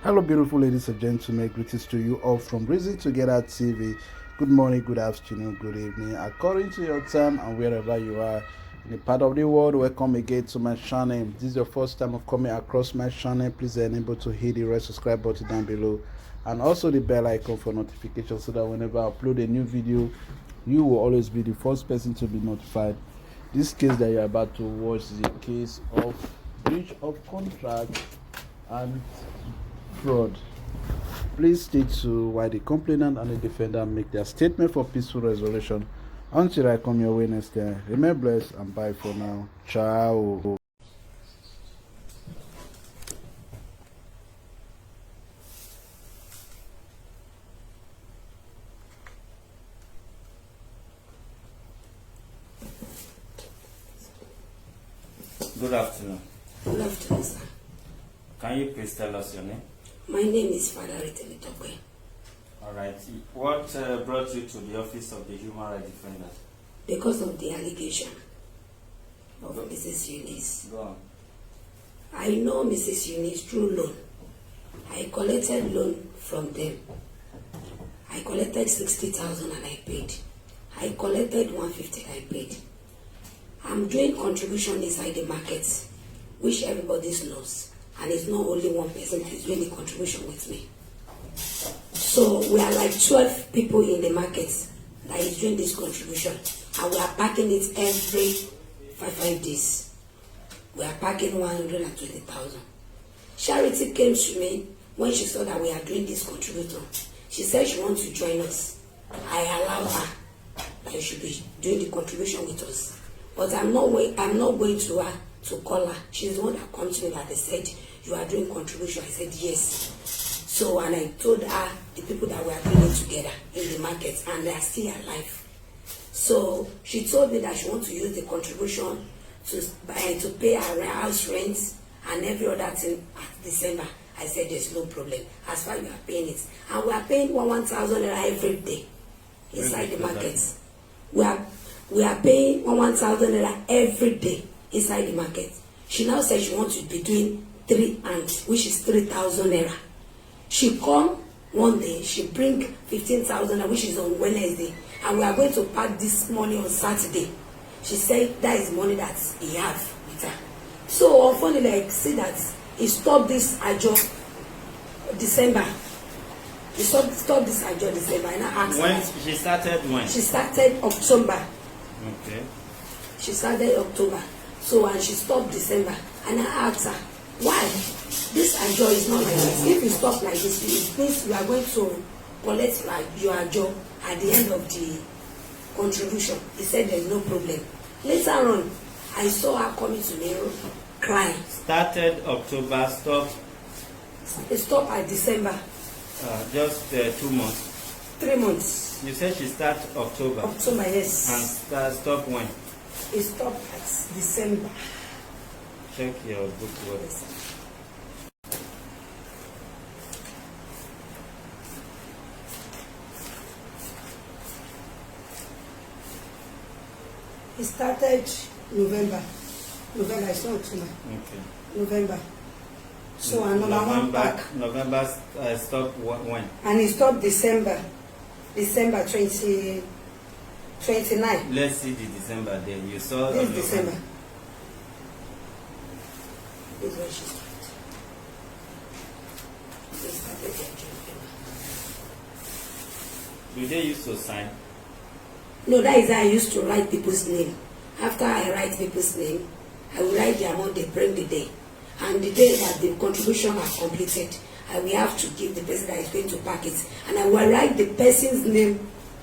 Hello, beautiful ladies and gentlemen. Greetings to you all from Reason Together TV. Good morning, good afternoon, good evening, according to your time and wherever you are in a part of the world. Welcome again to my channel. If this is your first time of coming across my channel, please enable to hit the red subscribe button down below and also the bell icon for notifications so that whenever I upload a new video, you will always be the first person to be notified. This case that you're about to watch is a case of breach of contract and fraud. Please stay to while the complainant and the defendant make their statement for peaceful resolution. Until I come your way next time, remain blessed and bye for now. Ciao. Good afternoon. Good afternoon, sir. Can you please tell us your name? My name is Father Tope. All right. What brought you to the office of the Human Rights Defender? Because of the allegation of Mrs. Eunice. Go on. I know Mrs. Eunice through loan. I collected loan from them. I collected 60,000 and I paid. I collected 150, I paid. I'm doing contribution inside the market, which everybody knows. And it's not only one person that is doing the contribution with me. So we are like 12 people in the market that is doing this contribution. And we are packing it every 5 days. We are packing 120,000. Charity came to me when she saw that we are doing this contribution. She said she wants to join us. I allowed her that she should be doing the contribution with us. But I'm not going to her to call her. She's the one that comes to me that they said, you are doing contribution. I said, yes. So, and I told her the people that we are doing it together in the market, and they are still alive. So, she told me that she wants to use the contribution to pay her house rent and every other thing at December. I said, there's no problem. As far as we are paying it. And we are paying 1,000 every day inside the market. We are paying 1,000 every day inside the market. She now said she wants to be doing 3 hands, which is 3,000 naira. She come one day, she bring 15,000, which is on Wednesday, and we are going to pack this money on Saturday. She said that is money that he have with her. So unfortunately, I see that he stopped this ajo December. He stopped this ajo December, and I asked when her. she started when? She started October. Okay. She started October. So, and she stopped December. And I asked her, why? This ajo is not like this. If you stop like this, it means you are going to collect your ajo at the end of the contribution. He said there is no problem. Later on, I saw her coming to me crying. Started October, stopped? It stopped at December. Just 2 months. 3 months. You said she started October. October, yes. And stopped when? It stopped at December. Check your book. Yes. It started November. I saw October. Okay. November. So another one back. November stopped when? And it stopped December 29. Let's see the December there. You saw This December. This is when she started. She started in November. Do they used to sign? No, that is how I used to write people's name. After I write people's name, I will write the amount they bring the day. And the day that the contribution are completed, I will have to give the person that is going to pack it. And I will write the person's name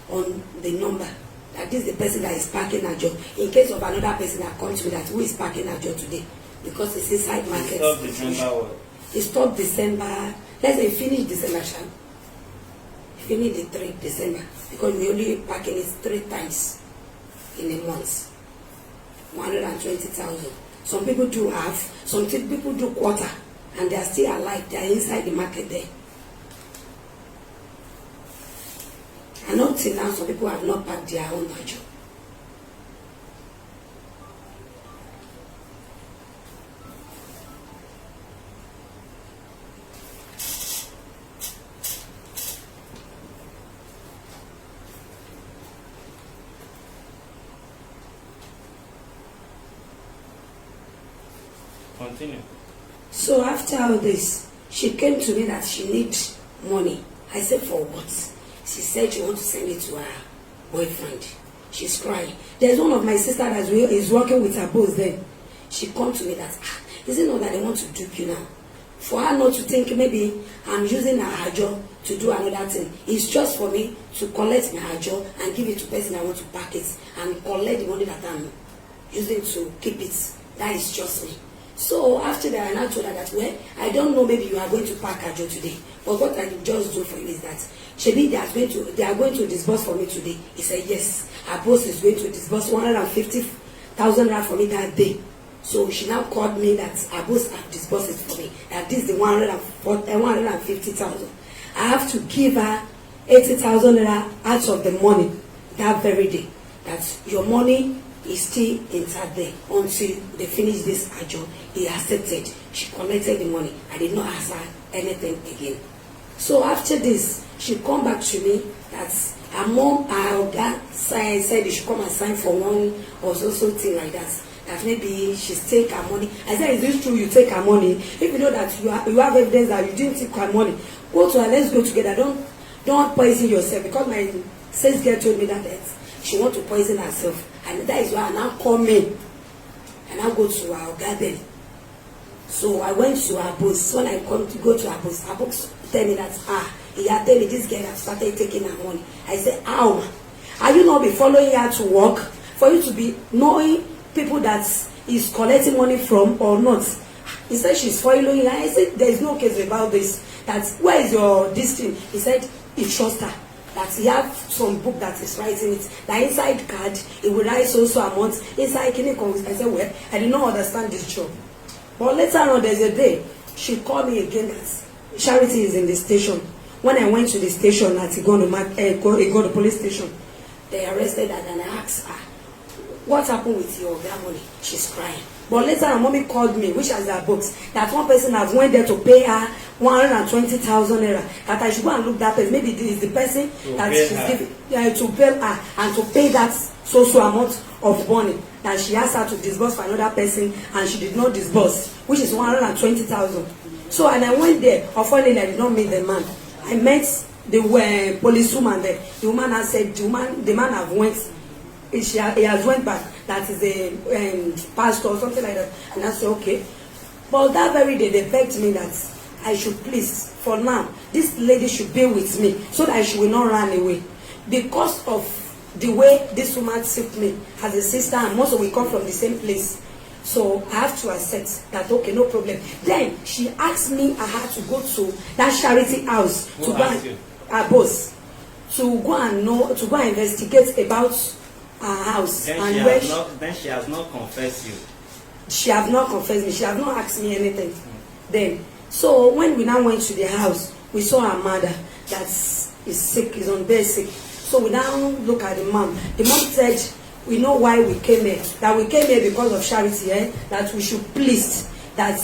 on the number. That is the person that is packing a job. In case of another person that comes to me that who is packing a job today. Because it's inside market. It stopped December what? It stopped December. Let's say finish December, shall finish the 3 December. Because we only packing it 3 times in a month. 120,000. Some people do half, some people do quarter, and they are still alive. They are inside the market there. And up till now, some people have not packed their own ajo. Continue. So after all this, she came to me that she needs money. I said, for what? She said she wants to send it to her boyfriend. She's crying. There's one of my sisters that is working with her boss then. She come to me that, is it not that they want to dupe you now? For her not to think maybe I'm using her job to do another thing. It's just for me to collect my job and give it to person I want to pack it and collect the money that I'm using to keep it. That is just me. So after that, I now told her that, well, I don't know, maybe you are going to pack her job today, but what I just do for you is that Shebi, they are going to disburse for me today. He said yes. Her boss is going to disburse 150,000 rand for me that day. So she now called me that her boss have disbursed it for me. That this is the 150,000. I have to give her 80,000 out of the money that very day. That your money is still inside there until they finish this job. He accepted. She collected the money. I did not ask her anything again. So after this, she come back to me that her mom, her dad said they should come and sign for one or so something like that. That maybe she's take her money. I said, is this true? You take her money? If you know that you have evidence that you didn't take her money, go to her. Let's go together. Don't poison yourself, because my sales girl told me that she want to poison herself, and that is why I now come in and I go to her garden. So I went to her boss. When I come to go to her boss tell me that he had tell me this girl have started taking her money. I said, how? Are you not be following her to work for you to be knowing people that is collecting money from or not? He said she's following her. I said there is no case about this. That where is your this thing? He said he trusts her. That he have some book that is writing it. The inside card, it will write so amount. Inside clinical. I said, well, I did not understand this job. But later on, there's a day, she called me again that Charity is in the station. When I went to the station, at go to police station, they arrested her and I asked her, what happened with your money? She's crying. But later on, mommy called me, which has her books, that one person has went there to pay her 120,000 naira. That I should go and look that person. Maybe this is the person that she's giving to pay her and to pay that so amount of money that she asked her to disburse for another person and she did not disburse, which is 120,000. So and I went there. Unfortunately, I did not meet the man. I met the policewoman there. The woman has said the man have went. He has went back. That is a pastor or something like that. And I said, okay. But that very day, they begged me that I should please, for now, this lady should be with me so that she will not run away. Because of the way this woman took me as a sister, and most of we come from the same place. So I have to accept that, okay, no problem. Then she asked me I had to go to that charity house to go and her boss to go and investigate about her house. Then she has not confessed you. She have not confessed me. She have not asked me anything. Then, so when we now went to the house, we saw her mother that is sick, is on bed sick. So we now look at the mom. The mom said, we know why we came here. That we came here because of charity. That we should please that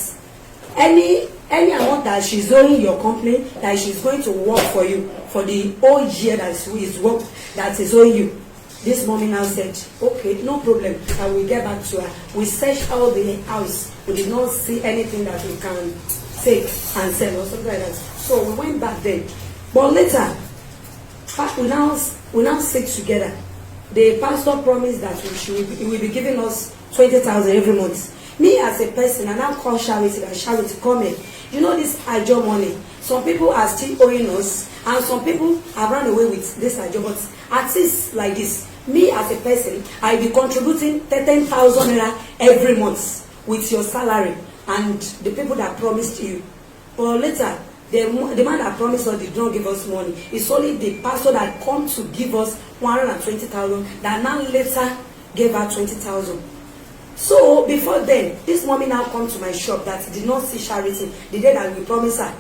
any amount that she's owing your company, that she's going to work for you for the whole year that is work that is owing you. This mommy now said, okay, no problem. I will get back to her. We searched all the house. We did not see anything that we can take and sell or something like that. So we went back then. But later, we now sit together. The pastor promised that he will be giving us 20,000 every month. Me as a person, I now call Charity and Charity come in. You know this ajo money. Some people are still owing us, and some people have run away with this ajo. But at least like this, me as a person, I will be contributing 10,000 naira every month with your salary and the people that promised you. But later, the man that promised us did not give us money. It's only the pastor that come to give us 120,000 that now later gave her 20,000. So before then, this mommy now come to my shop that did not see Charity the day that we promised her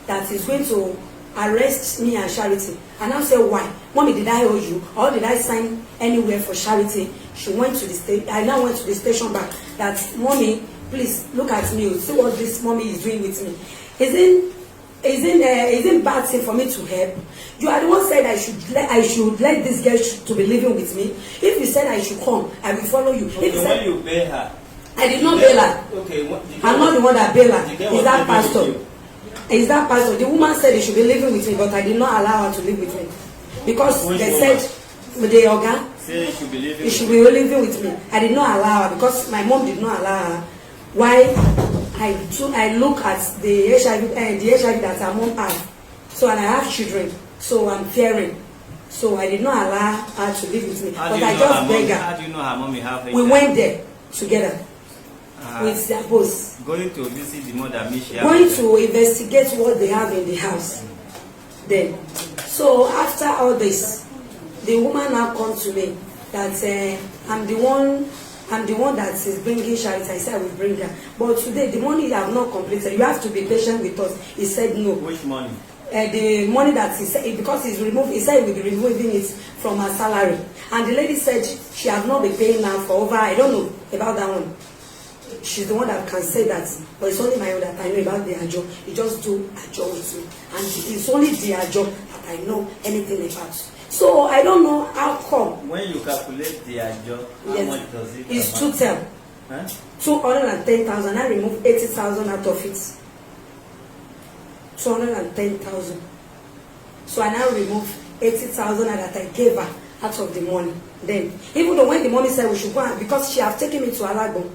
that is going to arrest me and Charity. And I said, why? Mommy, did I owe you? Or did I sign anywhere for Charity? She went to the station. I now went to the station back. That, mommy, please look at me. See what this mommy is doing with me. Isn't bad thing for me to help? You are the one said I should let this girl to be living with me. If you said I should come, I will follow you. Okay, when you pay her, I I did not bail her. Okay, I'm not the one that bail her. Is that pastor? pastor? Is that pastor? The woman said he should be living with me, but I did not allow her to live with me because they said the organ. Say he should be living. He should be living with me. I did not allow her because my mom did not allow her. Why? I look at the HIV that her mom has. So and I have children. So I'm fearing. So I did not allow her to live with me. But I just beg her. How do you know her mommy have HIV? We went there together with their boss. Going to visit the mother, going to investigate what they have in the house. Then, so after all this, the woman now comes to me that I'm the one that is bringing charity. I said I will bring her. But today the money you have not completed. You have to be patient with us. He said no. Which money? The money that he said, because he's removed, he said he will be removing it from her salary. And the lady said she has not been paying now for over, I don't know about that one. She's the one that can say that, but it's only my own that I know about the ajo. He just do ajo with me, and it's only the ajo that I know anything about. So I don't know how come. When you calculate the ajo, how much does it? It's 210. Huh? 210,000. I remove 80,000 out of it. 210,000. So I now remove 80,000 that I gave her out of the money. Then, even though when the mommy said we should go, because she have taken me to Alago.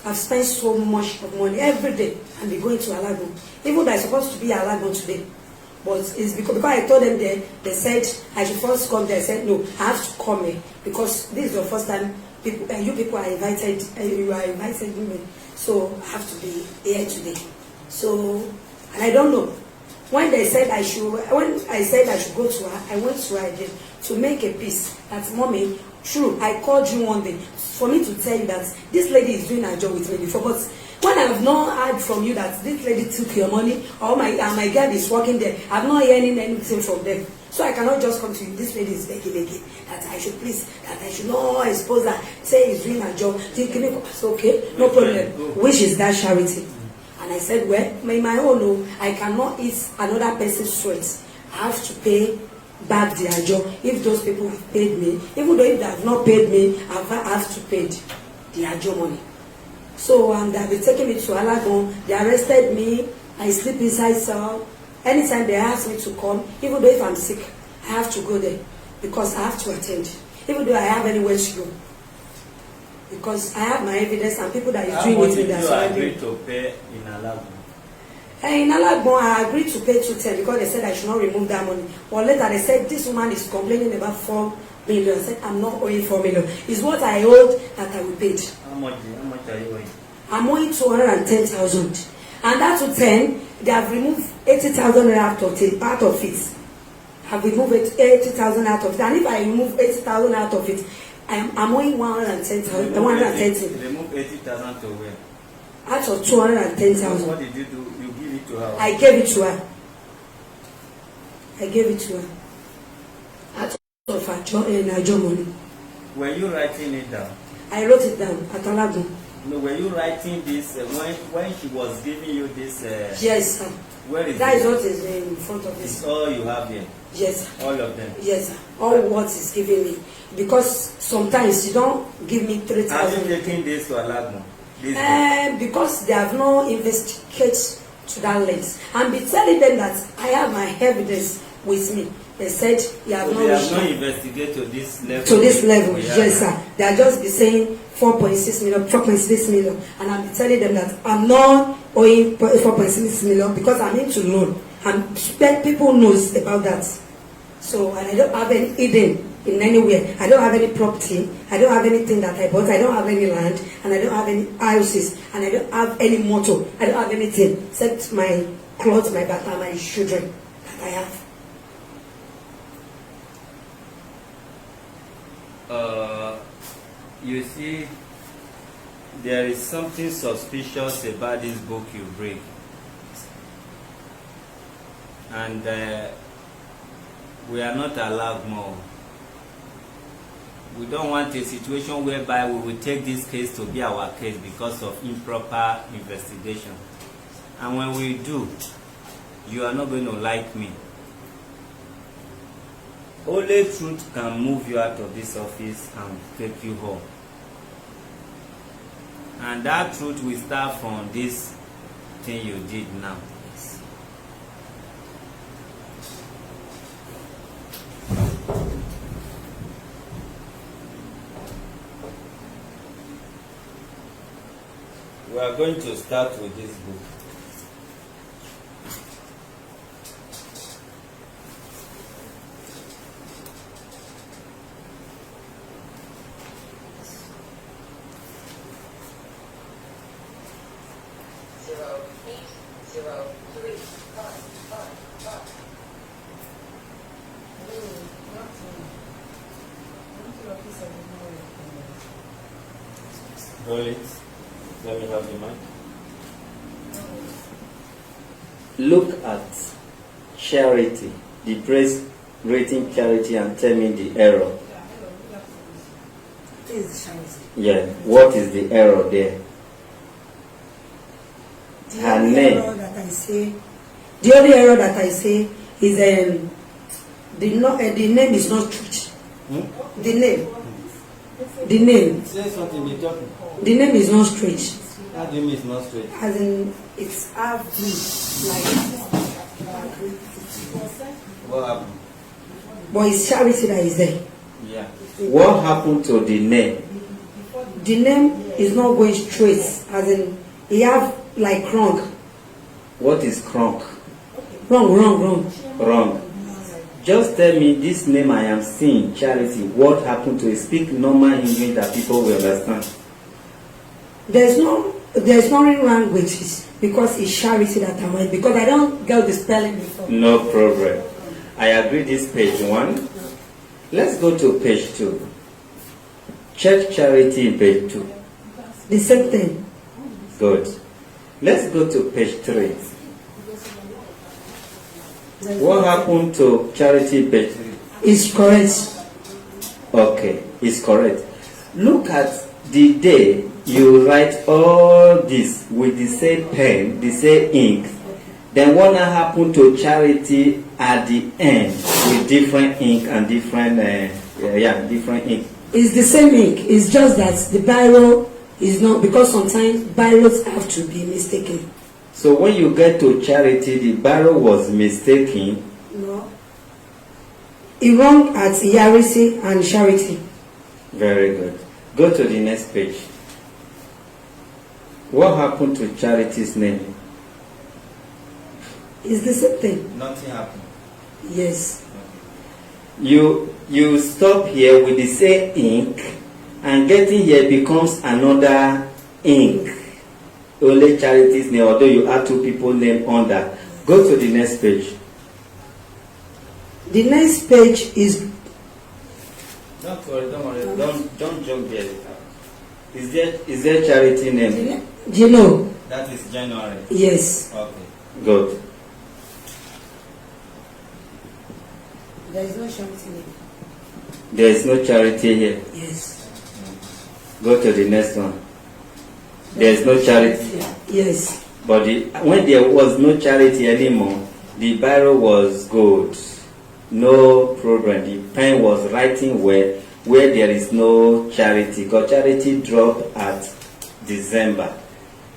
I've spent so much of money every day and be going to Alago. Even though I'm supposed to be Alago today. But it's because I told them they said I should first come there. I said no, I have to come here because this is the first time you people are invited, you are invited me. So I have to be here today. So, and I don't know. When I said I should go to her, I went to her again to make a peace. That mommy, true, I called you one day for me to tell you that this lady is doing her job with me before, but when I have not heard from you that this lady took your money or my girl is working there, I'm not hearing anything from them. So I cannot just come to you. This lady is begging that I should please, that I should not expose her. Say he's doing her job. So okay, no problem. Which is that charity? And I said, well, my own, I cannot eat another person's sweat. I have to pay back the ajo. If those people have paid me, even though if they have not paid me, I have to pay the ajo money. So and they've been taking me to Alagon. They arrested me. I sleep inside cell. Anytime they ask me to come, even though if I'm sick, I have to go there because I have to attend. Even though I have anywhere to go. Because I have my evidence and people that is doing it with us. How much did you agree to pay in Alagbon? In Alagbon, I agreed to pay 210 because they said I should not remove that money. But later they said this woman is complaining about 4 million. I said I'm not owing 4 million. It's what I owed that I will pay. How much are you owing? I'm owing 210,000. And that 210, they have removed 80,000 out of it. Have removed 80,000 out of it. And if I remove 80,000 out of it, I'm owing 110,000. 110. Remove 80,000 to where? Out of 210,000. What did you do? You give it to her? I gave it to her. Out of her job money. Were you writing it down? I wrote it down at Alago. No, were you writing this when she was giving you this? Yes, sir. Where is that? It? Is what is in front of me. It's all you have here? Yes, sir. All of them? Yes, sir. All what is giving me. Because sometimes you don't give me 3,000. Have you taken this to Alago? Because they have not investigated to that length. And be telling them that I have my evidence with me. They said you have not investigated to this level. To this level, yes, sir. They are just be saying 4.6 million, 4.6 million, and I'll be telling them that I'm not owing 4.6 million because I'm into loan. And people knows about that. So, and I don't have any hidden in anywhere. I don't have any property. I don't have anything that I bought. I don't have any land, and I don't have any houses, and I don't have any motor. I don't have anything except my clothes, my bata, my children that I have. You see, there is something suspicious about this book you bring. And we are not allowed more. We don't want a situation whereby we will take this case to be our case because of improper investigation. And when we do, you are not going to like me. Only truth can move you out of this office and take you home. And that truth will start from this thing you did now. We are going to start with this book. Roll it. Let me have the mic. Look at charity, the praise rating charity, and tell me the error. What is charity? Yeah, what is the error there? The Her only name. error that I say, the only error that I say is the name is not true. The name. Say something, be talking. The name is not straight. How do you mean it's not straight? As in, it's half like. What happened? But it's charity that is there. Yeah. What happened to the name? The name is not going straight. As in, he have like wrong. What is crunk? Wrong. Just tell me this name I am seeing, Charity. What happened to it? Speak normal English that people will understand. There's nothing wrong with it because it's charity that I'm with, because I don't get the spelling before. No problem. I agree this page 1. Let's go to page 2. Check charity in page 2. The same thing. Good. Let's go to page 3. What happened to charity in page 3? It's correct. Okay, it's correct. Look at the day you write all this with the same pen, the same ink. Then what happened to charity at the end with different ink and different different ink? It's the same ink. It's just that the biro is not, because sometimes biros have to be mistaken. So when you get to charity, the biro was mistaken. No. It wrong at Yarisi and charity. Very good. Go to the next page. What happened to charity's name? It's the same thing. Nothing happened. Yes. You stop here with the same ink, and getting here becomes another ink. Only charity's name, although you add 2 people name under. Go to the next page. The next page is. Don't worry. Don't jump there. Is there charity name? Do you know? That is January. Yes. Okay. Good. There is no charity name. There is no charity here. Yes. Go to the next one. There is no charity. Yes. But when there was no charity anymore, the biro was good. No problem. The pen was writing well where there is no charity. Because charity dropped at December.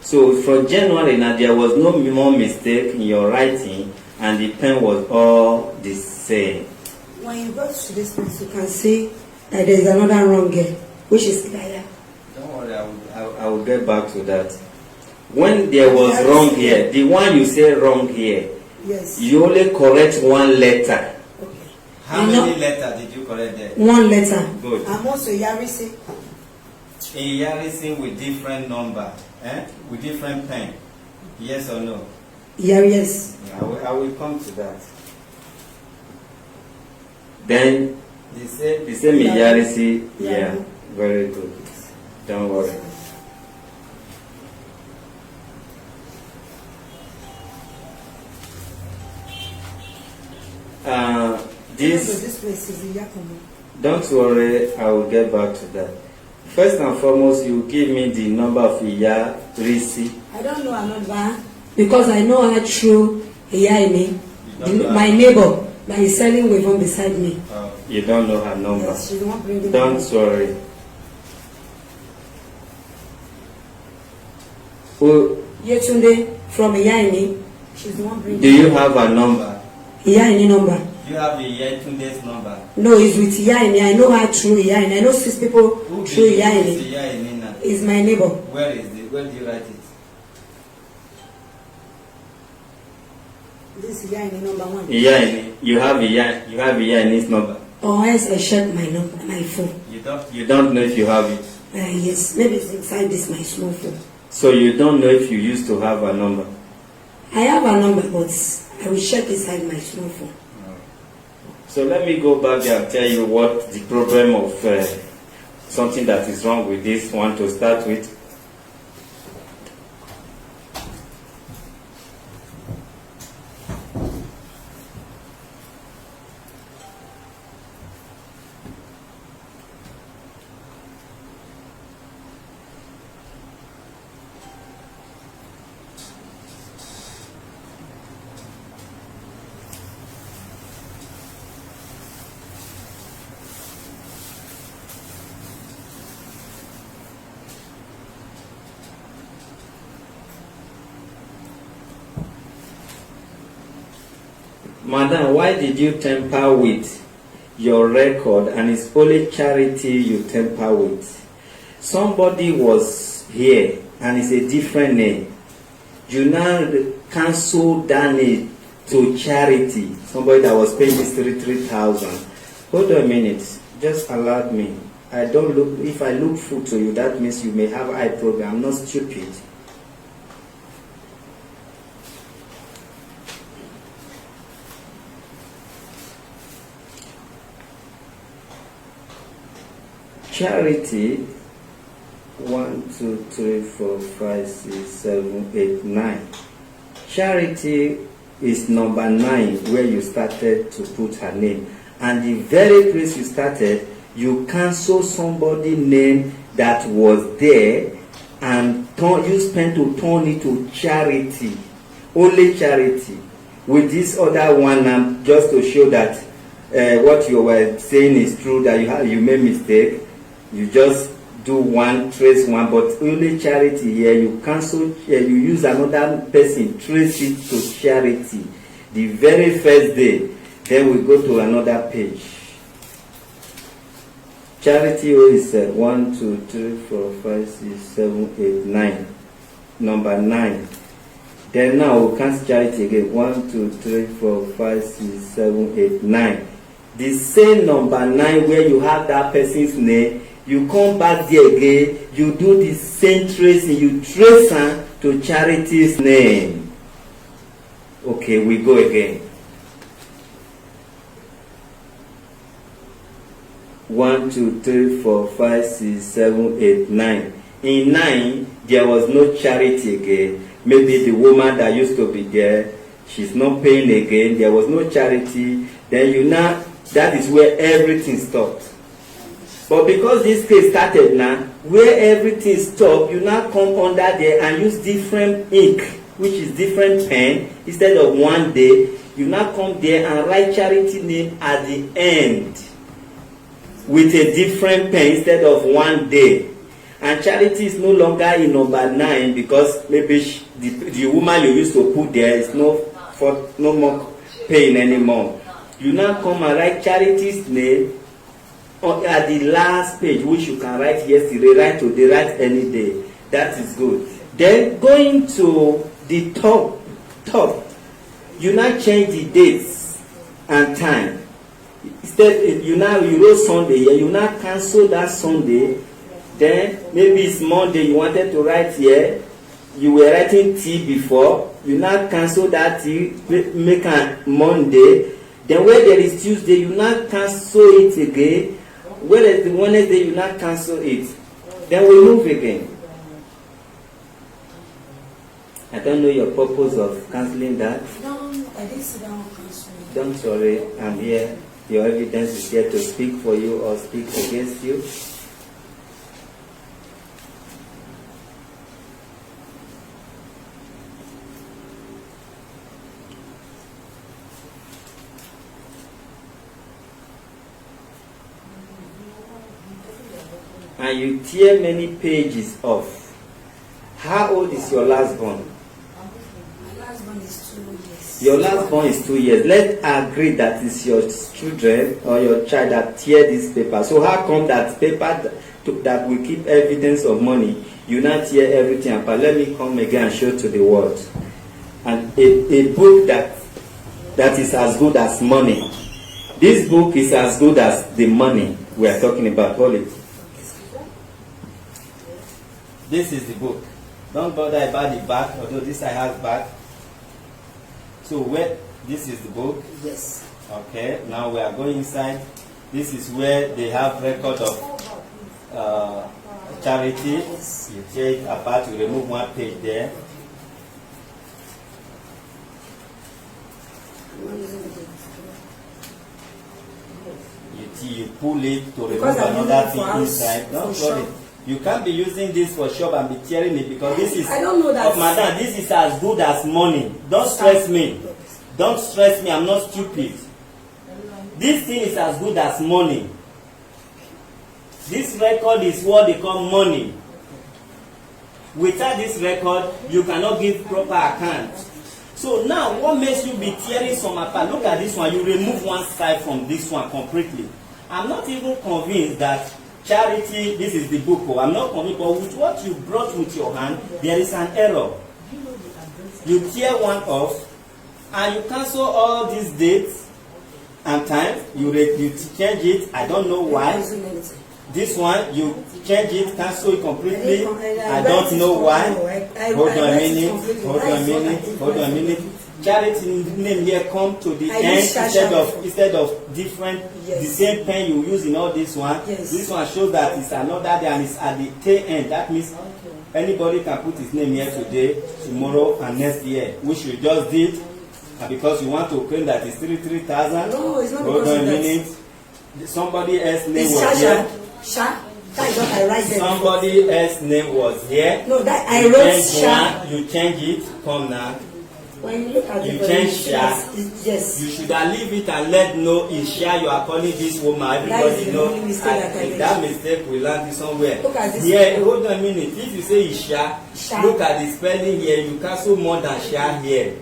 So from January now there was no more mistake in your writing, and the pen was all the same. When you go to this place, you can see that there is another wrong here, which is Kaya. Don't worry, I will get back to that. When there was wrong here, the one you say wrong here, yes, you only correct one letter. Okay. How many letters did you correct there? One letter. Good. I'm also Yarisi. In Yarisi with different number, with different pen. Yes or no? Yeah, yes. Yeah, I will come to that. Then the same in Yarisi. Yeah, very good. Don't worry. This place is in Yakomo. Don't worry, I will get back to that. First and foremost, you give me the number of Yarisi. I don't know another because I know her through Yaini, my neighbor that is selling with him beside me. You don't know her number. Yes, she's the one bringing. Don't worry. Who? Yetunde from Iyaini. She's the one bringing. Do you have a number? Iyaini number. Do you have Yetunde's number? No, it's with Iyaini. I know her through Iyaini. I know 6 people through Iyaini. Is my neighbor. Where is it? Where do you write it? This is Iyaini number 1. Iyaini. You have Iyaini's number. Or else I check my number, my phone. You don't know if you have it. Yes, maybe it's inside this my small phone. So you don't know if you used to have a number. I have a number, but I will check inside my small phone. So let me go back there and tell you what the problem of something that is wrong with this one to start with. Madam, why did you tamper with your record and it's only charity you tamper with? Somebody was here and it's a different name. You now cancel that name to charity. Somebody that was paying this 3,000. Hold on a minute. Just allow me. I don't look. If I look full to you, that means you may have eye problem. I'm not stupid. Charity 1, 2, 3, 4, 5, 6, 7, 8, 9. Charity is number 9 where you started to put her name. And the very place you started, you cancel somebody's name that was there and you spent to turn it to charity. Only charity. With this other one, just to show that what you were saying is true, that you made mistake. You just do one, trace one, but only charity here. You cancel, you use another person, trace it to charity. The very first day, then we go to another page. Charity is 1, 2, 3, 4, 5, 6, 7, 8, 9. Number 9. Then now we cancel charity again. 1, 2, 3, 4, 5, 6, 7, 8, 9. The same number 9 where you have that person's name. You come back there again, you do the same tracing, you trace her to charity's name. Okay, we go again. 1, 2, 3, 4, 5, 6, 7, 8, 9. In 9, there was no charity again. Maybe the woman that used to be there, she's not paying again. There was no charity. Then that is where everything stopped. But because this case started now, where everything stopped, you now come under there and use different ink, which is different pen. Instead of one day, you now come there and write charity name at the end with a different pen instead of one day. And charity is no longer in number 9 because maybe the woman you used to put there is no more paying anymore. You now come and write charity's name at the last page, which you can write yesterday, write today, write any day. That is good. Then going to the top, you now change the dates and time. Instead, you wrote Sunday here, you now cancel that Sunday. Then maybe it's Monday, you wanted to write here. You were writing T before. You now cancel that T, make a Monday. Then where there is Tuesday, you now cancel it again. Where is the Wednesday, you now cancel it. Then we move again. I don't know your purpose of cancelling that. No, I didn't sit down and cancel it. Don't worry, I'm here. Your evidence is here to speak for you or speak against you. And you tear many pages off. How old is your last born? My last one is 2 years. Your last born is 2 years. Let's agree that it's your children or your child that tear this paper. So how come that paper that will keep evidence of money, you now tear everything apart? Let me come again and show to the world. And a book that is as good as money. This book is as good as the money we are talking about. Hold it. This is the book. Don't bother about the back, although this I have back. So where this is the book? Yes. Okay, now we are going inside. This is where they have record of charity. Yes. You take it apart, you remove one page there. I'm not using it. You pull it to remove Because I'm another using it for thing house, inside. Don't for worry. shop. You can't be using this for shop and be tearing it because this is. I don't know that. Oh, madam, this is as good as money. Don't stress me. Don't stress me. I'm not stupid. This thing is as good as money. This record is what they call money. Without this record, you cannot give proper account. So now, what makes you be tearing some apart? Look at this one. You remove one side from this one completely. I'm not even convinced that charity, this is the book. I'm not convinced, but with what you brought with your hand, there is an error. You tear one off, and you cancel all these dates and times. You change it. I don't know why. This one, you change it, cancel it completely. I don't know why. Hold on a minute. Hold on a minute. Hold on a minute. Charity name here come to the end instead of different. Yes. The same pen you use in all this one. Yes. This one shows that it's another day and it's at the tail end. That means anybody can put his name here today, tomorrow, and next year, which you just did. And because you want to claim that it's 3,000. No, it's not. Hold on a minute. Somebody else's name was here. That is what I write there. Somebody else's name was here. No, that I wrote Sha. You change it. Come now. When you look at you the change Sha. Yes. You should have leave it and let know it's Sha you are calling this woman. Everybody know. That mistake will land you somewhere. Look at this. Here, hold on a minute. If you say it's Sha, look at the spelling here. You cancel more than Sha here.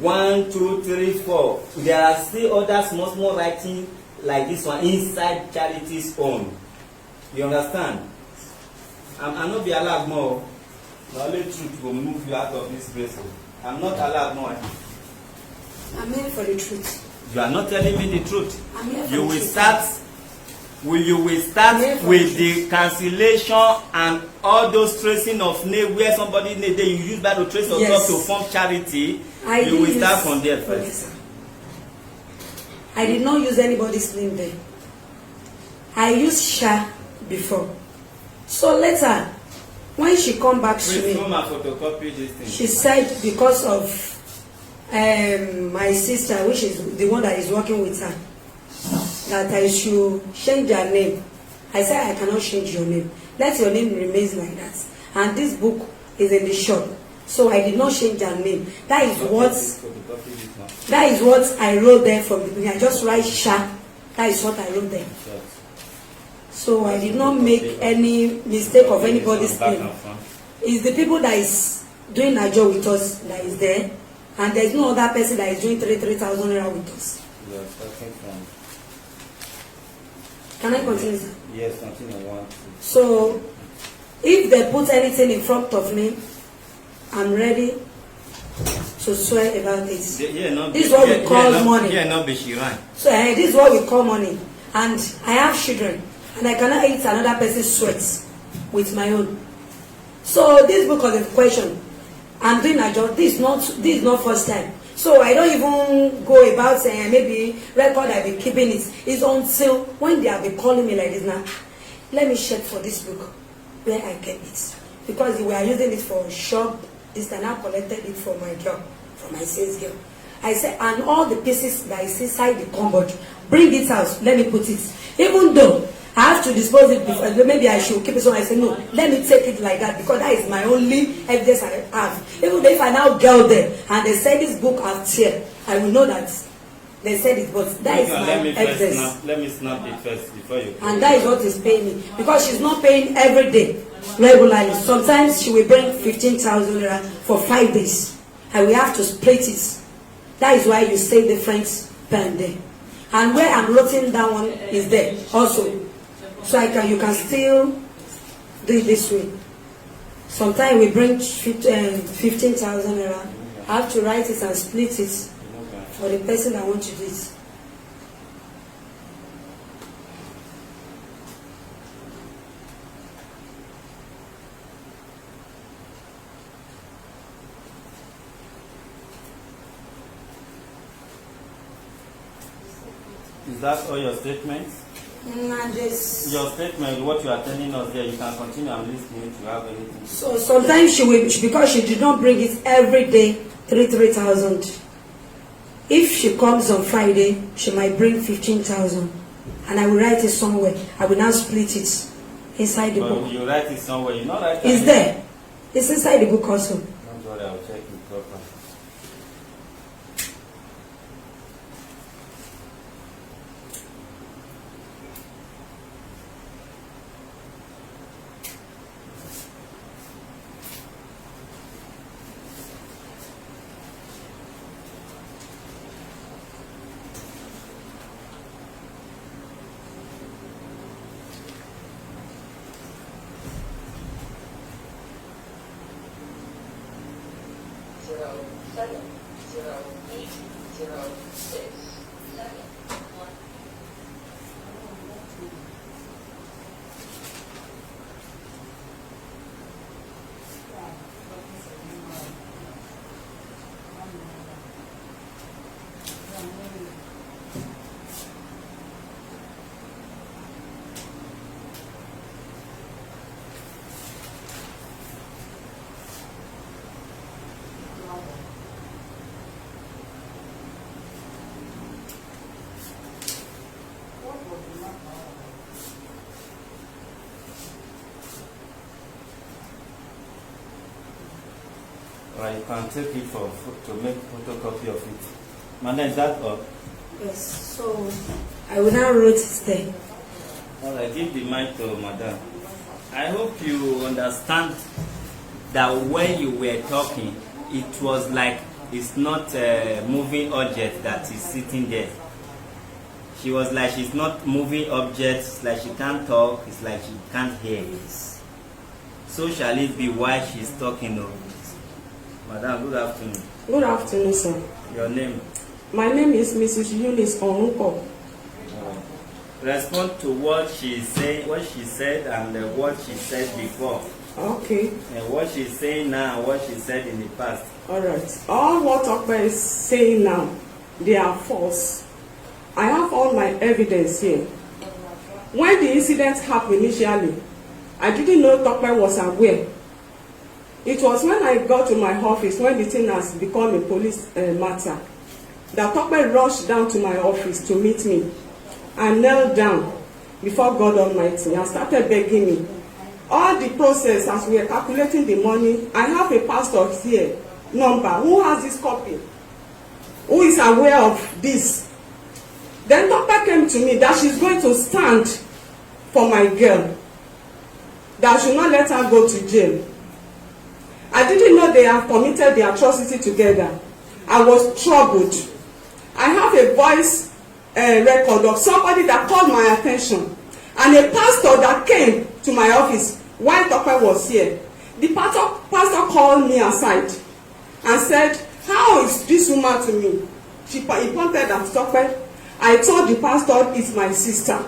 1, 2, 3, 4. There are still other small writing like this one inside charity's own. You understand? I'm not be allowed more. The only truth will move you out of this place. I'm not allowed more. I'm here for the truth. You are not telling me the truth. I'm here for You the will truth. start with the cancellation and all those tracing of name where somebody name that you use that to trace on top to form charity. You will start from there first. I did not use anybody's name there. I used Sha before. So later, when she come back to me, photocopy this thing. she said because of my sister, which is the one that is working with her, that I should change her name. I said I cannot change your name. Let your name remain like that. And this book is in the shop. So I did not change her name. That is what I wrote there from the beginning. I just write Sha. That is what I wrote there. So I did not make any mistake of anybody's name. It's the people that is doing a job with us that is there, and there is no other person that is doing 3,000 naira with us. You are starting from. Can I continue, sir? Yes, continue. So, if they put anything in front of me, I'm ready to swear about it. This is what we call money. So this is what we call money. And I have children, and I cannot eat another person's sweat with my own. So this book of the question, I'm doing a job. This is not first time. So I don't even go about saying maybe record I've been keeping it. It's until when they have been calling me like this now. Let me check for this book where I get it, because we are using it for shop. This time I collected it for my girl, for my sales girl. I said, and all the pieces that is inside the cupboard, bring it out. Let me put it. Even though I have to dispose it before, maybe I should keep it. So I said, no, let me take it like that, because that is my only evidence I have. Even if I now go there and they say this book out here, I will know that they said it, but that is my evidence. Let me snap it first before you. And that is what is paying me, because she's not paying every day. regularly. Sometimes she will bring 15,000 naira for 5 days, and we have to split it. That is why you say different pen there. And where I'm writing that one is there also. So you can still do it this way. Sometimes we bring 15,000 naira. I have to write it and split it for the person that wants to do it. Is that all your statements? Your statement, what you are telling us there, you can continue. I'm listening if you have anything. So sometimes she will, because she did not bring it every day, 3,000. If she comes on Friday, she might bring 15,000, and I will write it somewhere. I will now split it inside the book. You write it somewhere. You not write it. It's there. It's inside the book also. Don't worry, I'll check it properly. Right, you can take it to make photocopy of it. Madam, is that all? Yes, so I will now write it there. Alright, give the mic to Madam. I hope you understand that when you were talking, it was like it's not a moving object that is sitting there. She was like she's not moving object, it's like she can't talk, it's like she can't hear. Yes. So shall it be while she's talking though? Madam, good afternoon. Good afternoon, sir. Your name? My name is Mrs. Eunice ORunko. Respond to what she said, what she said, and what she said before. Okay. And what she's saying now, and what she said in the past. All right. All what Tope is saying now, they are false. I have all my evidence here. When the incident happened initially, I didn't know Tope was aware. It was when I got to my office, when the thing has become a police matter, that Tope rushed down to my office to meet me and knelt down before God Almighty and started begging me. All the process as we are calculating the money, I have a pastor here, number, who has this copy, who is aware of this. Then Tope came to me that she's going to stand for my girl, that I should not let her go to jail. I didn't know they have committed the atrocity together. I was troubled. I have a voice record of somebody that called my attention, and a pastor that came to my office while Tope was here. The pastor called me aside and said, "How is this woman to me?" He pointed at Tope. I told the pastor, "It's my sister,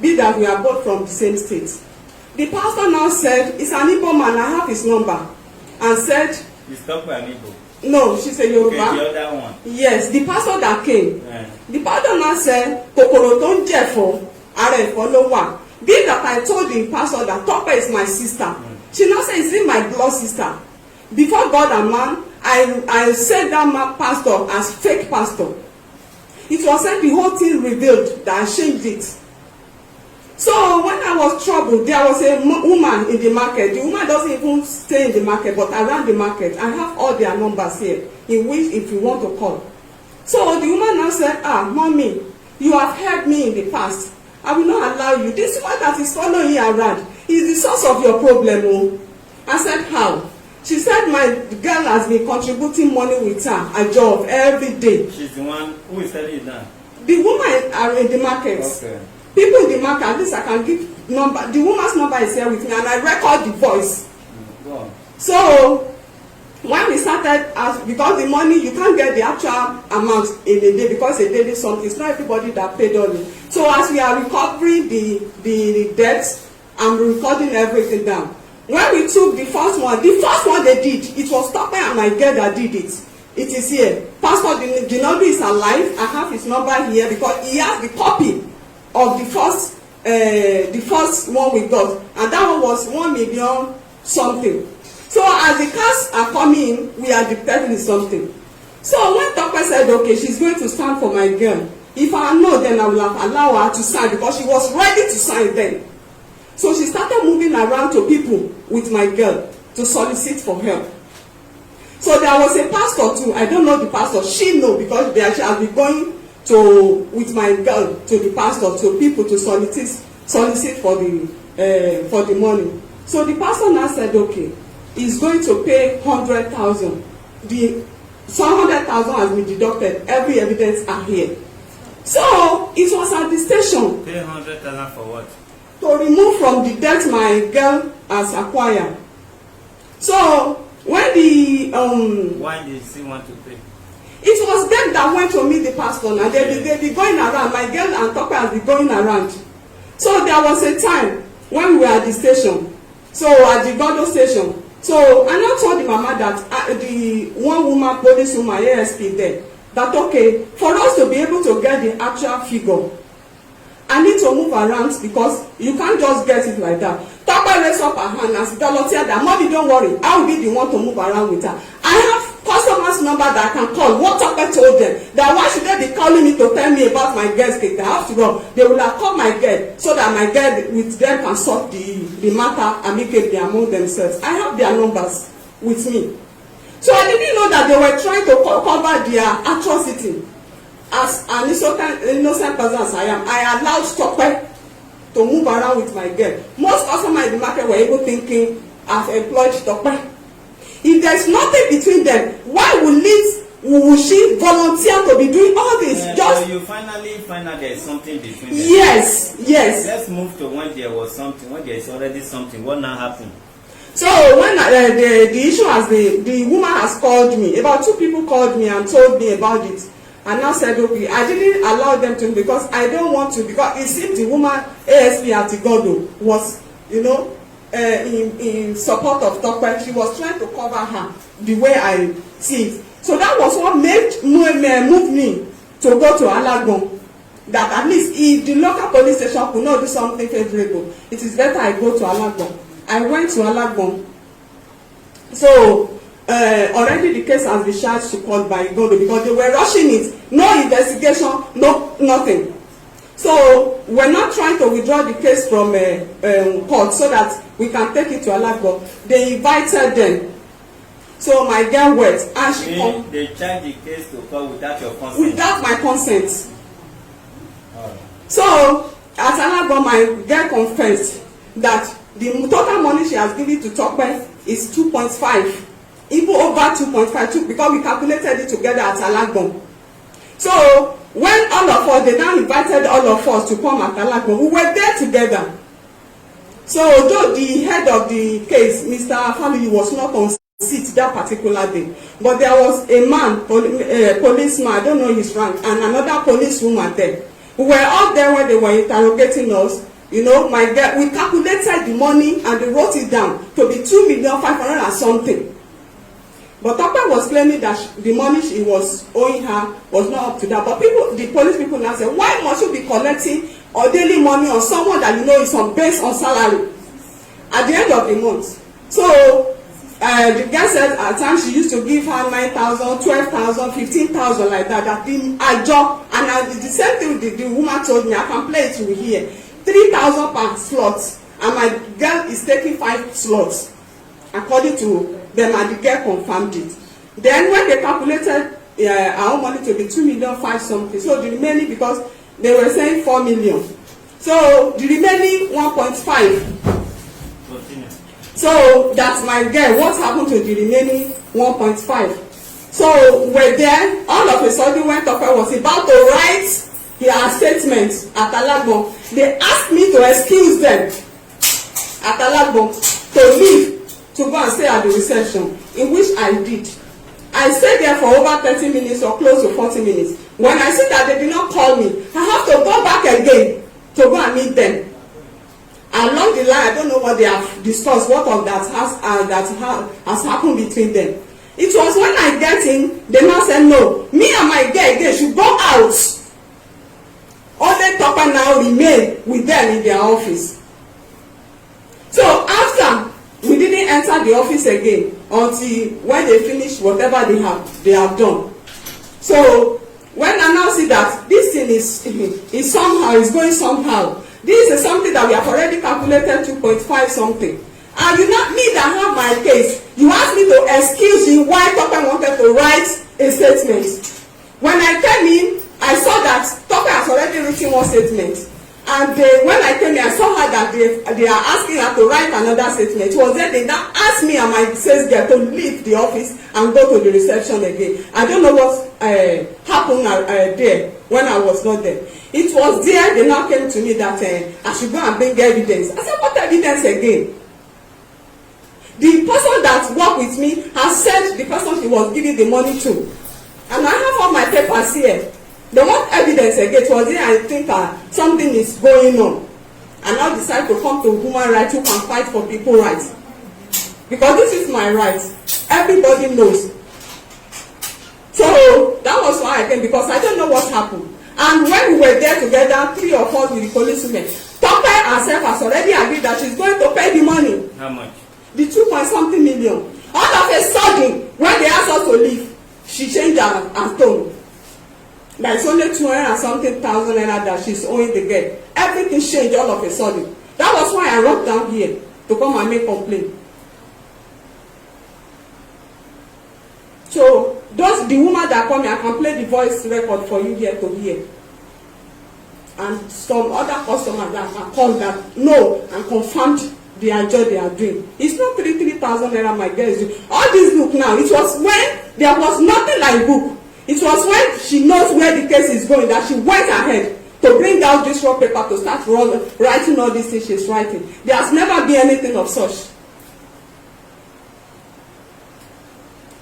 be that we are both from the same state." The pastor now said, "It's an Igbo man, I have his number," and said, "Is Tope an Igbo?" No, she's a Yoruba. Okay, the other one. Yes, the pastor that came. Yeah. The pastor now said, "Kokoro don jefo, are follow one." Being that I told the pastor that Tope is my sister, she now said, "Is it my blood sister?" Before God and man, I said that pastor as fake pastor. It was said the whole thing revealed that I changed it. So when I was troubled, there was a woman in the market. The woman doesn't even stay in the market, but around the market. I have all their numbers here, in which if you want to call. So the woman now said, "Ah, mommy, you have helped me in the past. I will not allow you. This one that is following you around is the source of your problem. Oh. I said, how? She said my girl has been contributing money with her, a job every day. She's the one who is telling you that? The woman are in the market. Okay. People in the market, at least I can give number. The woman's number is here with me, and I record the voice. Go on. So when we started, because the money, you can't get the actual amount in a day because a daily something. It's not everybody that paid on it. So as we are recovering the debts, I'm recording everything down. When we took the first one they did, it was tope and my girl that did it. It is here. Pastor Ginaldo is alive. I have his number here because he has the copy of the first one we got, and that one was 1 million something. So as the cars are coming, we are detecting something. So when tope said, okay, she's going to stand for my girl, if I know, then I will allow her to sign because she was ready to sign then. So she started moving around to people with my girl to solicit for help. So there was a pastor too. I don't know the pastor. She know because she has been going with my girl to the pastor, to people to solicit for the money. So the pastor now said, okay, he's going to pay 100,000. Some 100,000 has been deducted. Every evidence are here. So it was at the station. Pay 100,000 for what? To remove from the debt my girl has acquired. So when the why did she want to pay? It was them that went to meet the pastor. Now they be going around. My girl and tope has been going around. So there was a time when we were at the station. So at the Godo station. So I now told the mama that the one woman, police woman, ASP there, that okay, for us to be able to get the actual figure, I need to move around because you can't just get it like that. Tope raised up her hand and said, that mommy, don't worry, I will be the one to move around with her. I have customers' number that I can call. What Tope told them, that why should they be calling me to tell me about my girl's case? They have to go. They will have called my girl so that my girl with them can sort the matter amicably among themselves. I have their numbers with me. So I didn't know that they were trying to cover their atrocity. As an innocent person as I am, I allowed tope to move around with my girl. Most customers in the market were able thinking I've employed tope. If there's nothing between them, why will she volunteer to be doing all this? So you finally find out there's something between them. Yes. Let's move to when there was something, when there's already something. What now happened? So when the issue has the woman has called me, about 2 people called me and told me about it. And now said, okay, I didn't allow them to because I don't want to, because it seemed the woman ASP at Godo was, in support of tope. She was trying to cover her the way I see it. So that was what moved me to go to Alagbon. That at least if the local police station could not do something favorable, it is better I go to Alagbon. I went to Alagbon. So already the case has been charged to court by Godo because they were rushing it. No investigation, no nothing. So we're not trying to withdraw the case from court so that we can take it to Alagbon. They invited them. So my girl went and she they charged the case to court without your consent. Without my consent. So at Alagbon, my girl confessed that the total money she has given to tope is 2.5. Even over 2.5 because we calculated it together at Alagbon. So when all of us, they now invited all of us to come at Alagbon, we were there together. So though the head of the case, Mr. Faluyi, was not on seat that particular day, but there was a man, policeman, I don't know his rank, and another policewoman there. We were all there when they were interrogating us. My girl, we calculated the money and they wrote it down to be 2,500,000 and something. But tope was claiming that the money she was owing her was not up to that. But the police people now say, why must you be collecting or daily money on someone that is based on salary at the end of the month? So the girl said at times she used to give her 9,000, 12,000, 15,000 like that. That the job, and the same thing the woman told me. I can play it with here. 3,000 per slot, and my girl is taking 5 slots according to them, and the girl confirmed it. Then when they calculated our money to be 2,500,000 something, so the remaining, because they were saying 4 million, So the remaining 1.5. Continue. So that's my girl. What happened to the remaining 1.5? So we're there. All of a sudden, when Tope was about to write their statement at Alagbon, they asked me to excuse them at Alagbon to leave to go and stay at the reception, in which I did. I stayed there for over 30 minutes or close to 40 minutes. When I see that they did not call me, I have to go back again to go and meet them. Along the line, I don't know what they have discussed, what of that has happened between them. It was when I get in, they now said, no, me and my girl, they should go out. Only Tope now remain with them in their office. So after, we didn't enter the office again until when they finish whatever they have done. So when I now see that this thing is somehow, is going somehow, this is something that we have already calculated 2.5 something. And you not me that have my case, you ask me to excuse me why Tope wanted to write a statement. When I came in, I saw that Tope has already written one statement. And when I came in, I saw her that they are asking her to write another statement. It was then they now asked me and my sales girl to leave the office and go to the reception again. I don't know what happened there when I was not there. It was there they now came to me that I should go and bring evidence. I said, what evidence again? The person that worked with me has said the person he was giving the money to. And I have all my papers here. They want evidence again. It was there I think something is going on. And now decide to come to human rights who can fight for people's rights. Because this is my right. Everybody knows. So that was why I came, because I don't know what happened. And when we were there together, 3 or 4 with the policemen, Tope herself has already agreed that she's going to pay the money. How much? The 2.something million. All of a sudden, when they asked us to leave, she changed her tone. That it's only 200,000 naira that she's owing the girl. Everything changed all of a sudden. That was why I wrote down here to come and make complaint. So the woman that called me, I can play the voice record for you here to hear. And some other customers that have called that know and confirmed the job they are doing. It's not 3,000 naira my girl is doing. All this book now, it was when there was nothing like book. It was when she knows where the case is going that she went ahead to bring out this raw paper to start writing all these things she's writing. There has never been anything of such.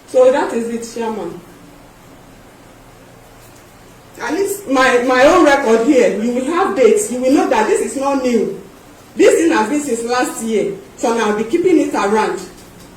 So that is it, Chairman. At least my own record here, you will have dates. You will know that this is not new. This thing has been since last year. So now I'll be keeping it around.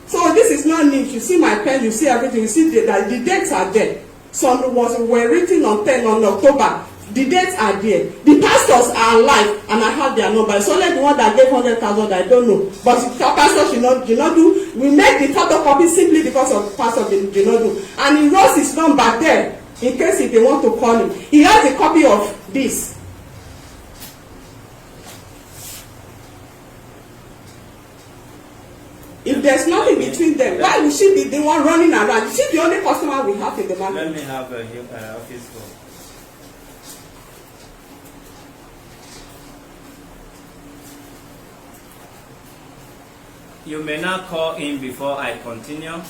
So this is not new. You see my pen, you see everything. You see that the dates are there. Some were written on 10 on October. The dates are there. The pastors are alive, and I have their number. It's only the one that gave 100,000. I don't know, but the pastor did not do. We made the photocopy simply because of pastor did not do, and he wrote his number there in case if they want to call him. He has a copy of this. If there's nothing between them, why would she be the one running around? She's the only customer we have in the market. Let me have a office phone. You may now call in before I continue.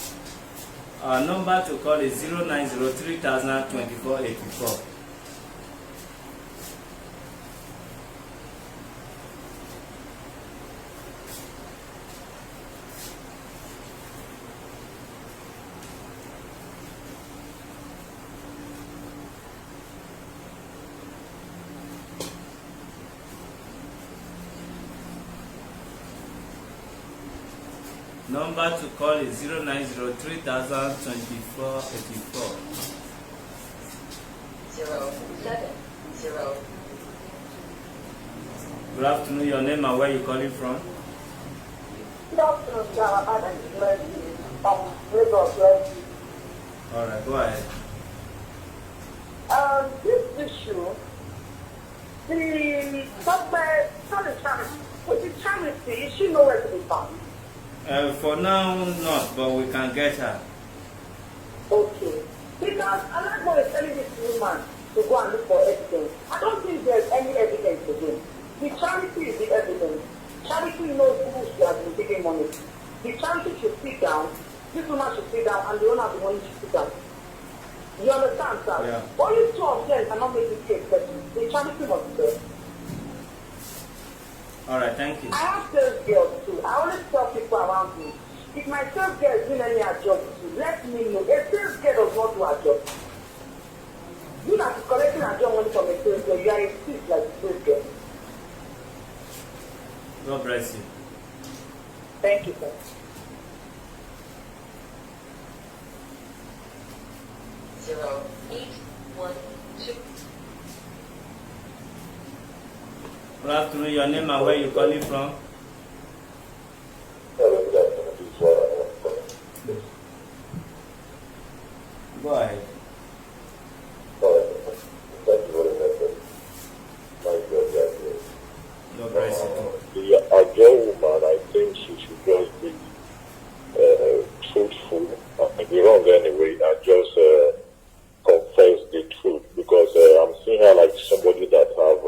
Our number to call is 09030002484. Number to call is 09030002484. 070. Good afternoon. Your name and where you calling from? Good afternoon, sir. My name is Leslie from Lagos, Leslie. All right, go ahead. This issue, the software, with the charity, is she nowhere to be found? For now, not, but we can get her. Okay. Because Alagbon is telling this woman to go and look for evidence. I don't think there's any evidence again. The money she put out. You understand, sir? Yeah. Only two of them cannot make this case, but the charity must be there. All right, thank you. I have sales girls too. I always tell people around me, if my sales girl is doing any job too, let me know. A sales girl does not do her job. You that is collecting a job money from a sales girl, you are a thief like a sales girl. God bless you. Thank you, sir. Zero, 8, 1, 2. Good afternoon, your name and where you calling from? Go ahead. God bless you. The Agile woman, I think she should just be truthful. I may be wrong anyway. I just confess the truth because I'm seeing her like somebody that have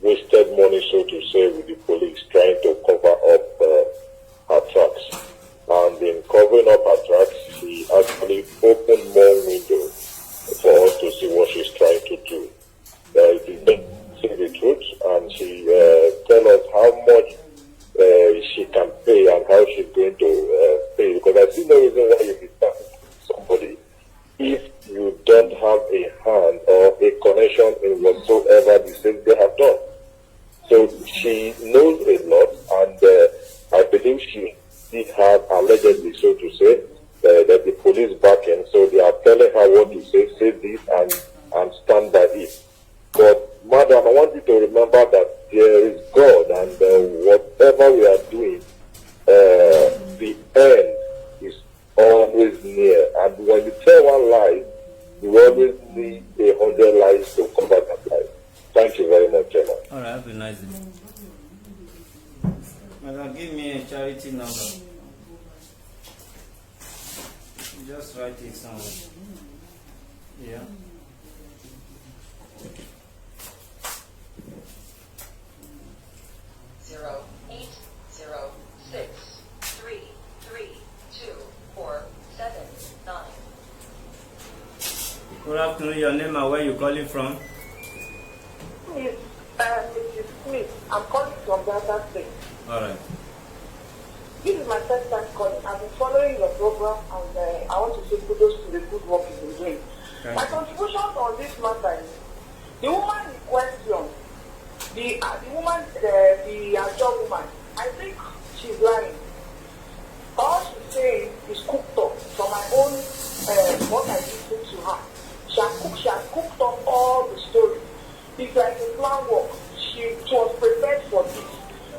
wasted money, so to say, with the police trying to cover up her tracks. And in covering up her tracks, she actually opened more window for us to see what she's trying to do. Say the truth, and she tell us how much she can pay and how she's going to pay. Because I see no reason why you be talking to somebody if you don't have a hand or a connection in whatsoever the things they have done. So she knows a lot, and I believe she had allegedly, so to say, that the police backing. So they are telling her what to say this and stand by it. But madam, I want you to remember that there is God, and whatever we are doing, the end is always near. And when you tell one lie, you always need 100 lies to cover that lie. Thank you very much, Emma. All right, have a nice day. Madam, give me a charity number. Just write it somewhere. Yeah. Zero, 8, 0, 6, 3, 3, 2, 4, 7, 9. Good afternoon, your name and where you calling from? Miss Mrs. Smith, I'm calling from Delta State. All right. This is my first time calling. I've been following your program, and I want to say kudos to the good work you've been doing. Thank My you. contribution on this matter is the woman in question, the woman, the job woman. I think she's lying. All she's saying is cooked up from my own what I listened to her. She has cooked up all the story. It's like a plan work. She was prepared for this,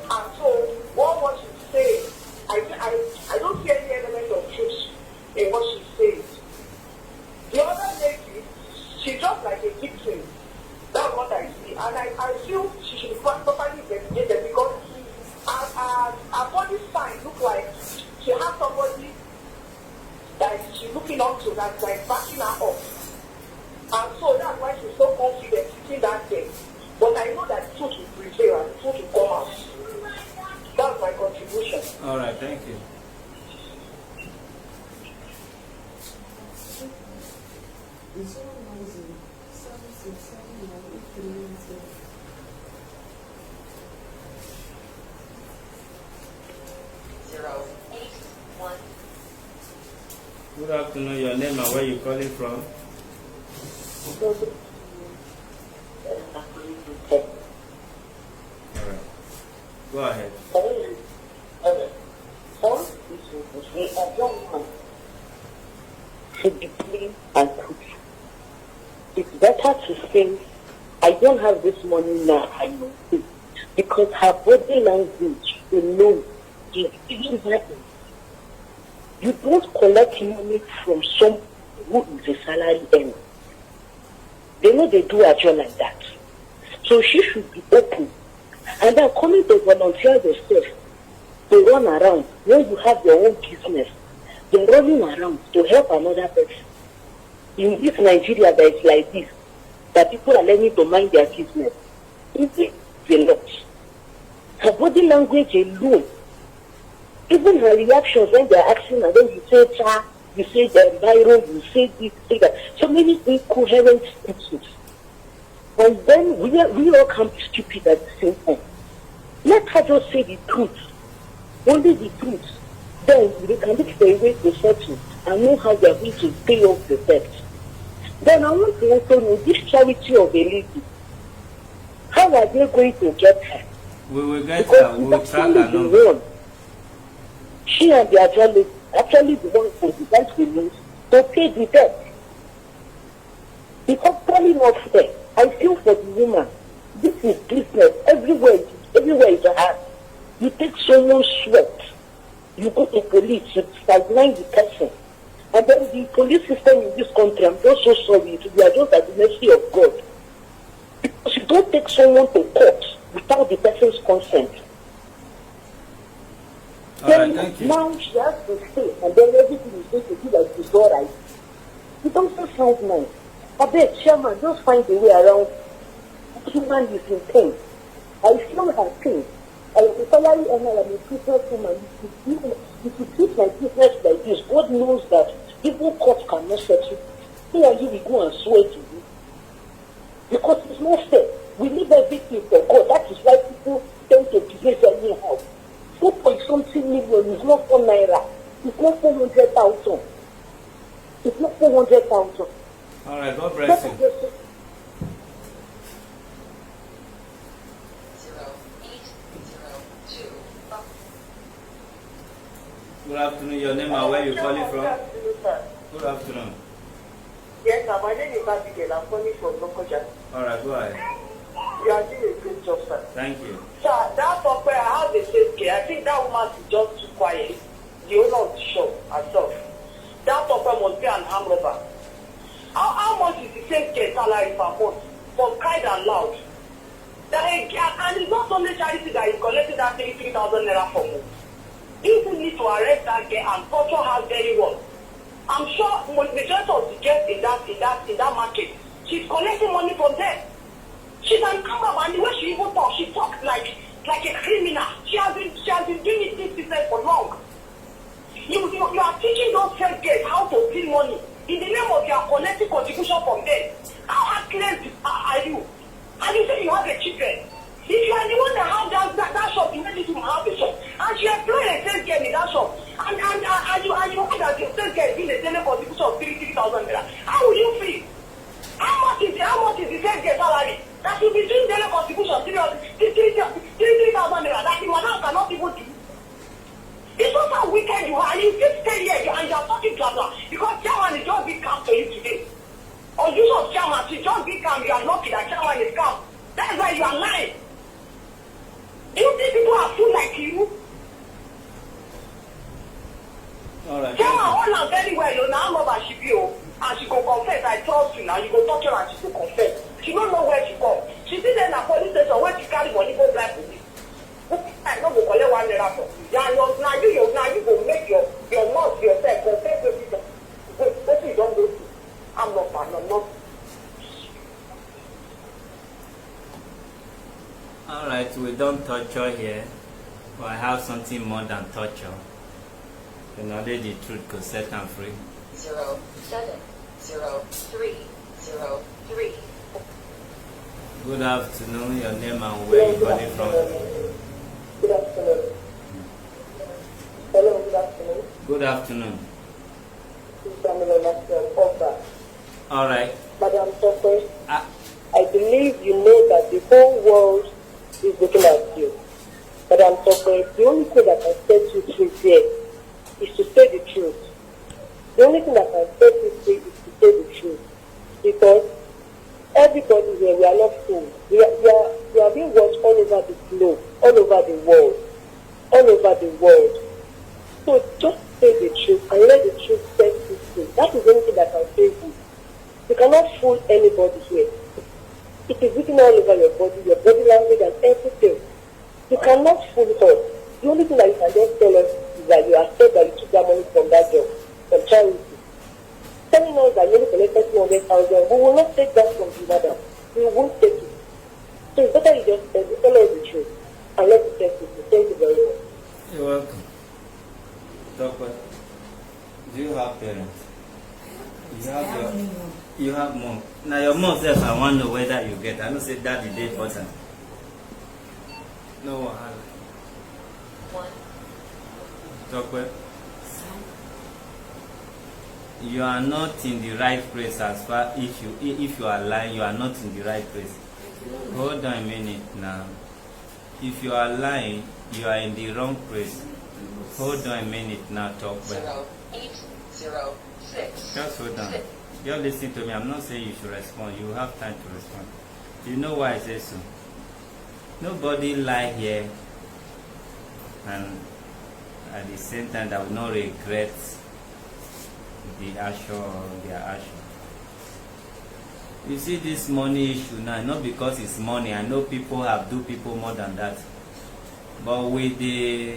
and so what she's saying, I don't see any element of truth in what she says. The other lady, she's just like a victim. That's what I see. And I feel she should be properly investigated because her body sign look like she has somebody that she's looking up to that's like backing her up. And so that's why she's so confident sitting that day. But I know that the truth will prevail and the truth will come out. That's my contribution. All right, thank you. Zero, 8, 1. Good afternoon, your name and where you calling from? All right. Go ahead. Should be clean and truthful. It's better to say, I don't have this money now, I know it. Because her body language alone is even happening. You don't collect money from someone who is a salary earner. They know they do a job like that. So she should be open. And then coming to volunteer yourself to run around when you have your own business. You're running around to help another person. In this Nigeria that is like this, that people are learning to mind their business. It's a lot. Her body language alone Even her reactions when they're asking, and then you say cha, you say the environment, you say this, you say that. So many incoherent speeches. And then we all come stupid at the same time. Let her just say the truth. Only the truth. Then they can look for a way to settle and know how they are going to pay off the debt. Then I want to also know this charity of a lady. How are they going to get her? We will get Because her. We will it's track actually her the number. one. She and the actually the one who designed the news to pay the debt. It's actually not fair. I feel for the woman. This is business. Everywhere is a hand. You take someone's sweat. You go to police. You sideline the person. And then the police system in this country, I'm just so sorry, we are just at the mercy of God. Because you don't take someone to court without the person's consent. Alright, thank you. Now she has to stay, and then everything is going to be like it's all right. It doesn't sound nice. I beg, Chairman, just find a way around. Human is in pain. I feel her pain. I am a salary earner, I'm a business woman. If you treat my business like this, God knows that even court cannot settle. Who are you will go and swear to you? Because it's not fair. We leave everything for God. That is why people tend to behave anyhow. 4.something million is not 4 naira. It's not 400,000. It's not 400,000. All right, God bless you. 0802. Good afternoon. Your name and where you calling from? Good afternoon. Yes, sir. My name is Abigail. I'm calling from Lokoja. All right, go ahead. You are doing a great job, sir. Thank you. Sir, that tope, I have a safe care. I think that woman is just too quiet. The owner of the shop herself. That tope must be an arm robber. How much is the safe care salary per month? For crying and loud. And it's not only charity that is collecting that 3,000 naira from me. People need to arrest that girl and torture her very well. I'm sure majority of the girls in that market, she's collecting money from them. She's an camera, and the way she even talks, she talks like a criminal. She has been doing this business for long. You are teaching those girls how to steal money in the name of your collecting contribution from them. How accurate are you? And you say you have a children. If you are the one that have that shop, you need to have a shop. And she employed a sales girl in that shop. And you know that your sales girl is being a daily contribution of 3,000 naira. How will you feel? How much is the sales girl salary? That you be doing daily contribution 3,000 naira that the madam cannot even do. It's not how wicked you are, and you still stay here and you are talking blah blah. Because chairman is just big calm to you today. On use of chairman, she just big calm, you are lucky that chairman is calm. That's why you are lying. Do you think people are full like you? All right. Chairman, all am very well, you now know about she be, and she go confess. I trust you now, you go touch her and she go confess. She don't know where she come. She see them in a police station where she carry money go blind police. I no go collect 1 naira from you. Now you go make your mouth yourself confess everything. What you don't go to? I'm not fine. I'm not. All right, we don't torture here, but I have something more than torture. And only the truth could set them free. 070303. Good afternoon. Your name and where you calling from? Good afternoon. Hello, good afternoon. Good afternoon. All right. Madam Tope, I believe you know that the whole world is looking at you. Madam Tope, the only thing that can set you free here is to say the truth. The only thing that can set you free is to say the truth. Because everybody here, we are not fools. We are being watched all over the globe, all over the world. So just say the truth and let the truth set you free. That is the only thing that can save you. You cannot fool anybody here. It is written all over your body language and everything. You cannot fool us. The only thing that you can just tell us is that you are said that you took that money from that job, from charity. Telling us that you only collected 200,000, we will not take that from you, madam. We won't take it. So it's better you just tell us the truth and let it take it. Thank you very much. You're welcome. self I wan know whether you get. I know say that the day important. No wahala. Tope, you are not in the right place as far if you are lying, you are not in the right place. Hold on a minute now. If you are lying, you are in the wrong place. Hold on a minute now, Tope. 0806. Just hold on. Just listen to me. I'm not saying you should respond. You have time to respond. You know why I say so? Nobody lie here and at the same time that will not regret the action or their action. You see this money issue now, not because it's money. I know people have do people more than that. But with the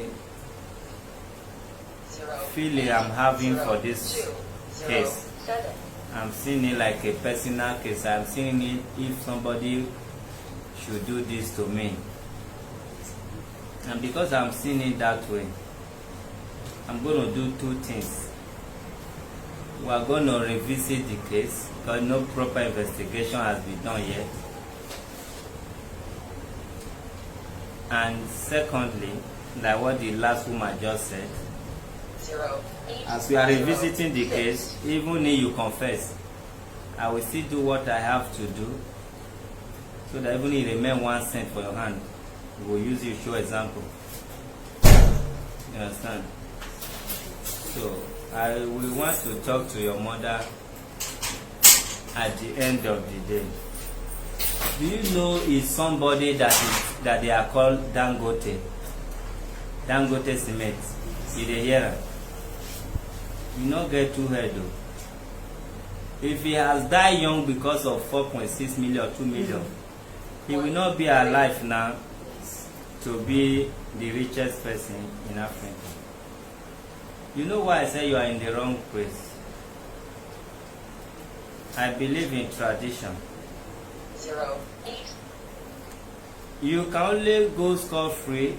feeling I'm having for this case, I'm seeing it like a personal case. I'm seeing it if somebody should do this to me. And because I'm seeing it that way, I'm going to do two things. We are going to revisit the case because no proper investigation has been done yet. And secondly, like what the last woman just said, as we are revisiting the case, even if you confess, I will still do what I have to do so that even if it remains 1 cent for your hand, we will use you to show example. You understand? So I will want to talk to your mother at the end of the day. Do you know is somebody that they are called Dangote Cement? You dey hear am? You not get too head though. If he has died young because of 4.6 million or 2 million, he will not be alive now to be the richest person in Africa. You know why I say you are in the wrong place? I believe in tradition. 08. You can only go scot-free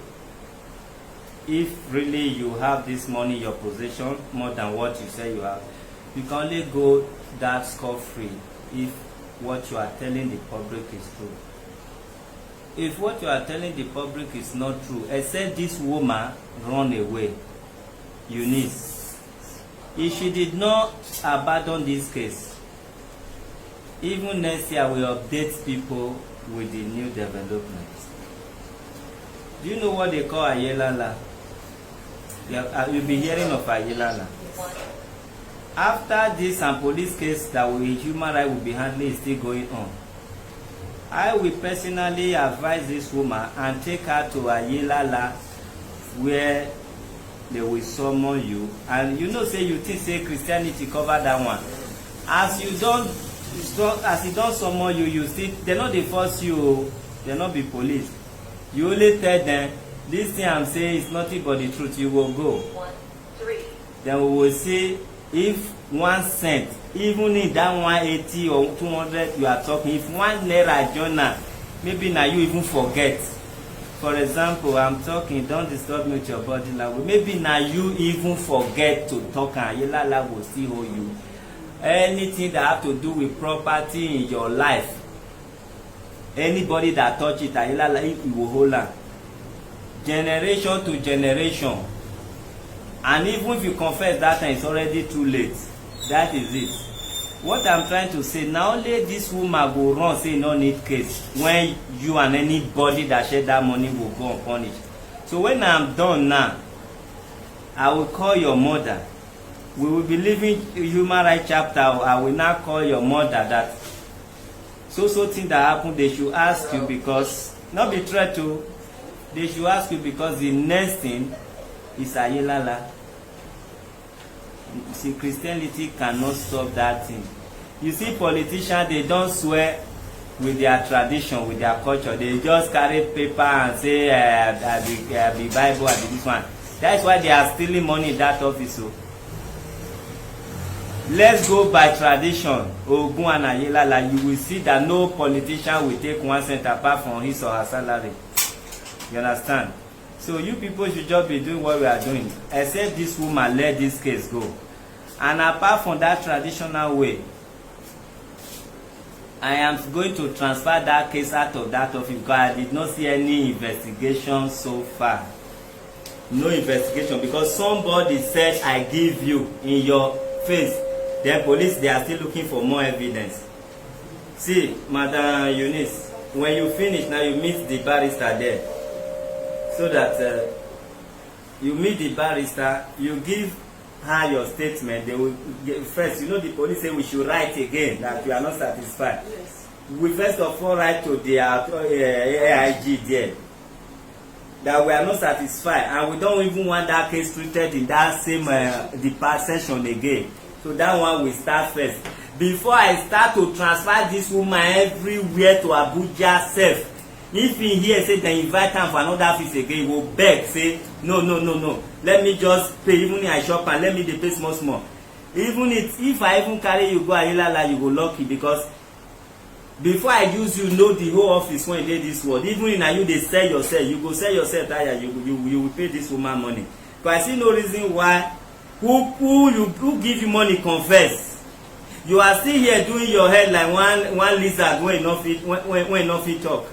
if really you have this money in your possession more than what you say you have. You can only go that scot-free if what you are telling the public is true. If what you are telling the public is not true, except this woman run away, Eunice, if she did not abandon this case, even next year we update people with the new developments. Do you know what they call Ayelala? You'll be hearing of Ayelala. After this and police case that human rights will be handling is still going on, I will personally advise this woman and take her to Ayelala where they will summon you. And you know, say you think say Christianity cover that one. As you don't summon you, you still they not dey force you, they not be police. You only tell them this thing I'm saying is nothing but the truth. You will go. 13. Then we will see if 1 cent, even in that 180 or 200 you are talking, if 1 naira journal, maybe now you even forget. For example, I'm talking, don't disturb me with your body language. Maybe now you even forget to talk and Ayelala will still hold you. Anything that have to do with property in your life, anybody that touch it, Ayelala, it will hold on. Generation to generation. And even if you confess that time, it's already too late. That is it. What I'm trying to say, now only this woman go run say no need case when you and anybody that share that money will go unpunished. So when I'm done now, I will call your mother. We will be leaving human rights chapter. I will now call your mother that so thing that happened, they should ask you because, not be threat to, they should ask you because the next thing is Ayelala. See, Christianity cannot stop that thing. You see, politicians, they don't swear with their tradition, with their culture. They just carry paper and say, I be Bible, I be this one. That's why they are stealing money in that office. So. Let's go by tradition. Ogun and Ayelala, you will see that no politician will take 1 cent apart from his or her salary. You understand? So you people should just be doing what we are doing, except this woman let this case go. And apart from that traditional way, I am going to transfer that case out of that office because I did not see any investigation so far. No investigation, because somebody said I give you in your face. The police, they are still looking for more evidence. See, Madam Eunice, when you finish now, you meet the barrister there, so that you meet the barrister, you give her your statement. They will first, you know, the police say we should write again that you are not satisfied. Yes. We first of all write to the AIG there that we are not satisfied, and we don't even want that case treated in that same session again. So that one will start first. Before I start to transfer this woman everywhere to Abuja self, if in here say they invite her for another office again, he will beg, say no, let me just pay, even if I shop and let me dey pay small. Even if I even carry you go Ayelala, you go lucky, because before I use you know the whole office when you dey this world. Even if you dey sell yourself, you go sell yourself tire, you will pay this woman money. But I see no reason why who give you money confess. You are still here doing your head like one lizard when no fit talk.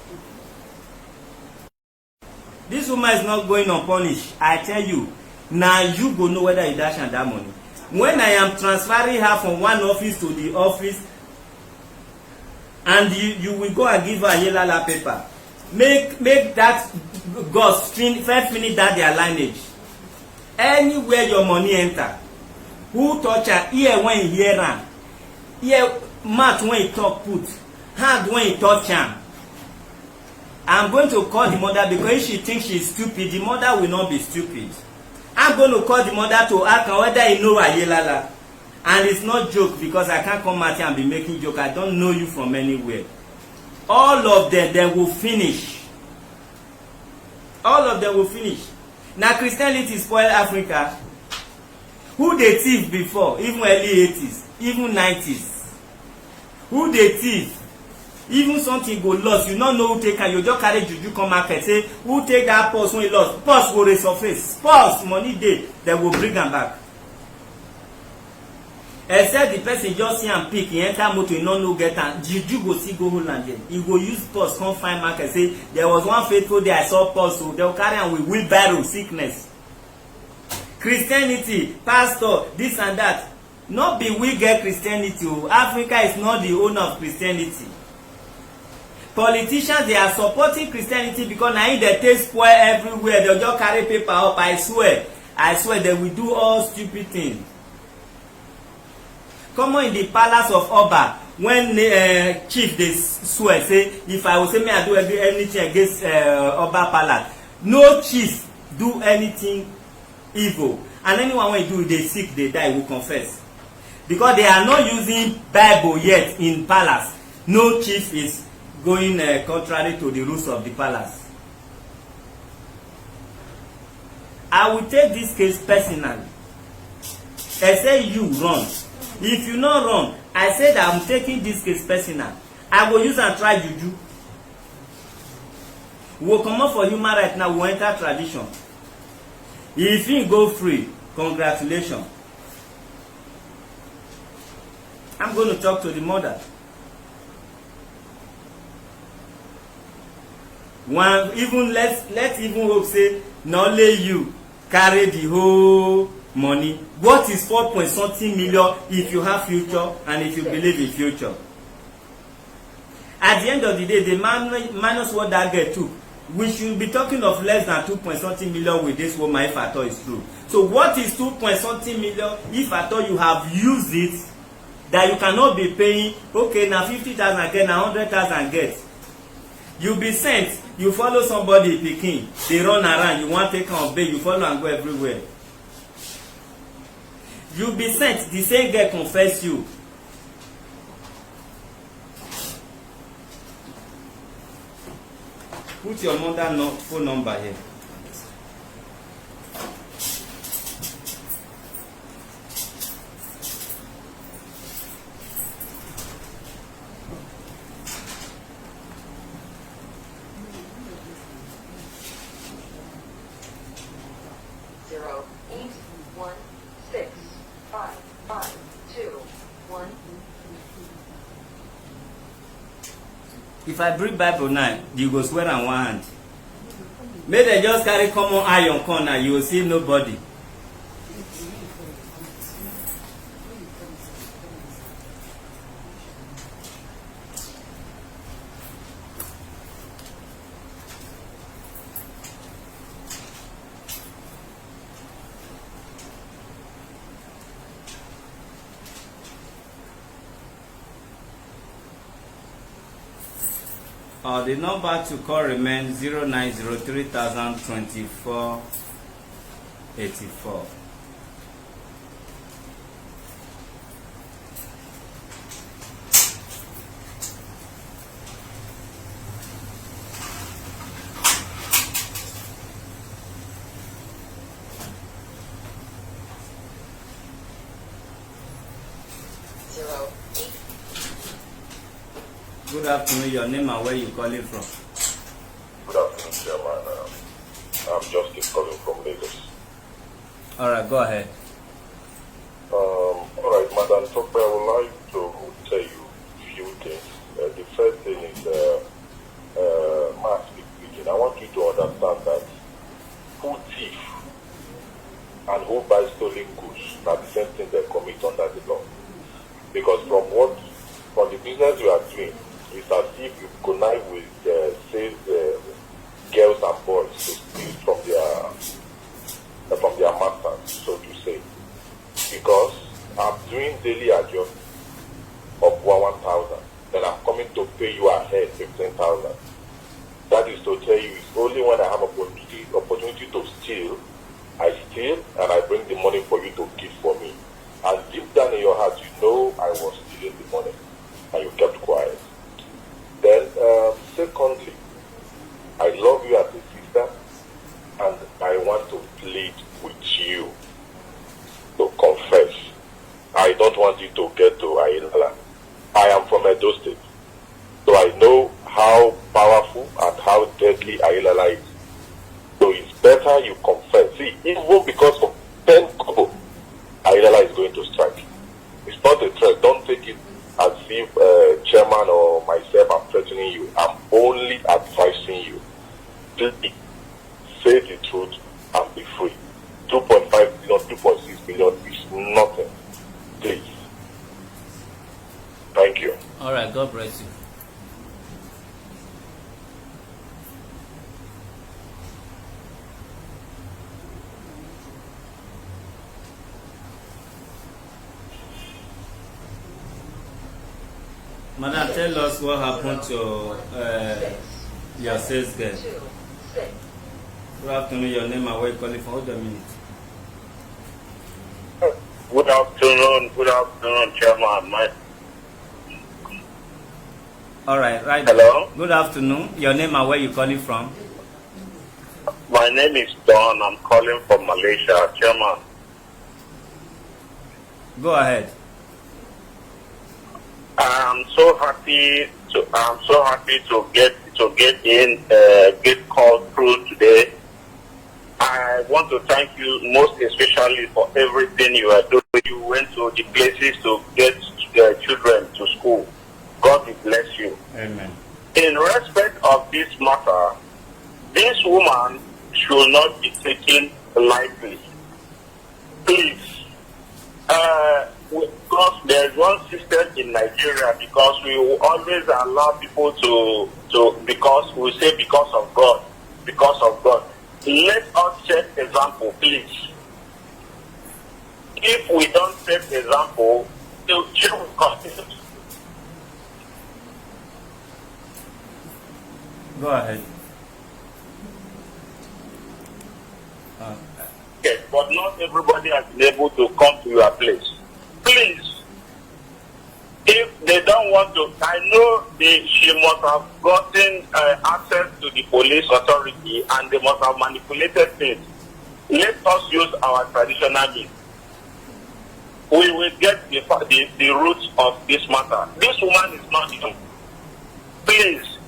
This woman is not going unpunished. I tell you, now you go know whether you dash and that money. When I am transferring her from one office to the office, and you will go and give her a Yelala paper, make that ghost first finish that their lineage. Anywhere your money enter, who touch her ear when he hear am, ear mouth when he talk put, hand when he touch am. I'm going to call the mother, because if she thinks she is stupid, the mother will not be stupid. I'm going to call the mother to ask her whether he know Ayelala. And it's not joke, because I can't come out here and be making joke. I don't know you from anywhere. All of them, they will finish. All of them will finish. Now Christianity spoil Africa. Who they thief before? Even early 80s, even 90s. Who they thief? Even something go lost, you no know who take am, you just carry juju come market, say who take that purse when e lost, purse go resurface, purse money dey, they will bring am back. Except the person just see am pick, he enter motor, he no know get am, juju go still go hold am there. He go use purse come find market, say there was one faithful day I saw purse, so they will carry am with wheelbarrow, sickness. Christianity, pastor, this and that. Not be we get Christianity. Africa is not the owner of Christianity. Politicians, they are supporting Christianity because now they take spoil everywhere. They'll just carry paper up. I swear they will do all stupid things. Come on, in the palace of Oba, when chief they swear, say if I will say me I do anything against Oba palace, no chief do anything evil, and anyone when do they sick, they die, will confess, because they are not using Bible yet in palace. No chief is going contrary to the rules of the palace. I will take this case personally. I say you run. If you not run, I say that I'm taking this case personal. I will use and try juju. We will come up for human rights now, we will enter tradition. If he go free, congratulations. I'm going to talk to the mother. One, even let's even hope say not only you carry the whole money. What is 4 point something million if you have future and if you believe in future? At the end of the day, the minus what that girl took, we should be talking of less than 2 point something million with this woman if at all is true. So what is 2 point something million if at all you have used it that you cannot be paying? Okay, now 50,000 get, now 100,000 get. You be sent, you follow somebody pikin, they run around, you want take am bail, you follow and go everywhere. You be sent, the same girl confess you. Put your mother phone number here. If I bring Bible now, you go swear on one hand. May they just carry common iron corner, you will see nobody. The number to call remains 0903-024-84. Good afternoon, your name and where you calling from? Good afternoon, Chairman. I'm Justice calling from Lagos. Alright, go ahead. Alright, Madam Tope, I would like to tell you a few things. The first thing is mass speaking. I want you to understand that who thief and who buys stolen goods are the same thing they commit under the law. Because from the business you are doing, it's as if you connive with girls and boys to steal from their masters, so to say. Because I'm doing daily adjustment of 1,000, then I'm coming to pay you ahead 15,000. That is to tell you, it's only when I have opportunity to steal, I steal and I bring the money for you to give for me. And deep down in your heart, you know I was stealing the money, and you kept quiet. Then, secondly, I love you as a sister, and I want to plead with you to confess. I don't want you to get to Ayinala. I am from Edo State, so I know how powerful and how deadly Ayinala is. So it's better you confess. See, even because of 10 kobo, Ayinala is going to strike. It's not a threat. Don't take it as if chairman or myself I'm threatening you. I'm only advising you. Please say the truth and be free. 2.5 billion, 2.6 billion is nothing. Please. Thank you. All right, God bless you. Madam, tell us what happened to your sales girl. Good afternoon, your name and where you calling from. Hold a minute. Good afternoon, Chairman. All right, right. Hello? Good afternoon, your name and where you calling from. My name is Don. I'm calling from Malaysia, Chairman. Go ahead. I'm so happy to get called through today. I want to thank you most especially for everything you are doing. You went to the places to get children to school. God will bless you. Amen. In respect of this matter, this woman should not be taken lightly. Please. Because there's one system in Nigeria, because we will always allow people to because we say because of God. Let us set example, please. If we don't set example, the children will continue. Go ahead. Yes, but not everybody has been able to come to your place. Please, if they don't want to, I know she must have gotten access to the police authority and they must have manipulated things. Let us use our traditional means. We will get the roots of this matter. This woman is not young. Please,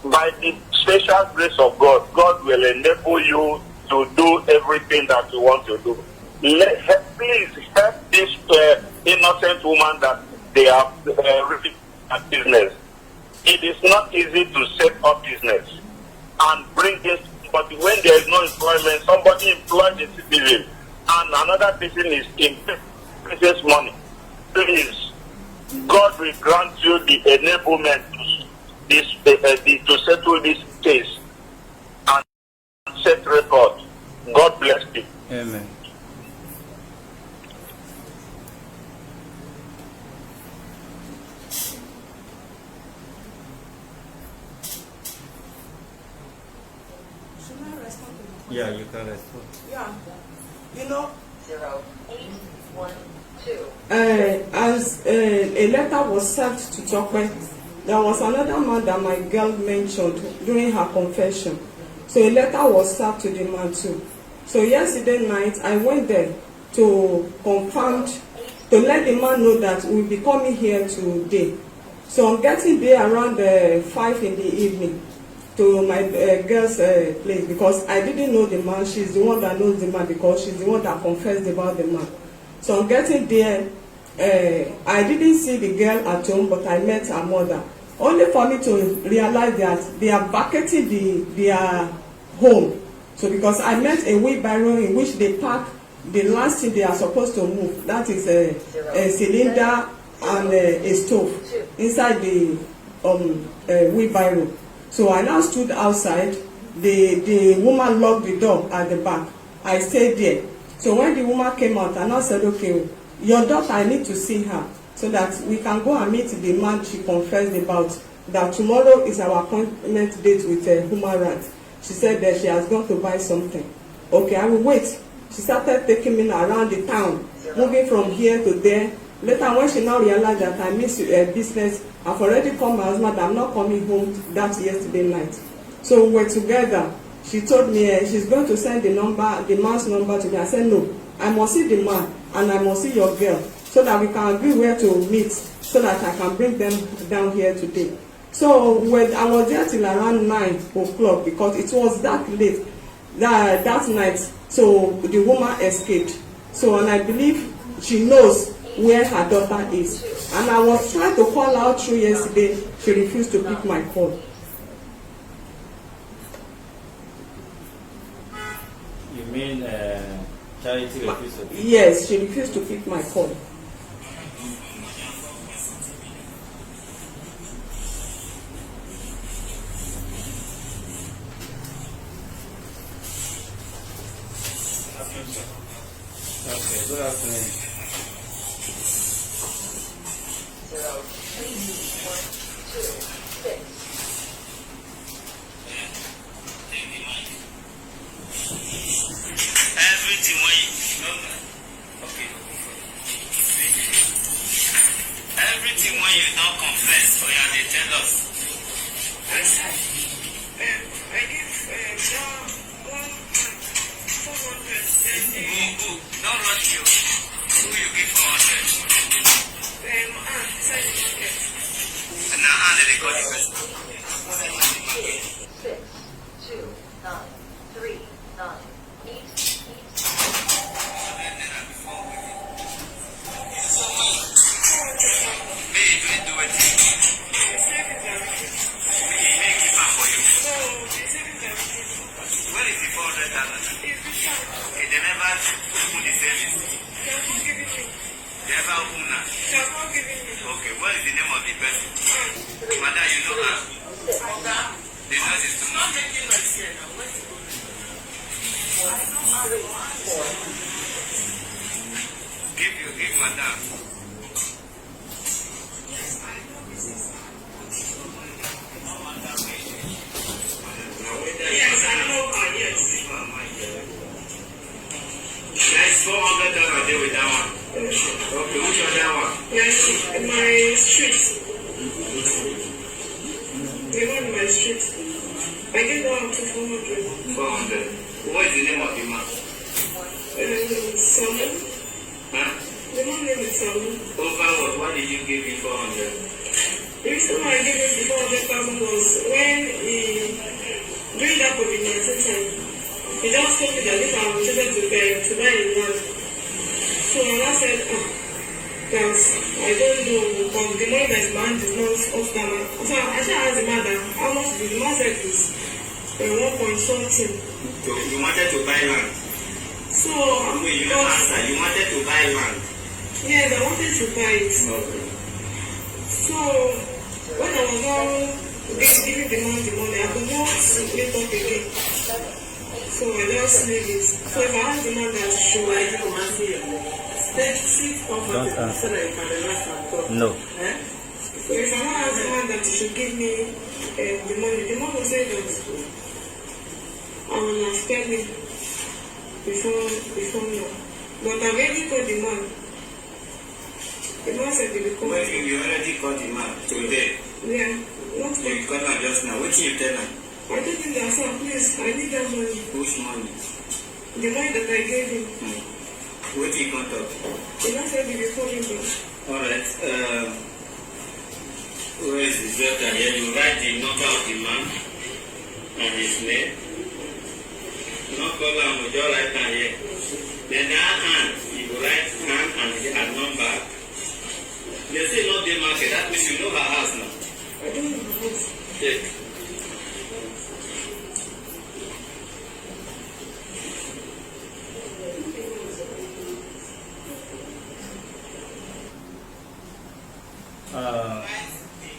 by the special grace of God, God will enable you to do everything that you want to do. Please help this innocent woman that they are really at business. it is not easy to set up business and bring this. But when there is no employment, somebody employs a citizen and another person is in person's money. Please, God will grant you the enablement to settle this case and set record. God bless you. Amen. Yeah, you can respond. Yeah. You know, 0812. as a letter was sent to Tope, there was another man that my girl mentioned during her confession. So a letter was sent to the man too. So yesterday night, I went there to confirm, to let the man know that we'll be coming here today. So I'm getting there around 5 in the evening to my girl's place, because I didn't know the man. She's the one that knows the man, because she's the one that confessed about the man. So I'm getting there. I didn't see the girl at home, but I met her mother. Only for me to realize that they are vacating their home. So because I met a wheelbarrow in which they park the last thing they are supposed to move. That is a cylinder and a stove inside the wheelbarrow. So I now stood outside. The woman locked the door at the back. I stayed there. So when the woman came out, I now said, okay, your daughter, I need to see her so that we can go and meet the man she confessed about, that tomorrow is our appointment date with human rights. She said that she has gone to buy something. Okay, I will wait. She started taking me around the town, moving from here to there. Later, when she now realized that I missed business, I've already called my husband. I'm not coming home that yesterday night. So we were together. She told me she's going to send the man's number to me. I said, no, I must see the man and I must see your girl so that we can agree where to meet so that I can bring them down here today. So I was there till around 9 o'clock because it was that late that night. So the woman escaped. So, and I believe she knows where her daughter is. And I was trying to call out through yesterday. She refused to pick my call. You mean Charity refused to pick? Yes, she refused to pick my call. Okay, good afternoon. 0312. Everything when you everything when you don't confess, or you they tell us. I give one 400. Who? Don't rush you. Who you give 400? Inside the market. And now how they got the person? 6293988. Okay, what is the name of the person? Mother, you know her? The nurse is too much. Give madam. Yes, I know her, yes. Let's go on that a day with that one. Okay, which other one? Yes, my street. The one in my street. I gave one to 400. 400. What is the name of the man? Salmon. Huh? The man name is Salmon. Over what? Why did you give him 400? The reason why I gave him the 400,000 was when during that COVID-19 time, he just told me that if I wanted to buy a land. So I said, Because I don't know, because the money that man did not off the man. So I should ask the man that how much did the man said is 1 point something. So you wanted to buy land? So you answer. You wanted to buy land? Yes, I wanted to buy it. Okay. So when I was now giving the man the money, I could not meet up again. So I just leave it. So if I ask the man that should Don't answer. No. So if I ask the man that he should give me the man will say that I will have spent it before now. But I've already told the man. The man said he will come. Well, you already called the man today. Yeah, not So you called him just now. What did you tell him? I told him that, sir, please, I need that money. Which money? The money that I gave him. What did you contact? The man said he will call him back. Alright. Where is his letter here? You write the number of the man and his name. Not call him, you just write down here. Then that hand, you write hand and a number. They say not the market. That means you know her house now. I don't know the house. Check.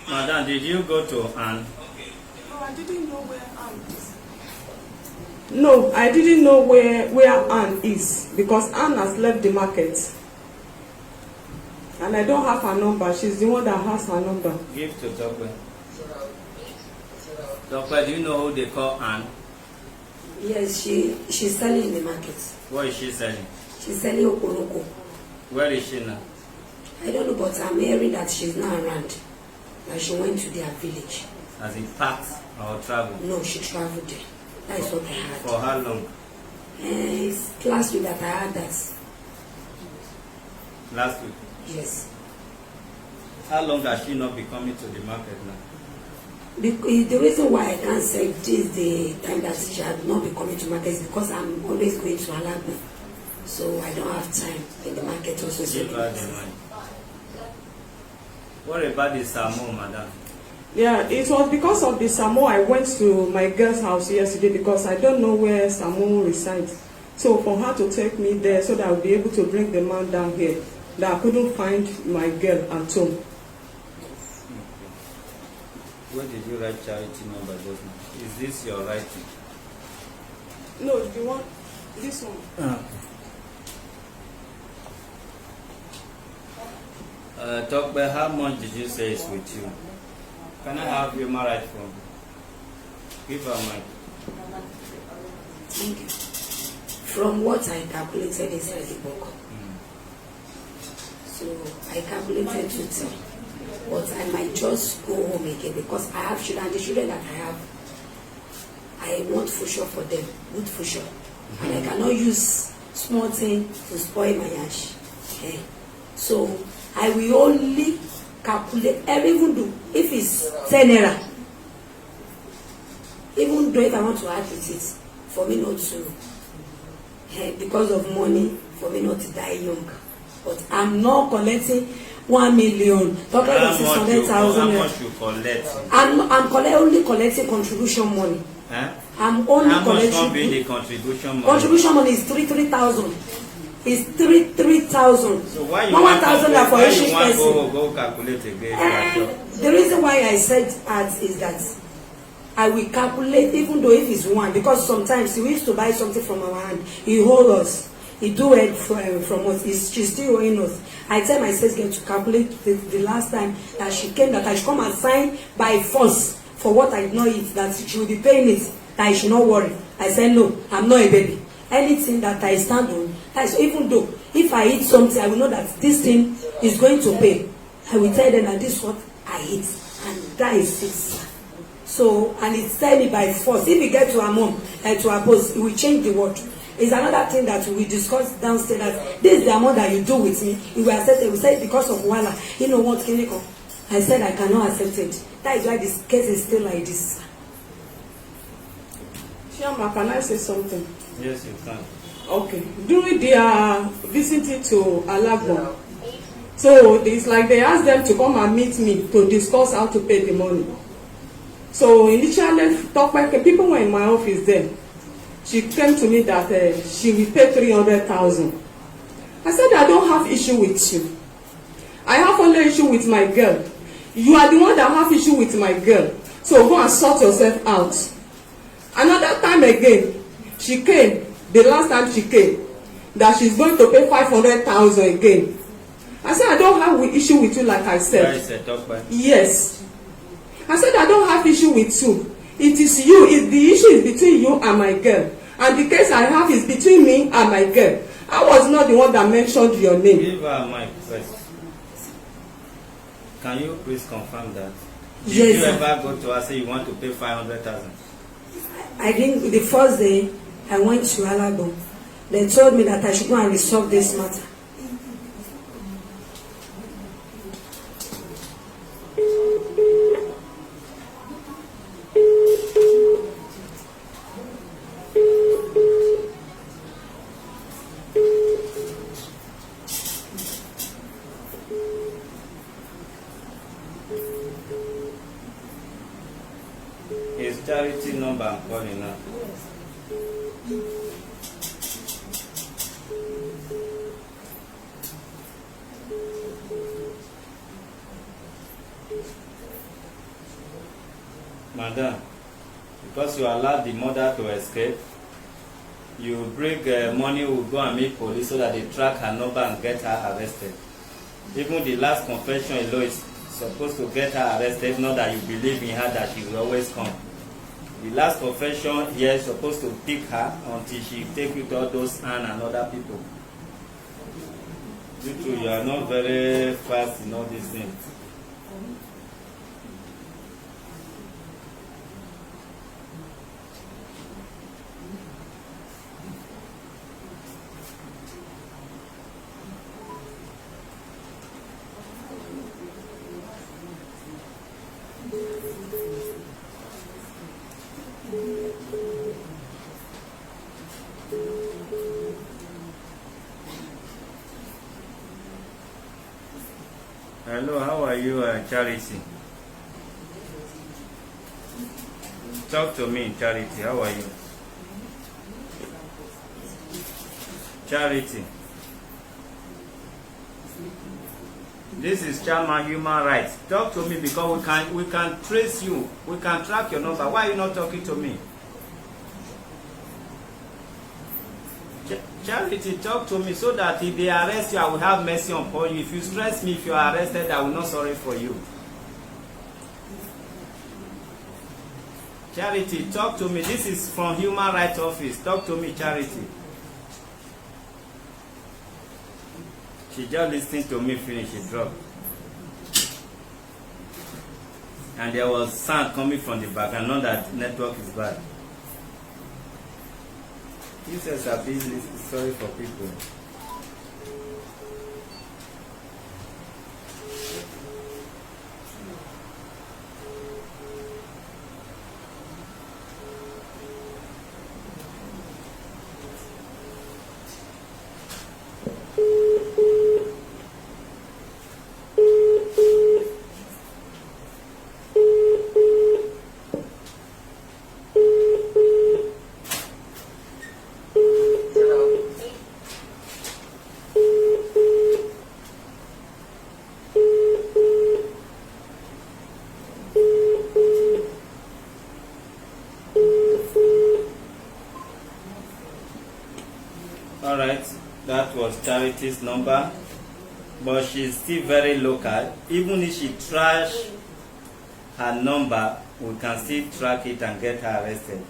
Madam, did you go to Anne? No, I didn't know where Anne is. No, I didn't know where Anne is because Anne has left the market. And I don't have her number. She's the one that has her number. Give to Tope. Tope, do you know who they call Anne? Yes, she's selling in the market. What is she selling? She's selling ORunko. Where is she now? I don't know, but I'm hearing that she's not around. That she went to their village. Has it packed or traveled? No, she traveled there. That is what I heard. For how long? It's last week that I heard that. Last week. Yes. How long has she not been coming to the market now? The reason why I can't say this the time that she had not been coming to market is because I'm always going to Alagbe. So I don't have time in the market also. Give her the money. What about the Samo, madam? Yeah, it was because of the Samo I went to my girl's house yesterday because I don't know where Samo resides. So for her to take me there so that I'll be able to bring the man down here, that I couldn't find my girl at home. Where did you write charity number just now? Is this your writing? No, the one, this one. Tope, how much did you say is with you? Can I have your right phone? Give her mic. Thank you. From what I calculated inside the book. So I calculated 210. But I might just go home again because I have children, and the children that I want for sure for them, good for sure. And I cannot use small thing to spoil my ash. Okay. So I will only calculate, even though if it's 10 naira, even though if I want to add with it, for me not to, because of money, for me not to die young. But I'm not collecting 1 million. Talking about 600,000. How much you collect? I'm only collecting contribution money. I'm only collecting. How much be the contribution money? Contribution money is 3,000. It's 3,000. So why you 1,000 for each person? Go calculate again. The reason why I said that is that I will calculate even though if it's one, because sometimes we used to buy something from our hand, he hold us. He do it from us. She's still owing us. I tell my sales girl to calculate the last time that she came, that I should come and sign by force for what I did not eat, that she will be paying it, that I should not worry. I said, no, I'm not a baby. Anything that I stand on, that is, even though if I eat something, I will know that this thing is going to pay. I will tell them that this is what I eat, and that is it. So, and it's tell me by force. If we get to our mom and to our boss, it will change the word. It's another thing that we discussed downstairs, that this is the amount that you do with me. If we accept it, we say because of Wala, you know what, clinical. I said I cannot accept it. That is why this case is still like this. Chiama, can I say something? Yes, you can. Okay. During their visit to Alagbo, So it's like they asked them to come and meet me to discuss how to pay the money. So initially, people were in my office then. She came to me that she will pay 300,000. I said, I don't have issue with you. I have only issue with my girl. You are the one that have issue with my girl. So go and sort yourself out. Another time again, she came, the last time she came, that she's going to pay 500,000 again. I said, I don't have issue with you like I said. Yes. I said, I don't have issue with you. It is you. The issue is between you and my girl. And the case I have is between me and my girl. I was not the one that mentioned your name. Give her mic first. Can you please confirm that? Did Yes, you sir. ever go to her say you want to pay 500,000? I think the first day I went to Alago, they told me that I should go and resolve this matter. His charity number I'm calling now. Madam, because you allowed the mother to escape, you bring money, will go and meet police so that they track her number and get her arrested. Even the last confession alone is supposed to get her arrested, not that you believe in her that she will always come. The last confession here is supposed to pick her until she take you to all those Anne and other people. You too, you are not very fast in all these things. Hello, how are you, Charity? Talk to me, Charity. How are you? Charity. This is Chairman Human Rights. Talk to me because we can trace you. We can track your number. Why are you not talking to me? Charity, talk to me so that if they arrest you, I will have mercy upon you. If you stress me, if you are arrested, I will not sorry for you. Charity, talk to me. This is from Human Rights Office. Talk to me, Charity. She just listened to me finish. She dropped. And there was sound coming from the back. I know that network is bad. Users are busy. Sorry for people. Alright, that was Charity's number, but she's still very local. Even if she trash her number, we can still track it and get her arrested.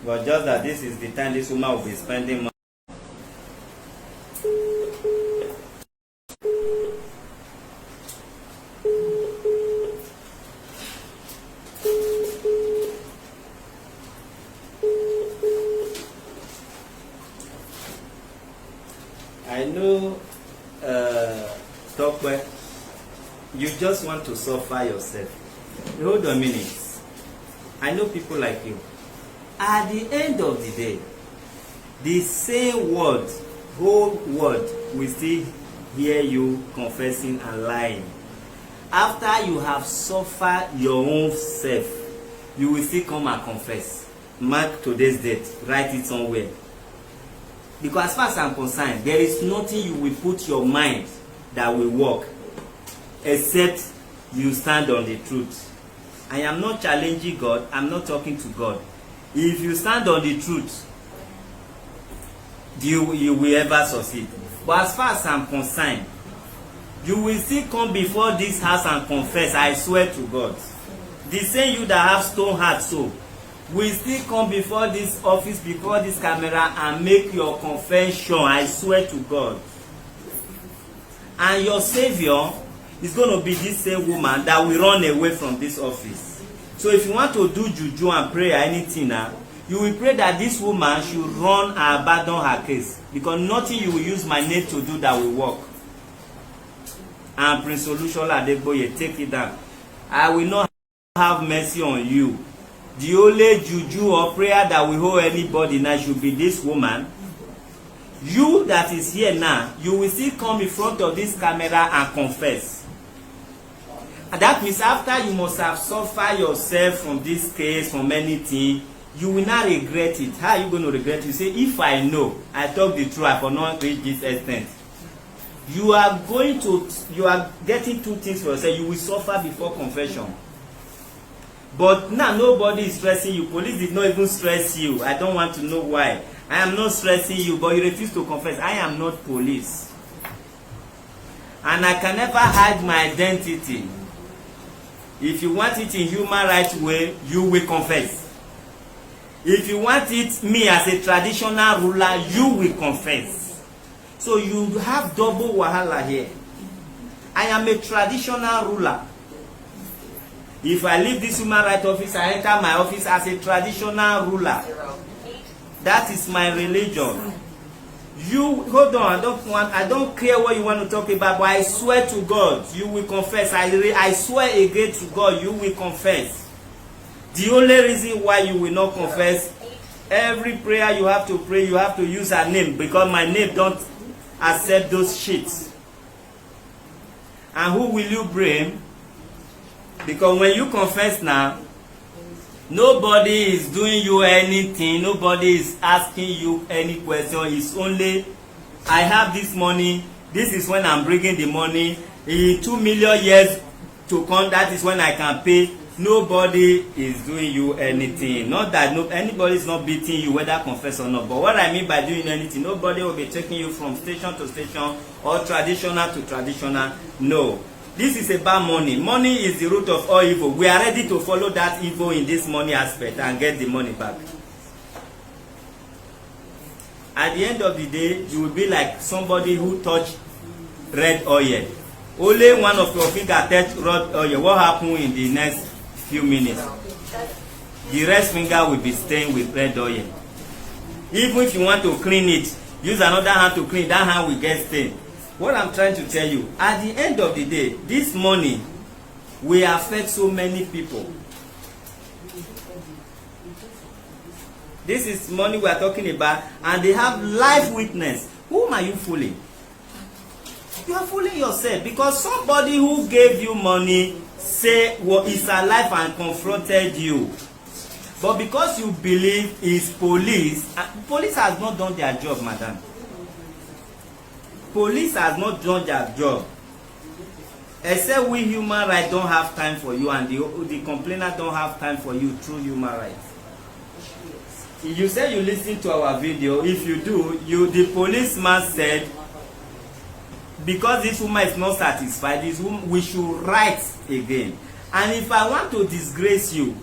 But just that this is the time this woman will be spending money. I know, Tope, you just want to suffer yourself. Hold on a minute. I know people like you. At the end of the day, the same word, whole word, will still hear you confessing and lying. After you have suffered your own self, you will still come and confess. Mark today's date, write it somewhere. Because as far as I'm concerned, there is nothing you will put your mind that will work except you stand on the truth. I am not challenging God, I'm not talking to God. If you stand on the truth, you will ever succeed. But as far as I'm concerned, you will still come before this house and confess, I swear to God. The same you that have stone heart so will still come before this office, before this camera, and make your confession, I swear to God. And your savior is going to be this same woman that will run away from this office. So if you want to do juju and pray or anything now, you will pray that this woman should run and abandon her case, because nothing you will use my name to do that will work. And Prince Olushola Adegboye, take it down. I will not have mercy on you. The only juju or prayer that will hold anybody now should be this woman. You that is here now, you will still come in front of this camera and confess. And that means after you must have suffered yourself from this case, from anything, you will not regret it. How are you going to regret it? You say, if I know, I talk the truth, I will not reach this extent. You are getting two things for yourself. You will suffer before confession. But now nobody is stressing you. Police did not even stress you. I don't want to know why. I am not stressing you, but you refuse to confess. I am not police. And I can never hide my identity. If you want it in human rights way, you will confess. If you want it me as a traditional ruler, you will confess. So you have double wahala here. I am a traditional ruler. If I leave this human rights office, I enter my office as a traditional ruler. That is my religion. You hold on. I don't care what you want to talk about, but I swear to God, you will confess. I swear again to God, you will confess. The only reason why you will not confess, every prayer you have to pray, you have to use her name, because my name don't accept those shits. And who will you blame? Because when you confess now, nobody is doing you anything, nobody is asking you any question. It's only, I have this money, this is when I'm bringing the money, in 2 million years to come, that is when I can pay. Nobody is doing you anything. Not that anybody is not beating you, whether confess or not. But what I mean by doing anything, nobody will be taking you from station to station or traditional to traditional. No. This is about money. Money is the root of all evil. We are ready to follow that evil in this money aspect and get the money back. At the end of the day, you will be like somebody who touched red oil. Only one of your fingers touch red oil. What happens in the next few minutes? The rest finger will be stained with red oil. Even if you want to clean it, use another hand to clean, that hand will get stained. What I'm trying to tell you, at the end of the day, this money will affect so many people. This is money we are talking about, and they have life witness. Whom are you fooling? You are fooling yourself, because somebody who gave you money say is alive and confronted you. But because you believe is police, police has not done their job, madam. Police has not done their job. Except we human rights don't have time for you, and the complainant don't have time for you through human rights. You say you listen to our video. If you do, the policeman said, because this woman is not satisfied, this woman, we should write again. And if I want to disgrace you,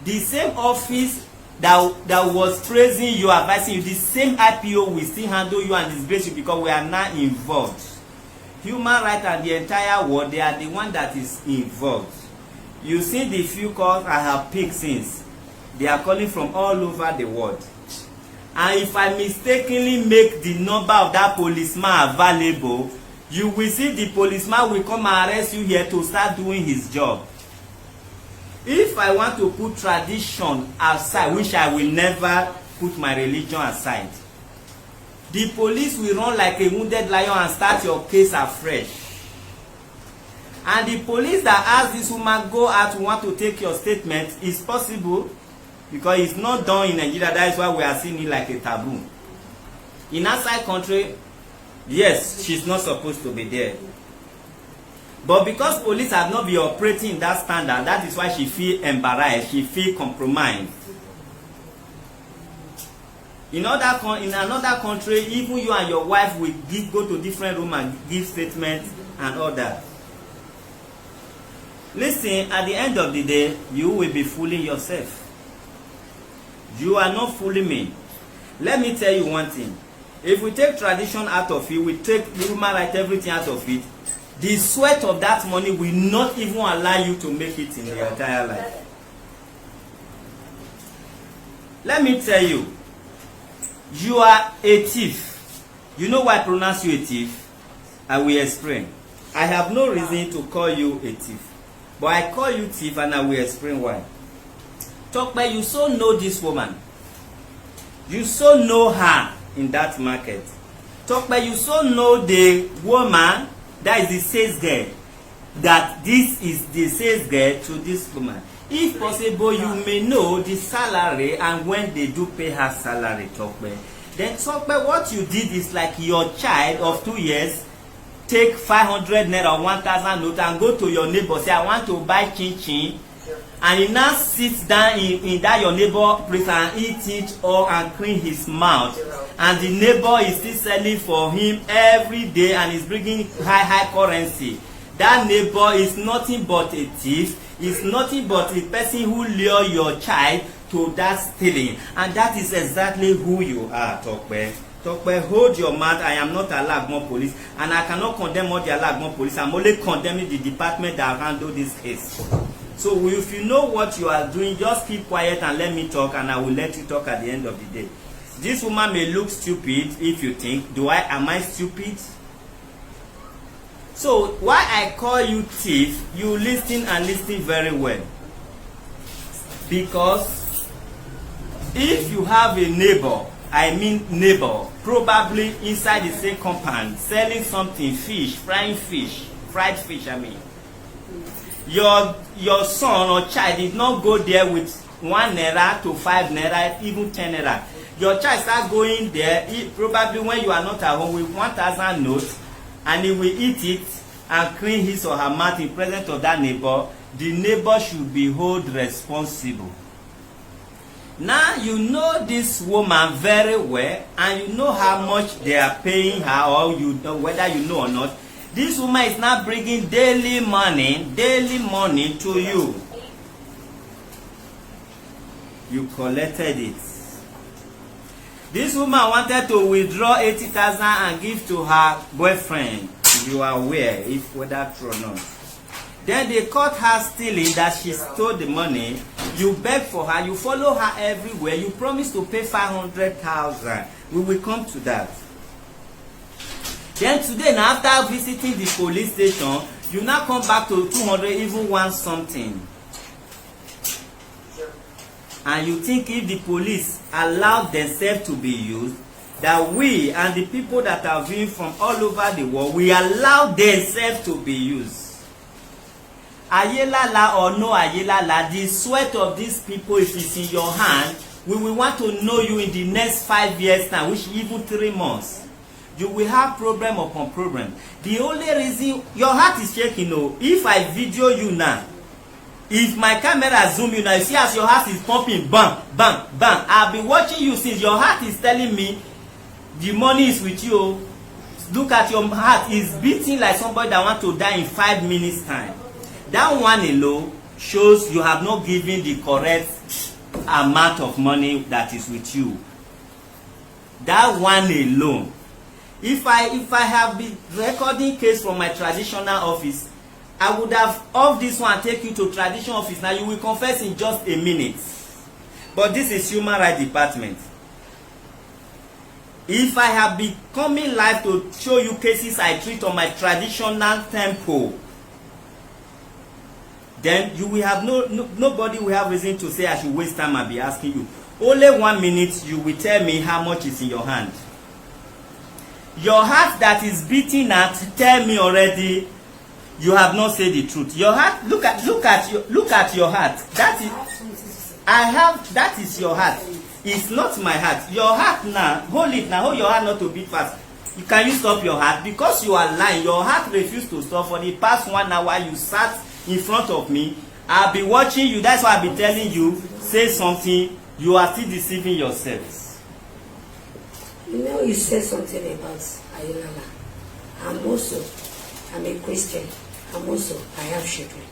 the same office that was praising you, advising you, the same IPO will still handle you and disgrace you, because we are now involved. Human rights and the entire world, they are the one that is involved. You see the few calls I have picked since. They are calling from all over the world. And if I mistakenly make the number of that policeman available, you will see the policeman will come and arrest you here to start doing his job. If I want to put tradition aside, which I will never put my religion aside, the police will run like a wounded lion and start your case afresh. And the police that ask this woman go out to want to take your statement is possible, because it's not done in Nigeria. That is why we are seeing it like a taboo. In outside country, yes, she's not supposed to be there. But because police have not been operating in that standard, that is why she feel embarrassed, she feel compromised. In another country, even you and your wife will go to different rooms and give statements and all that. Listen, at the end of the day, you will be fooling yourself. You are not fooling me. Let me tell you one thing. If we take tradition out of it, we take human right, everything out of it, the sweat of that money will not even allow you to make it in your entire life. Let me tell you, you are a thief. You know why I pronounce you a thief? I will explain. I have no reason to call you a thief, but I call you thief and I will explain why. Tope, you so know this woman. You so know her in that market. Tope, you so know the woman that is the sales girl, that this is the sales girl to this woman. If possible, you may know the salary and when they do pay her salary, Tope. Then Tope, what you did is like your child of 2 years take 500 naira or 1,000 note and go to your neighbor, say, I want to buy chin chin. And he now sits down in that your neighbor place and eat it all and clean his mouth. And the neighbor is still selling for him every day and is bringing high currency. That neighbor is nothing but a thief. Is nothing but a person who lure your child to that stealing. And that is exactly who you are, Tope. Tope, hold your mouth. I am not Alagmo police, and I cannot condemn all the Alagmo police. I'm only condemning the department that handle this case. So if you know what you are doing, just keep quiet and let me talk, and I will let you talk at the end of the day. This woman may look stupid if you think, am I stupid? So why I call you thief, you listen and listen very well. Because if you have a neighbor, probably inside the same compound, selling something, fried fish, your son or child did not go there with 1 naira to 5 naira, even 10 naira. Your child start going there, probably when you are not at home, with 1,000 notes, and he will eat it and clean his or her mouth in presence of that neighbor. The neighbor should be held responsible. Now you know this woman very well, and you know how much they are paying her, or you know whether you know or not. This woman is now bringing daily money to you. You collected it. This woman wanted to withdraw 80,000 and give to her boyfriend. You are aware if whether true or not. Then they caught her stealing, that she stole the money. You beg for her, you follow her everywhere. You promise to pay 500,000. We will come to that. Then today, now after visiting the police station, you now come back to 200, even want something. And you think if the police allow themselves to be used, that we and the people that are viewing from all over the world, we allow themselves to be used. Ayelala or no ayelala, the sweat of these people, if it's in your hand, we will want to know you in the next 5 years now, which even 3 months. You will have problem upon problem. The only reason your heart is shaking, if I video you now, if my camera zoom you now, you see as your heart is pumping, bam, bam, bam. I've been watching you since your heart is telling me the money is with you. Look at your heart, is beating like somebody that wants to die in 5 minutes time. That one alone shows you have not given the correct amount of money that is with you. That one alone. If I have been recording case from my traditional office, I would have off this one, take you to traditional office. Now you will confess in just a minute. But this is human rights department. If I have been coming live to show you cases I treat on my traditional temple, then you will have nobody will have reason to say I should waste time and be asking you. Only 1 minute you will tell me how much is in your hand. Your heart that is beating at, tell me already, you have not said the truth. Your heart, look at your heart. That is your heart. It's not my heart. Your heart now, hold it now, hold your heart not to beat fast. Can you stop your heart? Because you are lying. Your heart refused to stop. For the past 1 hour, you sat in front of me. I'll be watching you. That's why I'll be telling you, say something. You are still deceiving yourself. You know, you said something about Ayolala. I'm a Christian. I have children.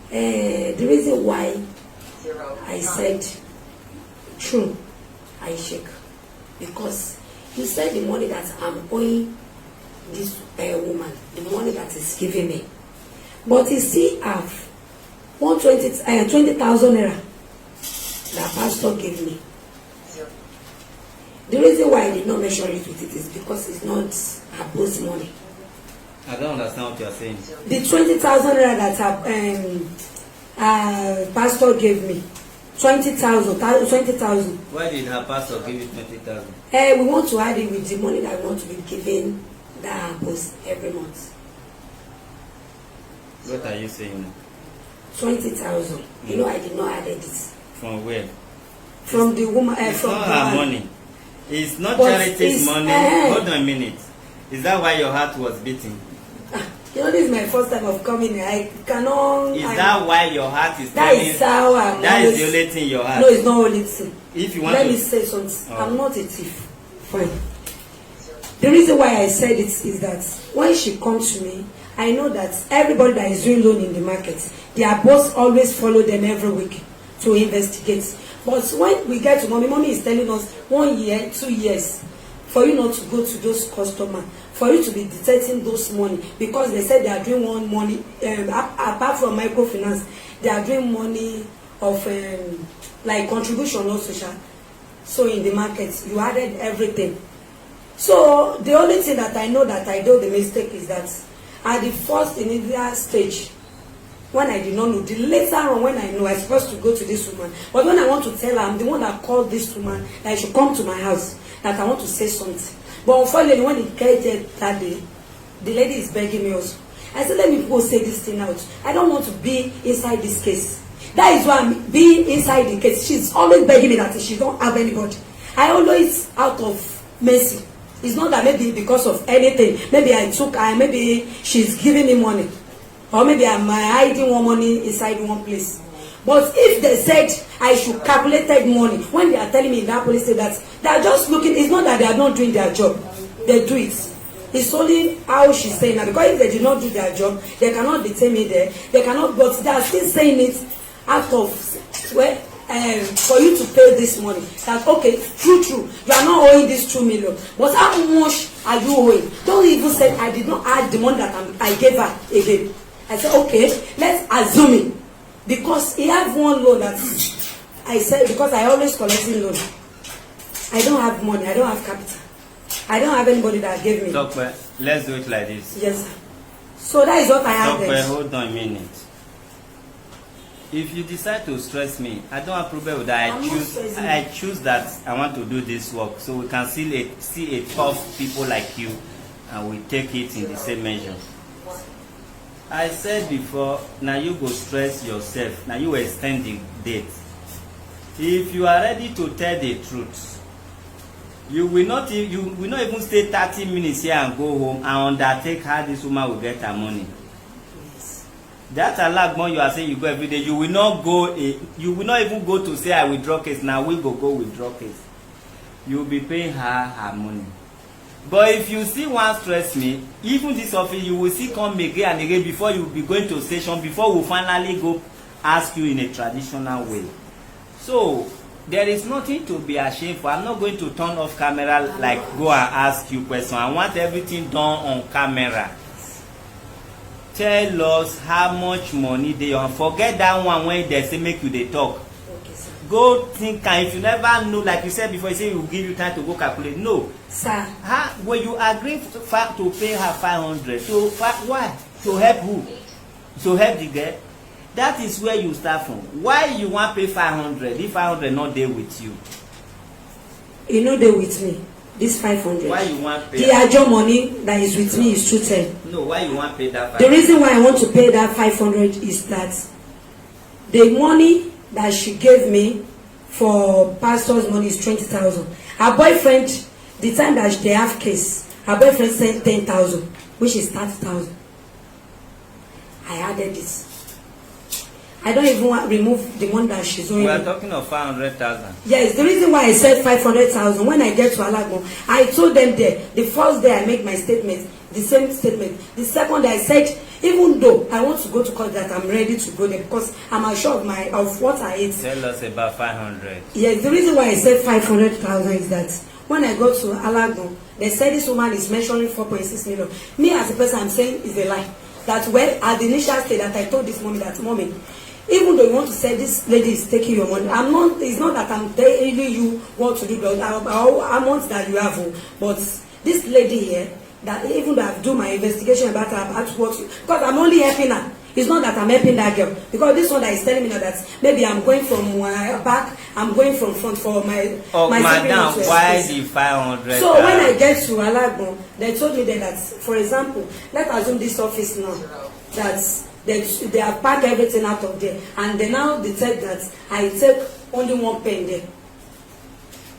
The reason why I said true, I shake, because you said the money that I'm owing this woman, the money that is giving me, but you see, have 20,000 naira that pastor gave me. The reason why I did not measure it with it is because it's not her boss money. I don't understand what you are saying. The 20,000 naira that pastor gave me, 20,000. Why did her pastor give you 20,000? We want to add it with the money that we want to be giving that boss every month. What are you saying? 20,000. You know, I did not add it. From where? From the woman. It's from not the her man. money. It's not charity's money. Hold on a minute. Is that why your heart was beating? You know, this is my first time of coming. I cannot. That why your heart is that telling? Is how I'm that always, is the only thing in your heart. No, it's not only thing. If you want Let to, me say something. Oh. I'm not a thief. Fine. The reason why I said it is that when she comes to me, I know that everybody that is doing loan in the market, their boss always follow them every week to investigate. But when we get to mommy is telling us 1 year, 2 years, for you not to go to those customers, for you to be detecting those money, because they said they are doing one money, apart from microfinance, they are doing money of like contribution also. So in the market, you added everything. So the only thing that I know that I do the mistake is that at the first initial stage, when I did not know, the later on when I know, I'm supposed to go to this woman. But when I want to tell her, I'm the one that called this woman that I should come to my house, that I want to say something. But unfortunately, when it came that day, the lady is begging me also. I said, let me go say this thing out. I don't want to be inside this case. That is why I'm being inside the case. She's always begging me that she don't have anybody. I always out of mercy. It's not that maybe because of anything. Maybe I took her, maybe she's giving me money. Or maybe I'm hiding one money inside one place. But if they said I should calculate money, when they are telling me in that police state that they are just looking, it's not that they are not doing their job. They do it. It's only how she's saying that, because if they did not do their job, they cannot detain me there. They cannot, but they are still saying it out of where for you to pay this money. That okay, true, you are not owing this 2 million. But how much are you owing? Don't even say I did not add the money that I gave her again. I said, okay, let's assume it. Because he have one loan that I said, because I always collecting loan. I don't have money, I don't have capital. I don't have anybody that gave me. Tope, let's do it like this. Yes, sir. So that is what I have. Tope, hold on a minute. If you decide to stress me, I don't have problem with that. I choose that I want to do this work, so we can see a tough people like you, and we take it in the same measure. I said before, now you go stress yourself. Now you extend the date. If you are ready to tell the truth, you will not even stay 30 minutes here and go home and undertake how this woman will get her money. Yes. That alagmon you are saying you go every day, you will not go. You will not even go to say I withdraw case. Now we go withdraw case. You will be paying her money. But if you see one stress me, even this office, you will see come again and again before you will be going to station, before we finally go ask you in a traditional way. So there is nothing to be ashamed for. I'm not going to turn off camera like go and ask you questions. I want everything done on camera. Tell us how much money they on. Forget that one when they say make you they talk. Go think, and if you never know, like you said before, you say you will give you time to go calculate. No, sir. When you agree to pay her 500, so why? To help who? To help the girl. That is where you start from. Why you want pay 500 if 500 not there with you? You know they with me. this 500. Why you want pay? The ajo money that is with me is 210. No, why you want pay that 500? The reason why I want to pay that 500 is that the money that she gave me for pastor's money is 20,000. Her boyfriend, the time that they have case, her boyfriend sent 10,000, which is 30,000. I added this. I don't even want to remove the one that she's owing. We are talking of 500,000. Yes, the reason why I said 500,000, when I get to Alagbon, I told them there, the first day I make my statement, the same statement. The second day I said, even though I want to go to court, that I'm ready to go there because I'm assured of what I ate. Tell us about 500. Yes, the reason why I said 500,000 is that when I go to Alagbon, they said this woman is measuring 4.6 million. Me as a person, I'm saying is a lie. That when at the initial stage that I told this mommy that mommy, even though you want to say this lady is taking your money, I'm not. It's not that I'm telling you what to do. The amount that you have, but this lady here, that even though I've done my investigation about her, about what, because I'm only helping her. It's not that I'm helping that girl, because this one that is telling me now that maybe I'm going from back, I'm going from front for my. Oh, my madam, why the 500? So when I get to Alagbon, they told me that, for example, let's assume this office now that. They have packed everything out of there, and they now detect that I take only one pen there.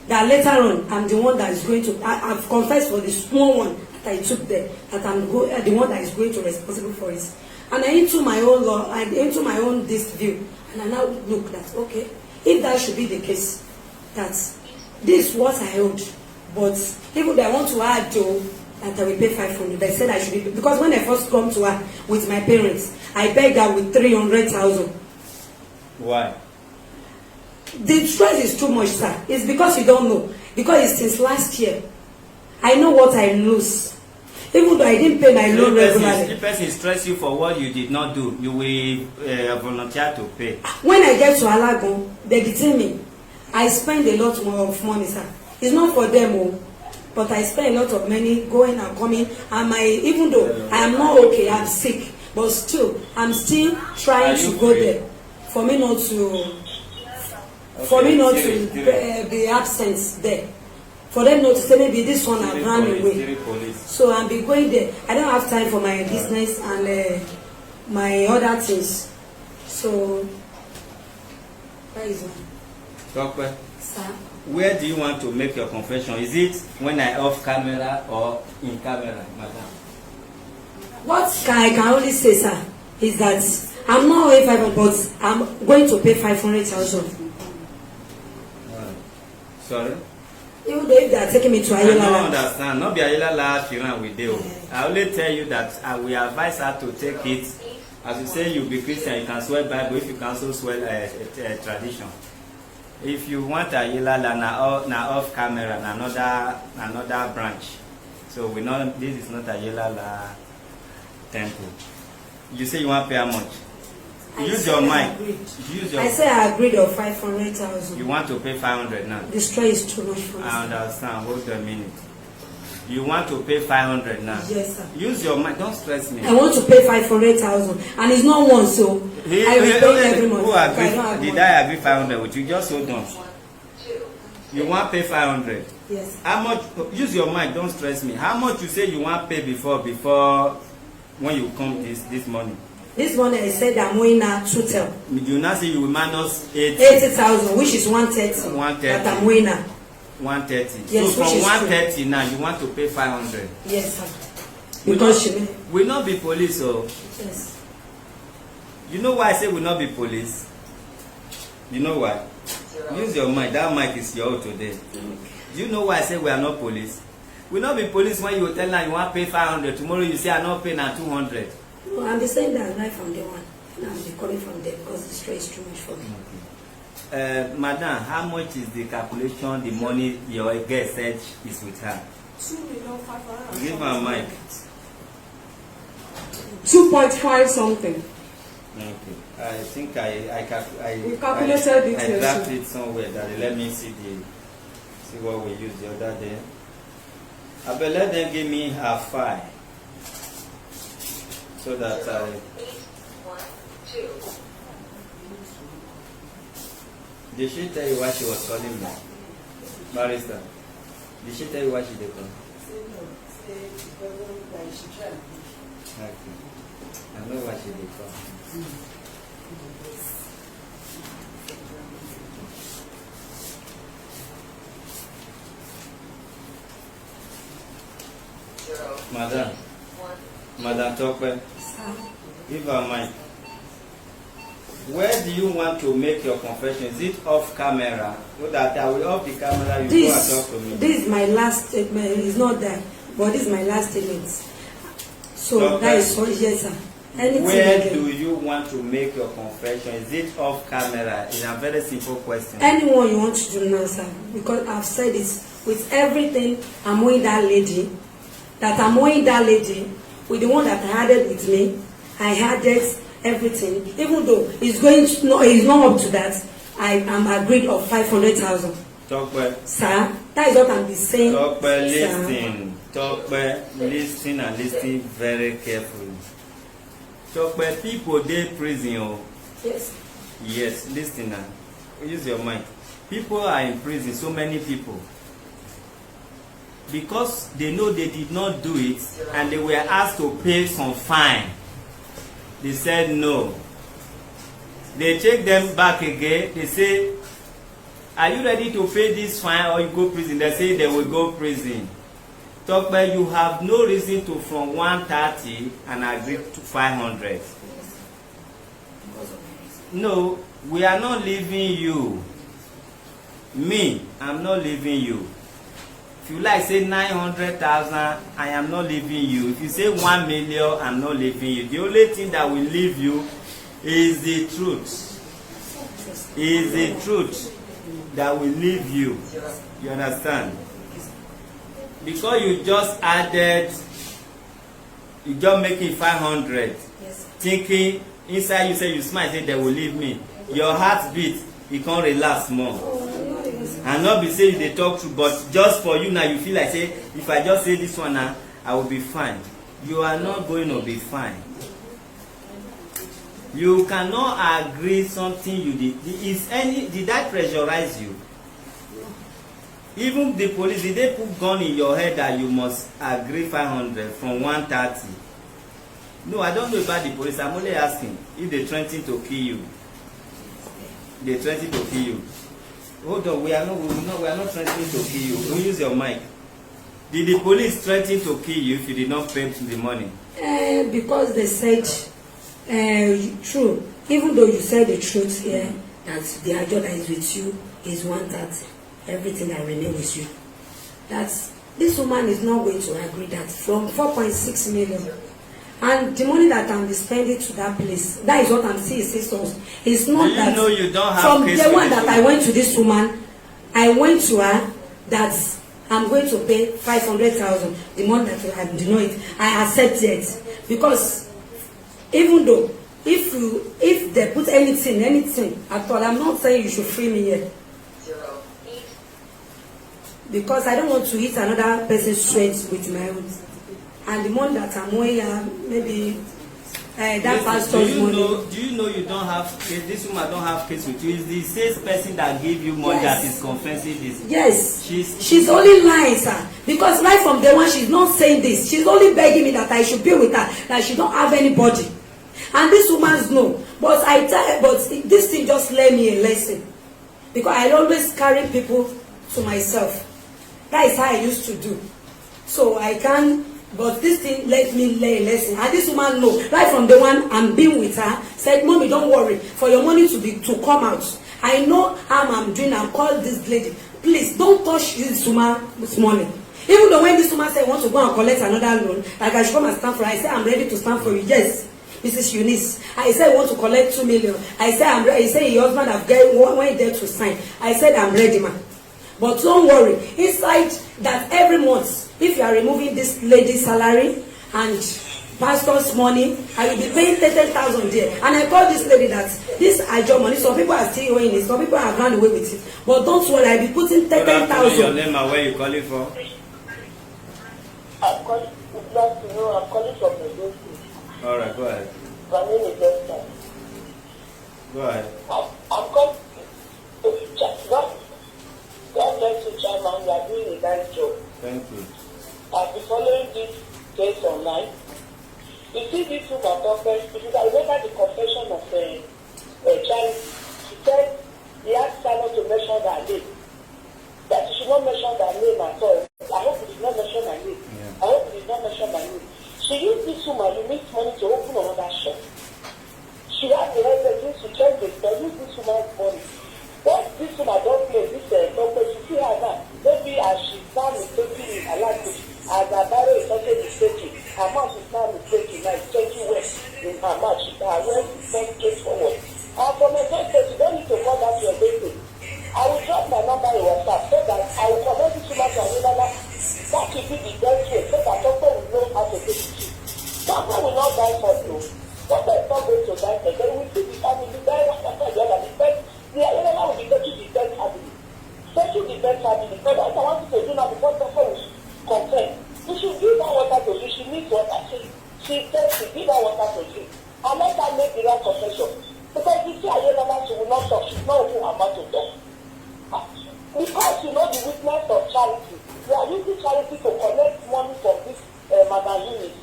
That later on, I'm the one that is going to. I've confessed for the small one that I took there, that I'm the one that is going to responsible for it. And I into my own law, and into my own this view, and I now look that okay, if that should be the case, that this is what I owed, but even though I want to add to. That I will pay 500. They said I should be, because when I first come to her with my parents, I begged her with 300,000. Why? The stress is too much, sir. It's because you don't know. Because it's since last year. I know what I lose. Even though I didn't pay my loan regularly. If person stress you for what you did not do, you will volunteer to pay. When I get to Alagbon, they detain me. I spend a lot more of money, sir. It's not for them, but I spend a lot of money going and coming, and even though I am not okay, I'm sick, but still, I'm still trying to go there. For me not to, be absent there. For them not to say maybe this one I've run away. So I'll be going there. I don't have time for my business and my other things. So, where is it? Tope. Sir? Where do you want to make your confession? Is it when I off camera or in camera, madam? What I can only say, sir, is that I'm not owing 500, but I'm going to pay 500,000. Sorry? Even though if they are taking me to Ayala. I don't understand. Not be Ayala Firan with you. I only tell you that I will advise her to take it. As you say, you be Christian, you can swear Bible. If you can also swear tradition. If you want a yellow na off camera, another branch. So we know this is not a yellow temple. You say you want to pay how much? Use your mind. I say I agreed of 500,000. You want to pay 500 now? The stress is too much for me. I understand. Hold a minute. You want to pay 500 now? Yes, sir. Use your mind. Don't stress me. I want to pay 500,000, and it's not one, so I will pay every month. Who agreed? Did I agree 500 with you? Just hold on. You want to pay 500? Yes. How much? Use your mind. Don't stress me. How much you say you want to pay before when you come this morning? This morning I said I'm owing now 210. You now say you will minus 80,000, which is 130. 130. That I'm owing now. 130. Yes, so from 130 now you want to pay 500. Yes, sir. Because she will not be police, so. Yes. You know why I say will not be police? You know why? Use your mind. That mic is your own today. Do you know why I say we are not police? We not be police when you tell them you want to pay 500. Tomorrow you say I'm not paying at 200. No, I'm the same that right from day one. And I'm calling from there because the stress is too much for me. Madam, how much is the calculation, the money your guest said is with her? 2,500,000. Give her a mic. 2.5 something. Okay. I think I calculated it. I left it somewhere that let me see what we used the other day. I will let them give me her file so that I. 812. Did she tell you why she was calling me? Barrister. Did she tell you why she did come? Okay. I know why she did come. Madam. Madam Tope. Give her mic. Where do you want to make your confession? Is it off camera? So that I will off the camera, you go and talk to me. This is my last statement. It's not that, but this is my last statement. So Tope, that is all, yes, sir. Anything where again. do you want to make your confession? Is it off camera? It's a very simple question. Anyone you want to do now, sir, because I've said it with everything. I'm owing that lady. With the one that I added with me. I added everything. Even though it's not up to that. I am agreed of 500,000. Tope. Sir, that is what I'm saying. Tope, listen. Tope, listen and listen very carefully. Tope, people dey prison. Oh. Yes. Yes, listen now. Use your mind. People are in prison, so many people. Because they know they did not do it and they were asked to pay some fine. They said no. They take them back again. They say, are you ready to pay this fine or you go prison? They say they will go prison. Tope, you have no reason to from 130 and agree to 500. No, we are not leaving you. Me, I'm not leaving you. If you like say 900,000, I am not leaving you. If you say 1 million, I'm not leaving you. The only thing that will leave you is the truth. Is the truth that will leave you. You understand? Because you just added, you just making 500, thinking inside you say you smile, say they will leave me. Your heartbeat, it can't relax more. And not be saying they talk true, but just for you now, you feel like say, if I just say this one now, I will be fine. You are not going to be fine. You cannot agree something you did. Did I pressurize you? Even the police, did they put gun in your head that you must agree 500 from 130? No, I don't know about the police. I'm only asking if they threaten to kill you. They threaten to kill you. Hold on, we are not threatening to kill you. Don't use your mic. Did the police threaten to kill you if you did not pay the money? Because they said true. Even though you said the truth here, that the adjunct that is with you is 130. Everything that remains with you. That's this woman is not going to agree that from 4.6 million. And the money that I'm spending to that place, that is what I'm seeing, sisters. It's not that. Know you don't have from case the one that woman. I went to this woman, I went to her that I'm going to pay 500,000. The money that I do not, I accept it because even though if they put anything at all, I'm not saying you should free me yet. Because I don't want to hit another person's straight with my own. And the money that I'm owing, maybe that pastor's money. Do you know you don't have case? This woman don't have case with you. Is the same person that gave you money that is confessing this? Yes. She's only lying, sir. Because right from day one, she's not saying this. She's only begging me that I should be with her, that she don't have anybody. And this woman's no. But this thing just learned me a lesson. Because I always carry people to myself. That is how I used to do. So I can, but this thing let me learn a lesson. And this woman know, right from the one I'm being with her, said, Mommy, don't worry, for your money to come out. I know how I'm doing. I'm called this lady. Please don't touch this woman this morning. Even though when this woman said, I want to go and collect another loan, like I should come and stand for her, I said, I'm ready to stand for you. Yes, Mrs. Eunice. I said, I want to collect 2 million. I said, I'm ready. I said, your husband have went there to sign. I said, I'm ready, man. But don't worry, inside that every month, if you are removing this lady's salary and pastor's money, I will be paying 30,000 there. And I call this lady that this job money, some people are still owing it, some people have run away with it. But don't worry, I will be putting 30,000. Your name and where you calling from? I'm calling from the Lagos. All right, go ahead. My name is Esther. Go ahead. I'm calling. God bless you, Chairman. You are doing it. nice job. Thank you. I've been following this case online. You see this woman doctor, because I remember the confession of Charlie. She said he asked her not to mention her name. That she should not mention her name at all. I hope he did not mention her name. Yeah. I hope he did not mention her name. She used this woman, you need money to open another shop. She had the residence to check this, but use this woman's money. Once this woman don't play this doctor, she see her now. Maybe as she's now mistaking in her language, as her barrel is also mistaking, her mouth is now mistaking, now it's changing west in her mouth. Her west is not straightforward. And from a doctor, you don't need to call that your baby. I will drop my number in WhatsApp so that I will connect this woman to another. That will be the best way so that doctor will know how to take it. Doctor will not die for you. Doctor is not going to die for you. They will see the family, the die one after the other. The other will be taking the best family. Taking the best family. Because what I want you to do now before doctor will confess. You should give her water to drink. She needs water. She says she give her water to drink. And let her make the right confession. Because you see, she will not talk. She's not open her mouth to talk. Because you know the weakness of charity. You are using charity to collect money from this Madam Eunice.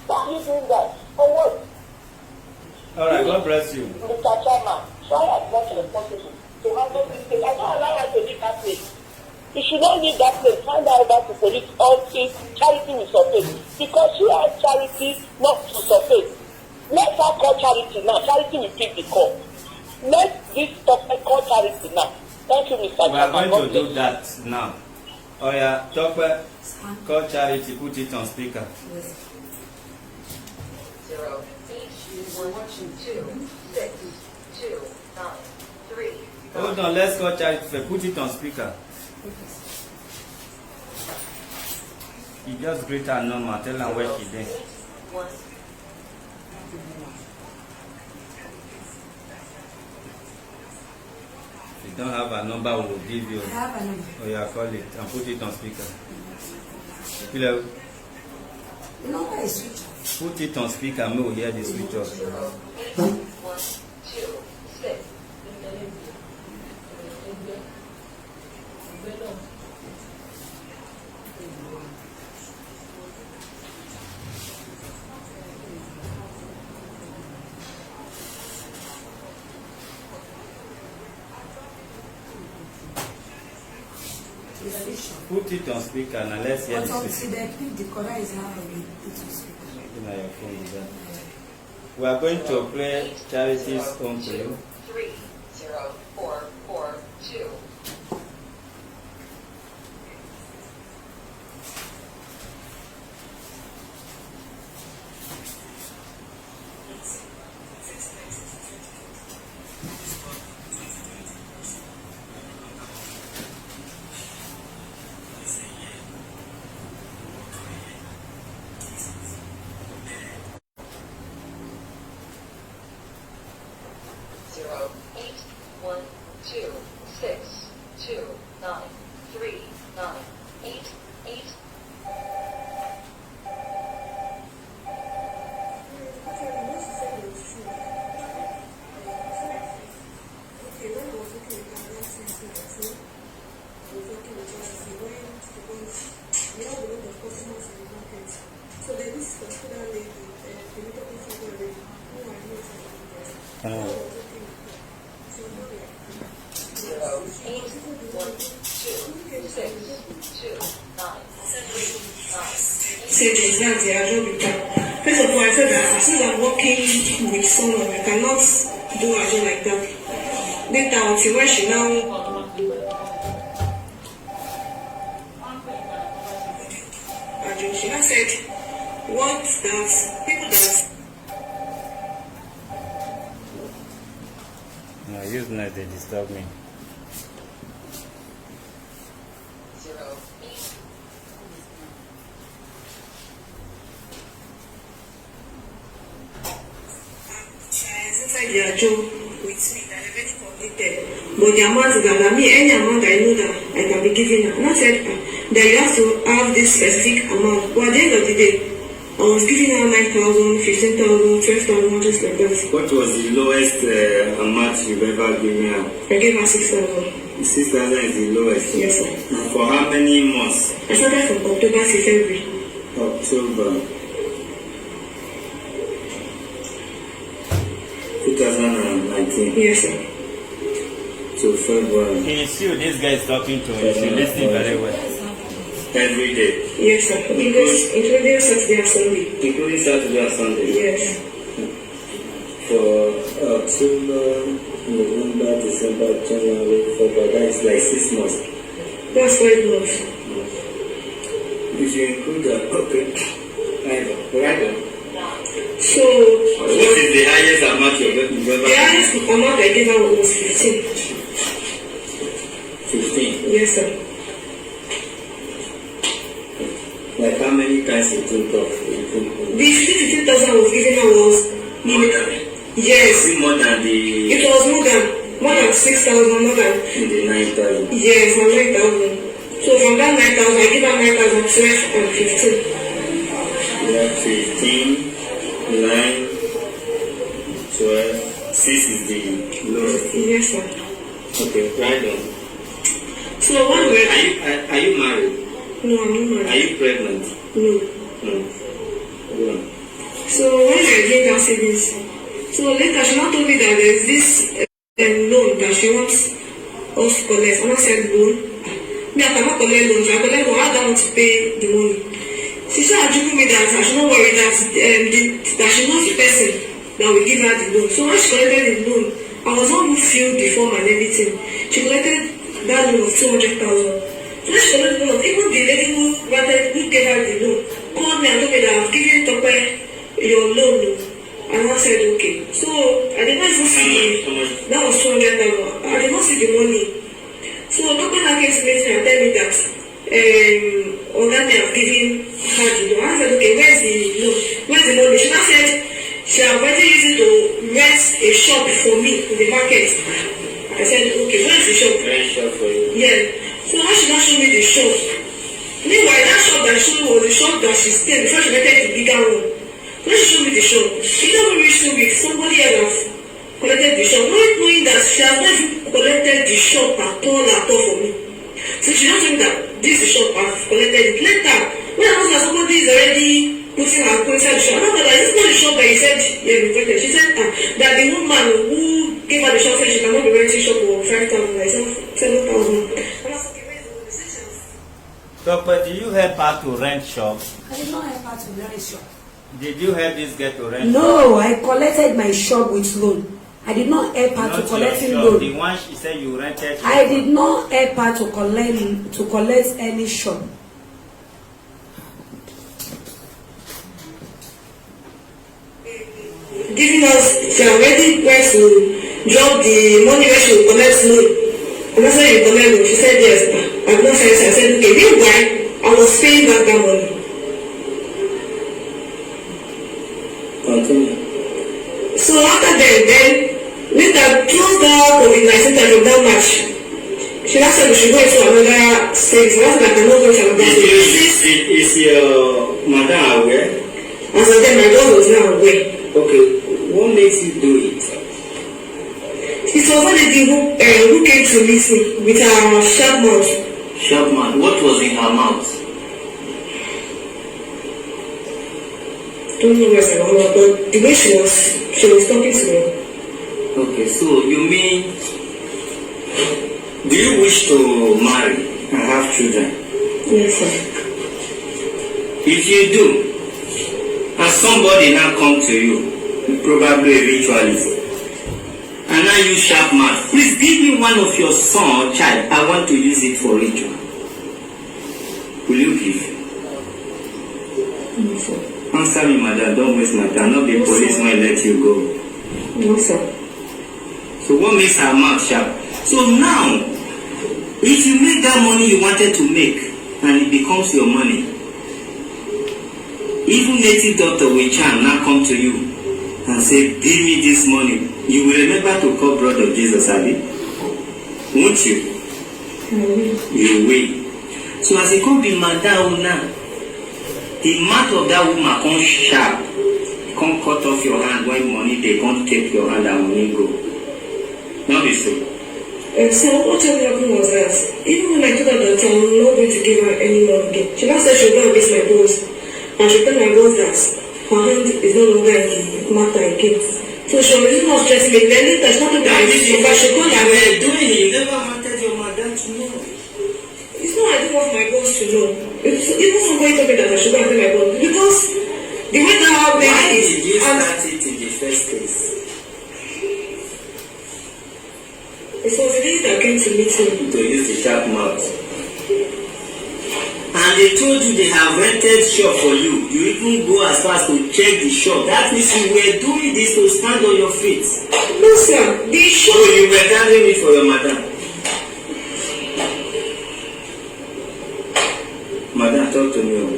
Why are you doing that? For what? All right, God bless you. Mr. Chairman, try as much as possible to handle this case. I don't allow her to leave that place. You should not leave that place. Find out about the police until charity will surface. Because she has charity not to surface. Let her call charity now. Charity will pick the call. Let this topic call charity now. Thank you, Mr. We are Chairman. going to do that now. Oh yeah, tope, call charity, put it on speaker. 0, 8, 1, 2, 6, 2, 9, 3. Hold on, let's call charity. Put it on speaker. You just greet her normal, tell her where she is. 1. If you don't have a number, we will give you. I have a number. Oh yeah, call it and put it on speaker. Hello. The number is switch off. Put it on speaker and we will hear the switch off. 0, 8, 1, 2, 6. Put it on speaker and let's hear the But switch. until they pick the corner is how it will speak. You know your phone is there. We are going to play charity's own to you. 3, 0, 4, 4, 2. Zero, 8, 1, 2, 6, 2, 9, 3, 9, 8, 8. Zero, 8, 1, 2, 6, 2, 9, 3, 9. Say this, that's the actual become. First of all, I said that since I'm working with someone, I cannot do a job like that. Later, until when she now. She now said, what that people that. No, use net, they disturb me. 0, 8. Inside their job with me that I've already completed. But the amount that me, any amount I know that I can be giving her. And I said that you have to have this specific amount. But at the end of the day, I was giving her 9,000, 15,000, 12,000, just like that. What was the lowest amount you've ever given her? I gave her 6,000. 6,000 is the lowest. Yes, sir. And for how many months? I started from October to February. October 2019 Yes, sir. to February. It's you, this guy is talking to you. You listen very well. Every day. Yes, sir. Including Saturday and Sunday. Including Saturday and Sunday. Yes. For October, November, December, January, February, that is like 6 months. That's 5 months. If you include that, okay. Right. So, What is the highest amount you've ever? the highest amount I gave out was 15. 15. Yes, sir. Like how many times you think of? The 15,000 I was giving out was More than? yes. Is it more than the It was more than 6,000, more than the 9,000? yes, and 9,000. So from that 9,000, I give out 9,000, 12, and 15. You have 15, 9, 12, 6 is the lowest. Yes, sir. Okay, right on. So one way, Are you married? no, I'm not Are married. you pregnant? No. No. Go on. So when I gave that savings, so later she now told me that there's this loan that she wants us to collect. And I said, loan? Me, I cannot collect loans. I collect loan. I don't want to pay the money. She said, told me that I should not worry that that she knows the person that will give her the loan. So when she collected the loan, I was not even filled the form and everything. She collected that loan of 200,000. So when she collected the loan, even the lady who gave her the loan called me and told me that I've given Tope your loan. And I said, okay. So I did not even see that was 200,000. I did not see the money. So doctor now came to meet me and tell me that on that day I've given her the loan. I said, okay, where's the loan? Where's the money? She now said she had already used it to rent a shop for me in the market. I said, okay, where's the shop? Rent shop for you. Yeah. So how she now show me the shop? Meanwhile, that shop that she was the shop that she stayed before she rented the bigger one. When she showed me the shop, she never reached 2 weeks. Somebody else collected the shop, not knowing that she has not even collected the shop at all for me. So she don't think that this is the shop I've collected it. Later, when I was that somebody is already putting her inside the shop, I know that it's not the shop that you said you rented. She said that the woman who gave her the shop said she cannot be renting shop for 5,000, like 7,000. And I said, okay, where's the decisions? Tope, did you help her to rent shop? I did not help her to rent shop. Did you help this girl to rent shop? No, I collected my shop with loan. I did not help her Not to collect your shop, loan. the one she said you rented. I did not help her to collect any shop. Giving us, she already went to drop the money where she will collect loan. And that's why you collect loan. She said yes. I did not say yes. I said okay. Meanwhile, I was paying back that money. Continue. So after then later close that COVID-19 time from that March. She now said we should go into another stage. That's like I'm not going to another stage. Is your mother aware? As of then, my dog was not aware. Okay, what makes you do it? It was one lady who came to meet me with her sharp mouth. Sharp mouth. What was in her mouth? Don't know what's her mouth, but the way she was talking to me. Okay, so you mean, do you wish to marry and have children? Yes, sir. If you do, and somebody now come to you, probably a ritualist, and now you sharp mouth, please give me one of your son or child, I want to use it for ritual. Will you give? No, sir. Answer me, madam, don't waste my time, not the No, police sir. might let you go. No, sir. So what makes her mouth sharp? So now, if you make that money you wanted to make, and it becomes your money, even native doctor will charm now come to you and say, give me this money. You will remember to call blood of Jesus, Abi. Won't you? You will. So as it come be madam now, the mouth of that woman come sharp, come cut off your hand when money they come take your hand and money go. Not be so. And so what happened was that even when I told her that I'm not going to give her any more again, she now said she'll go and miss my boss. And she told my boss that her hand is no longer in the matter again. So she was really not stressing me. Then later she wanted to but she told her were doing it. You never wanted your madam to know. It's not I don't want my boss to know. It's even somebody told me that I should go and tell my boss. Because the way that her baby Why is. did you start it in the first place? It was the lady that came to meet me. To use the sharp mouth. And they told you they have rented shop for you. You even go as far as to check the shop. That means you were doing this to stand on your feet. No, sir. The shop. So you were gathering it for your madam. Madam, talk to me.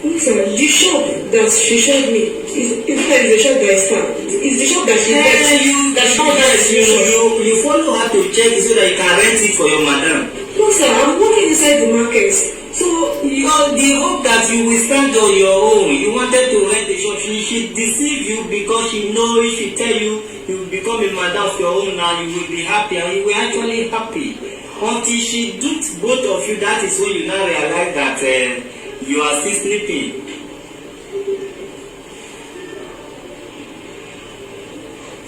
No, sir. The shop that she showed me is the shop that is far. It's the shop that she You follow her to check it so that you can rent it for your madam. No, sir. I'm working inside the market. So the hope that you will stand on your own. You wanted to rent the shop. She deceive you because she know if she tell you you will become a madam of your own now, you will be happy, and you were actually happy. Until she duped both of you, that is when you now realize that you are still sleeping.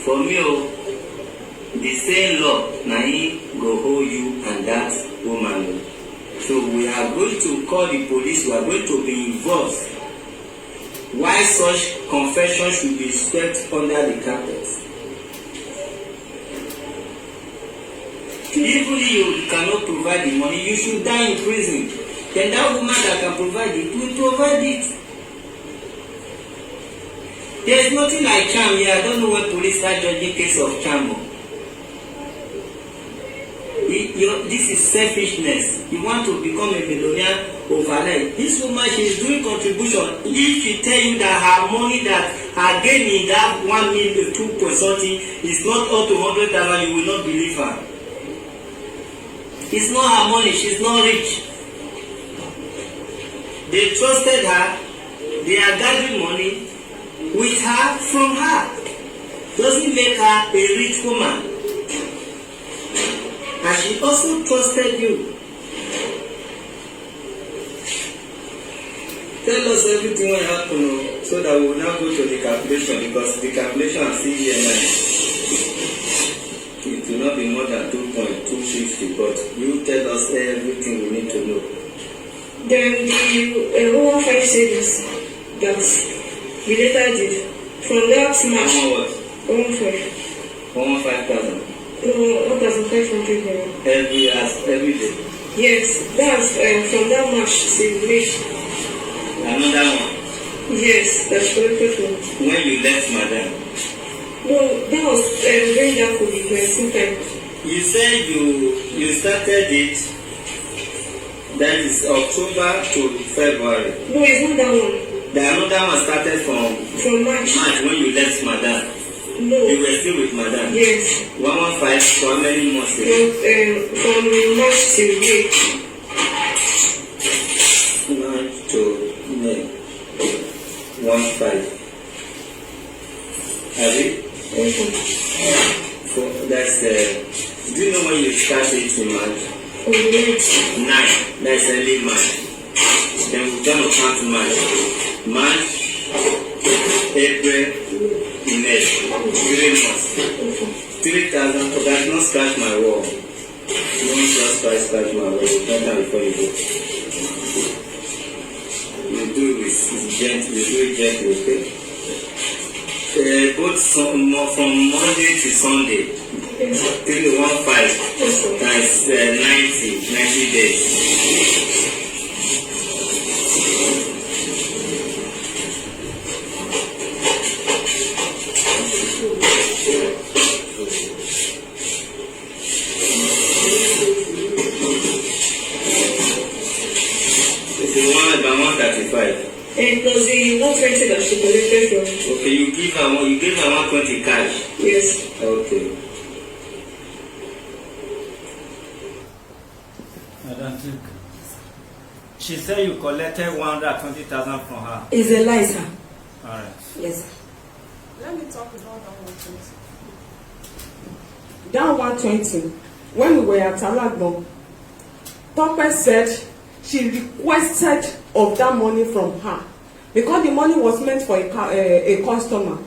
For me, the same law na him go hold you and that woman. So we are going to call the police. We are going to be involved. Why such confession should be swept under the carpet? Even if you cannot provide the money, you should die in prison. Then that woman that can provide it will provide it. There is nothing like charm here. I don't know when police start judging case of charm. This is selfishness. You want to become a millionaire overnight. This woman, she is doing contribution. If she tell you that her money that her gain in that 1 million, 2 point something is not up to 100,000, you will not believe her. It's not her money. She's not rich. They trusted her. They are gathering money with her from her. Doesn't make her a rich woman. And she also trusted you. Tell us everything what happened so that we will now go to the calculation, because the calculation I'm seeing here now, it will not be more than 2.250, but you tell us everything we need to know. Then the 115 savings that we later did from that March. 115,000. 1,500 every day. Yes, that's from that March till May. Another one. Yes, that's collected from. When you left madam. No, that was during that COVID-19 time. You said you started it. That is October to February. No, it's not that one. The another one started from March. March when you left madam. No. You were still with madam. Yes. 115 for how many months? From March till May. March to May. 15. Have you? Okay. That's do you know when you started in March? 9. That's early March. Then we're gonna count March. March, April, May. 3 months. 3,000. But that's not scratch my wall. Don't just scratch my wall. Not that before you go. You do it gently. You do it gently, okay? Both from Monday to Sunday. 315 times 90 days. It's 135. And plus the 120 that she collected from. Okay, you gave her 120 cash. Yes. Okay. Madam, she said you collected 120,000 from her. It's a lie, sir. All right. Yes, sir. Let me talk about that 120. That 120, when we were at Alagbon, Tope said she requested of that money from her because the money was meant for a customer.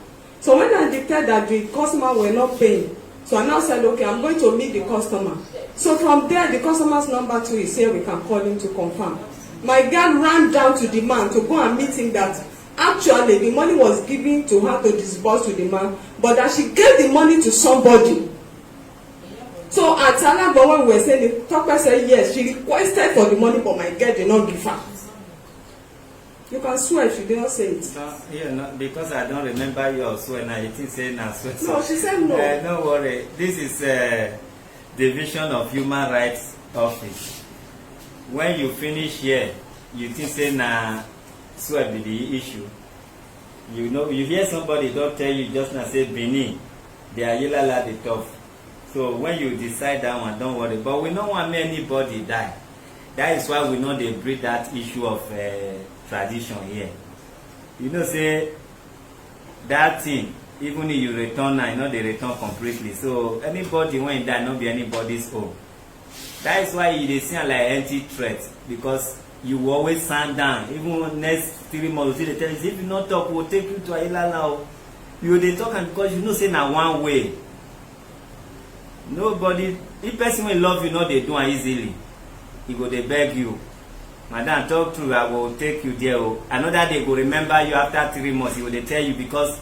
So when I declared that the customer were not paying, so I now said, okay, I'm going to meet the customer. So from there, the customer's number 2 is here. We can call him to confirm. My girl ran down to the man to go and meet him that actually the money was given to her to disburse to the man, but that she gave the money to somebody. So at Alagbon, when we were saying it, Tope said yes, she requested for the money, but my girl did not give her. You can swear if you did not say it. No, because I don't remember your swear now. You think say na swear. No, she said no. Don't worry. This is Division of Human Rights Office. When you finish here, you think say na swear be the issue. You know, you hear somebody don't tell you just now say Benin, they are yelala the tough. So when you decide that one, don't worry. But we don't want anybody die. That is why we know they breed that issue of tradition here. You know, say that thing, even if you return now, you know they return completely. So anybody when die, not be anybody's own. That is why they seem like empty threat, because you will always stand down. Even next 3 months, they tell you, if you not talk, we'll take you to Ayila now. You they talk, and because you know say na one way. Nobody, if person will love you, not they do it easily. He go they beg you, madam, talk to you, I will take you there. Another day go remember you after 3 months. He will they tell you, because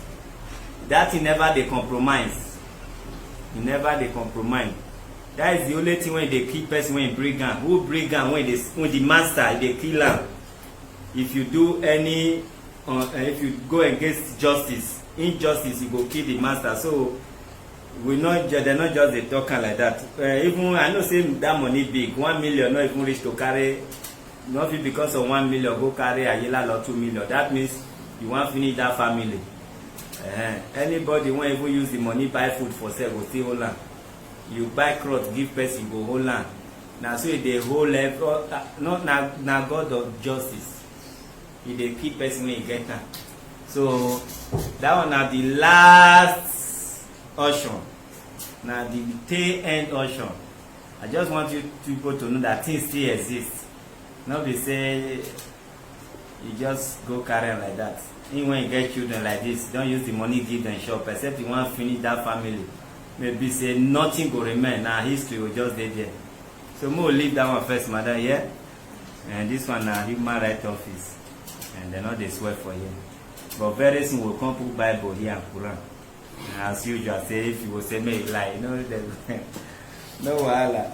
that he never they compromise. He never they compromise. That is the only thing when they kill person when bring gun. Who bring gun when the master they kill him. If you do any, if you go against justice, injustice, you go kill the master. So we not they're not just they talking like that. Even I know say that money big, 1 million not even reach to carry. Not because of 1 million go carry a yellow or 2 million. That means you want finish that family. Anybody won't even use the money buy food for sale go still hold on. You buy cloth give person go hold on. Now so they hold not now God of justice. He they keep person when you get them. So that one are the last auction. Now the tail end auction. I just want you people to know that things still exist. Not be say you just go carry on like that. Even when you get children like this, don't use the money give them shop, except you want to finish that family. Maybe say nothing will remain. Now history will just stay there. So we'll leave that one first, madam, yeah? And this one is Human Rights Office. And they're not they swear for you. But very soon we'll come put Bible here and Quran. As usual, say if you will say me lie, you know, no wahala.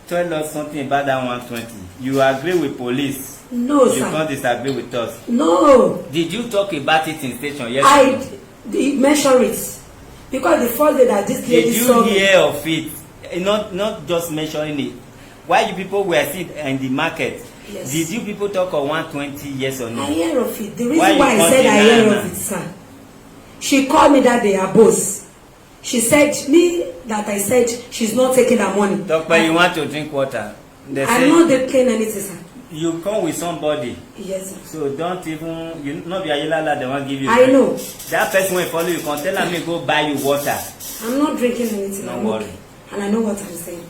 Tell us something about that 120. You agree with police? No, you sir. You can't disagree with us? No. Did you talk about it in station yesterday? I mention it. Because the first day that this lady saw me. Did you hear of it? Not just mentioning it. While you people were still in the market, yes. Did you people talk of 120, yes or no? I hear of it. The reason why I said I hear of it, sir. She called me that day, her boss. She said me that I said she's not taking her money. Doctor, you want to drink water? I'm not drinking anything, sir. You come with somebody. Yes, sir. So don't even, you not be a yelala, they won't give you. I know. That person will follow you, can tell me go buy you water. I'm not drinking anything. Don't worry. Okay. And I know what I'm saying.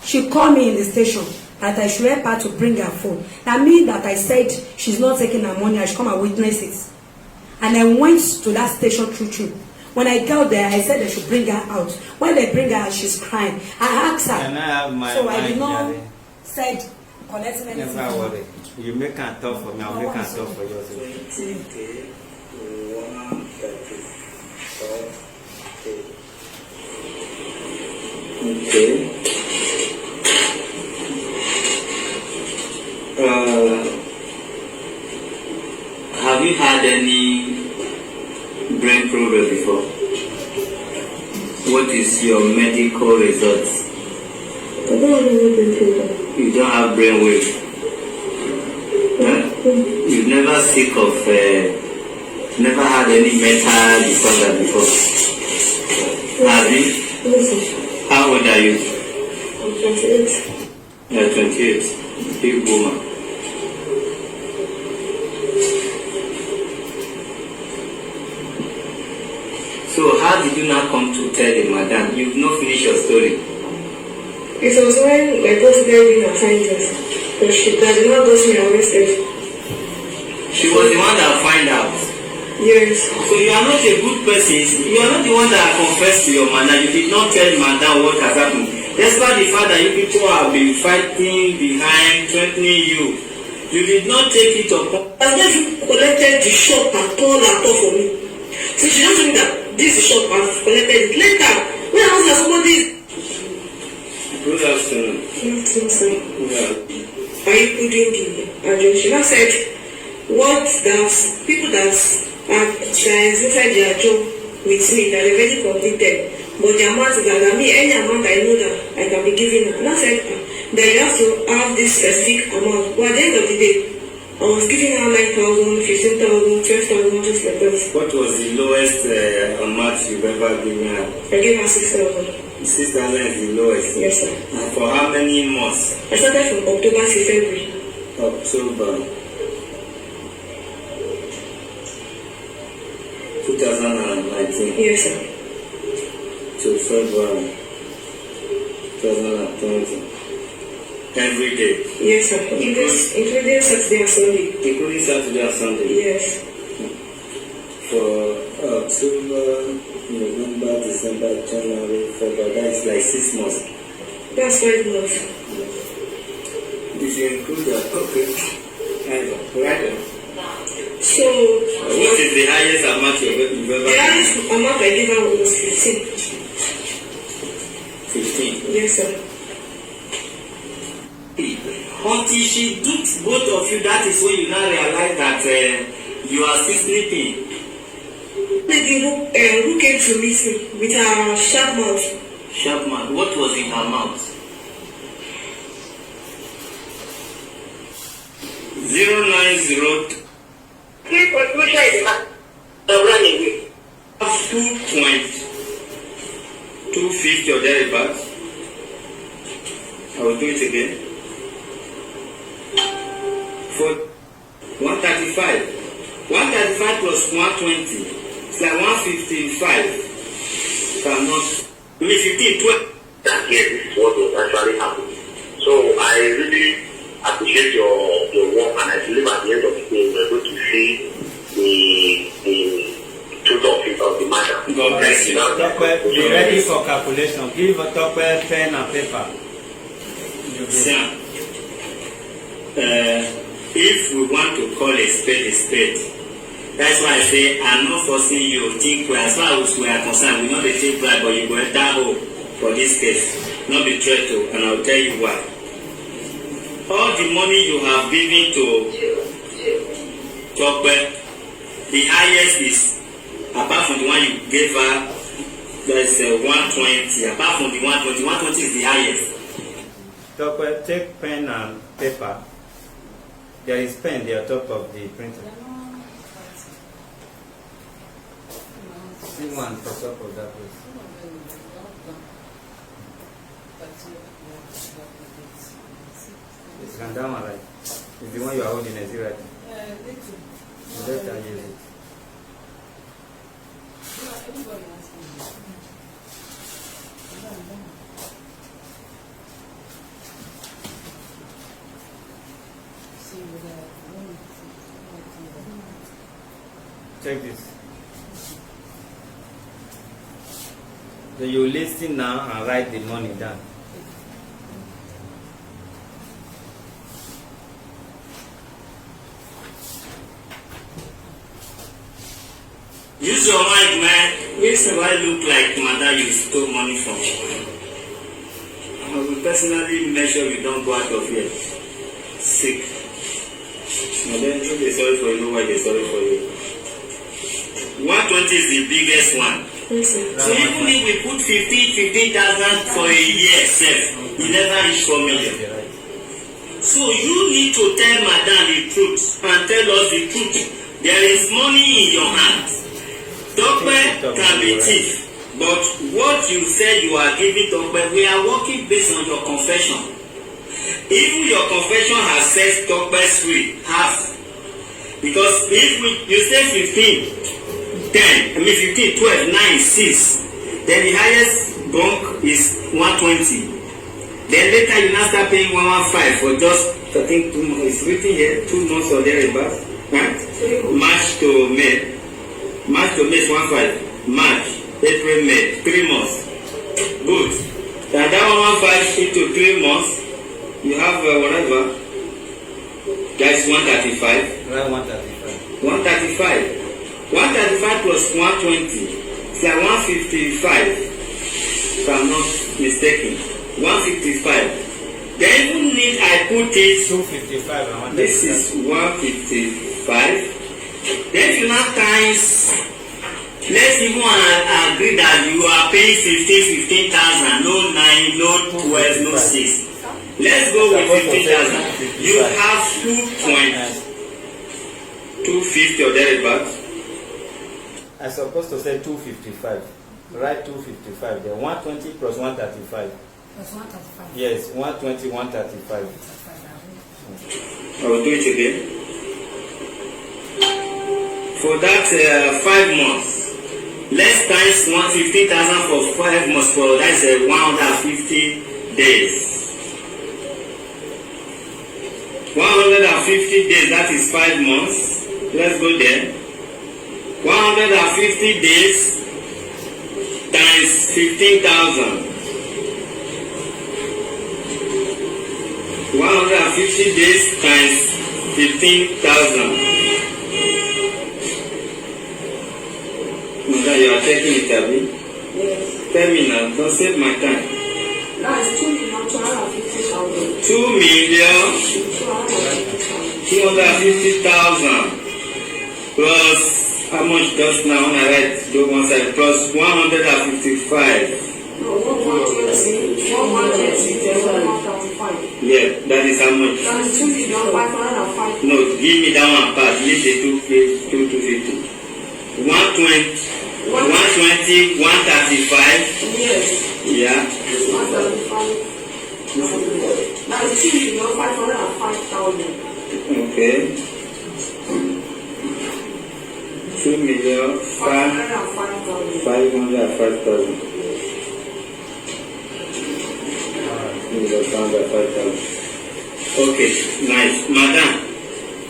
She called me in the station that I should help her to bring her phone. That means that I said she's not taking her money, I should come and witness it. And I went to that station true. When I got there, I said they should bring her out. When they bring her out, she's crying. I asked her. Can I have my so I did not said collecting anything. Never worry. You make her tough for me, I'll make her tough for you. Okay. Have you had any brain problem before? What is your medical results? I don't have any brain problem. You don't have brain wave? Huh? You've never sick of, never had any mental disorder before? Have you? Yes, How old are you? I'm 28. You're 28. Big woman. So how did you now come to tell the madam? You've not finished your story. It was when my boss gave me her findings, but that did not got me arrested. She was the one that find out. Yes. So you are not a good person. You are not the one that confessed to your madam. You did not tell madam what has happened. Despite the fact that you people have been fighting behind, threatening you, you did not take it upon. I've never collected the shop at all for me. So she don't tell me that this is shop I've collected it. Later, when I was at somebody. Good afternoon. Good afternoon. Yeah. Are you putting the address? She now said, what that people that are inside their job with me that they've already completed, but the amount that me, any amount I know that I can be giving her. And I said that you have to have this specific amount. But at the end of the day, I was giving her 9,000, 15,000, 12,000, just like that. What was the lowest amount you've ever given her? I gave her 6,000. 6,000 is the lowest? Yes, sir. And for how many months? I started from October to February. October 2019. Yes, sir. To February 2020. Every day. Yes, sir. Including Saturday and Sunday. Including Saturday and Sunday. Yes. For October, November, December, January, February, that is like 6 months. That's 5 months. If you include that, okay. Right. So, what is the highest amount you've ever given? The highest amount I gave her was 15. 15? Yes, sir. Until she duped both of you, that is when you now realize that you are still sleeping. Lady who came to meet me with her sharp mouth. Sharp mouth? What was in her mouth? 090. Please contribution is the running away. 2.250 or thereabouts. I will do it again. For 135. 135 plus 120. It's like 155. Cannot. I mean 15, 12. That yes, this is what was actually happening. So I really appreciate your work, and I believe at the end of the day we're going to see the truth of the matter. God bless you. Tope, be ready for calculation. Give Tope pen and paper. Sir, if we want to call a spade, that's why I say I'm not forcing you to think well. As far as we are concerned, we know the take bribe, but you go enter home for this case, not be threatened, and I'll tell you why. All the money you have given to Tope, the highest is, apart from the one you gave her, there's 120. Apart from the 120, 120 is the highest. Tope, take pen and paper. There is pen there on top of the printer. See one for top of that place. It's gone down right. It's the one you are holding, is it right? Let her use it. Check this. So you listen now and write the money down. Use your mind, man. Yes, sir. I look like mother you stole money from. I will personally make sure you don't go out of here sick. And then if they're sorry for you, why they're sorry for you. 120 is the biggest one. Yes, sir. So even if we put 15,000 for a year, sef, you never reach 4 million. So you need to tell madam the truth and tell us the truth. There is money in your hands. Tope can be thief, but what you said you are giving Tope, we are working based on your confession. Even your confession has set Tope free, half. Because if you say 15, 10, I mean 15, 12, 9, 6, Then the highest bunk is 120. Then later you now start paying 115 for just, I think 2 months. It's written here, 2 months or thereabouts. Right? March to May. March to May is 15. March, April, May, 3 months. Good. And that 115 into 3 months, you have whatever. That's 135. Around 135. 135. 135 plus 120. It's like 155. If I'm not mistaken. 155. Then even need I put it. 255. This is 155. Then you now times. Let's even agree that you are paying 15,000. No 9, no 12, no 6. Let's go with 15,000. You have 2.250 or thereabouts. I'm supposed to say 255. Right, 255. Then 120 plus 135. Plus 135. Yes, 120, 135. I will do it again. For that 5 months, let's times 150,000 for 5 months. For that's 150 days. 150 days, that is 5 months. Let's go there. 150 days times 15,000. 150 days times 15,000. Mother, you are taking it, Abby? Yes. Tell me now, don't save my time. That is 2,250,000. 2,250,000 plus how much just now when I write do one side plus 155. No, 120, 120, then 135. Yeah, that is how much. That is 2,505. No, give me that one part. Leave the 250. 120, 135. Yes. Yeah. 135. That is 2,505,000. Okay. 505,000. 505,000. Okay, nice. Madam,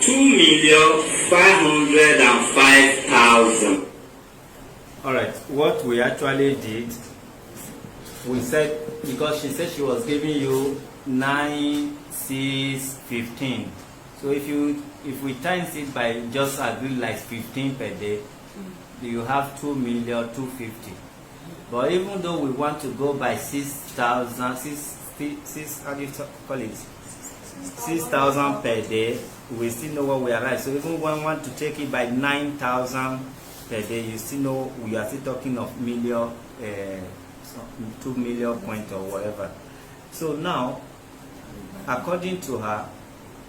2,505,000. Alright, what we actually did, we said, because she said she was giving you 9, 6, 15. So if we times it by just agree like 15 per day, you have 2,250,000. But even though we want to go by 6,000, how do you call it? 6,000 per day, we still know what we are right. So even when we want to take it by 9,000 per day, you still know we are still talking of 2 million point or whatever. So now, according to her,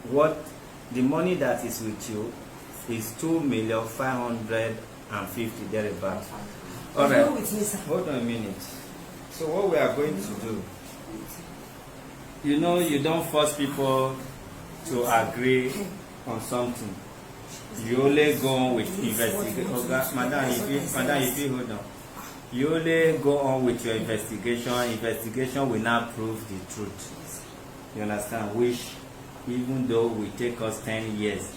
what the money that is with you is 2,550,000 thereabout. All right. Hold on a minute. So what we are going to do, you know, you don't force people to agree on something. You only go on with investigation. Madam, if you hold on. You only go on with your investigation. Investigation will not prove the truth. You understand? Which, even though we take us 10 years,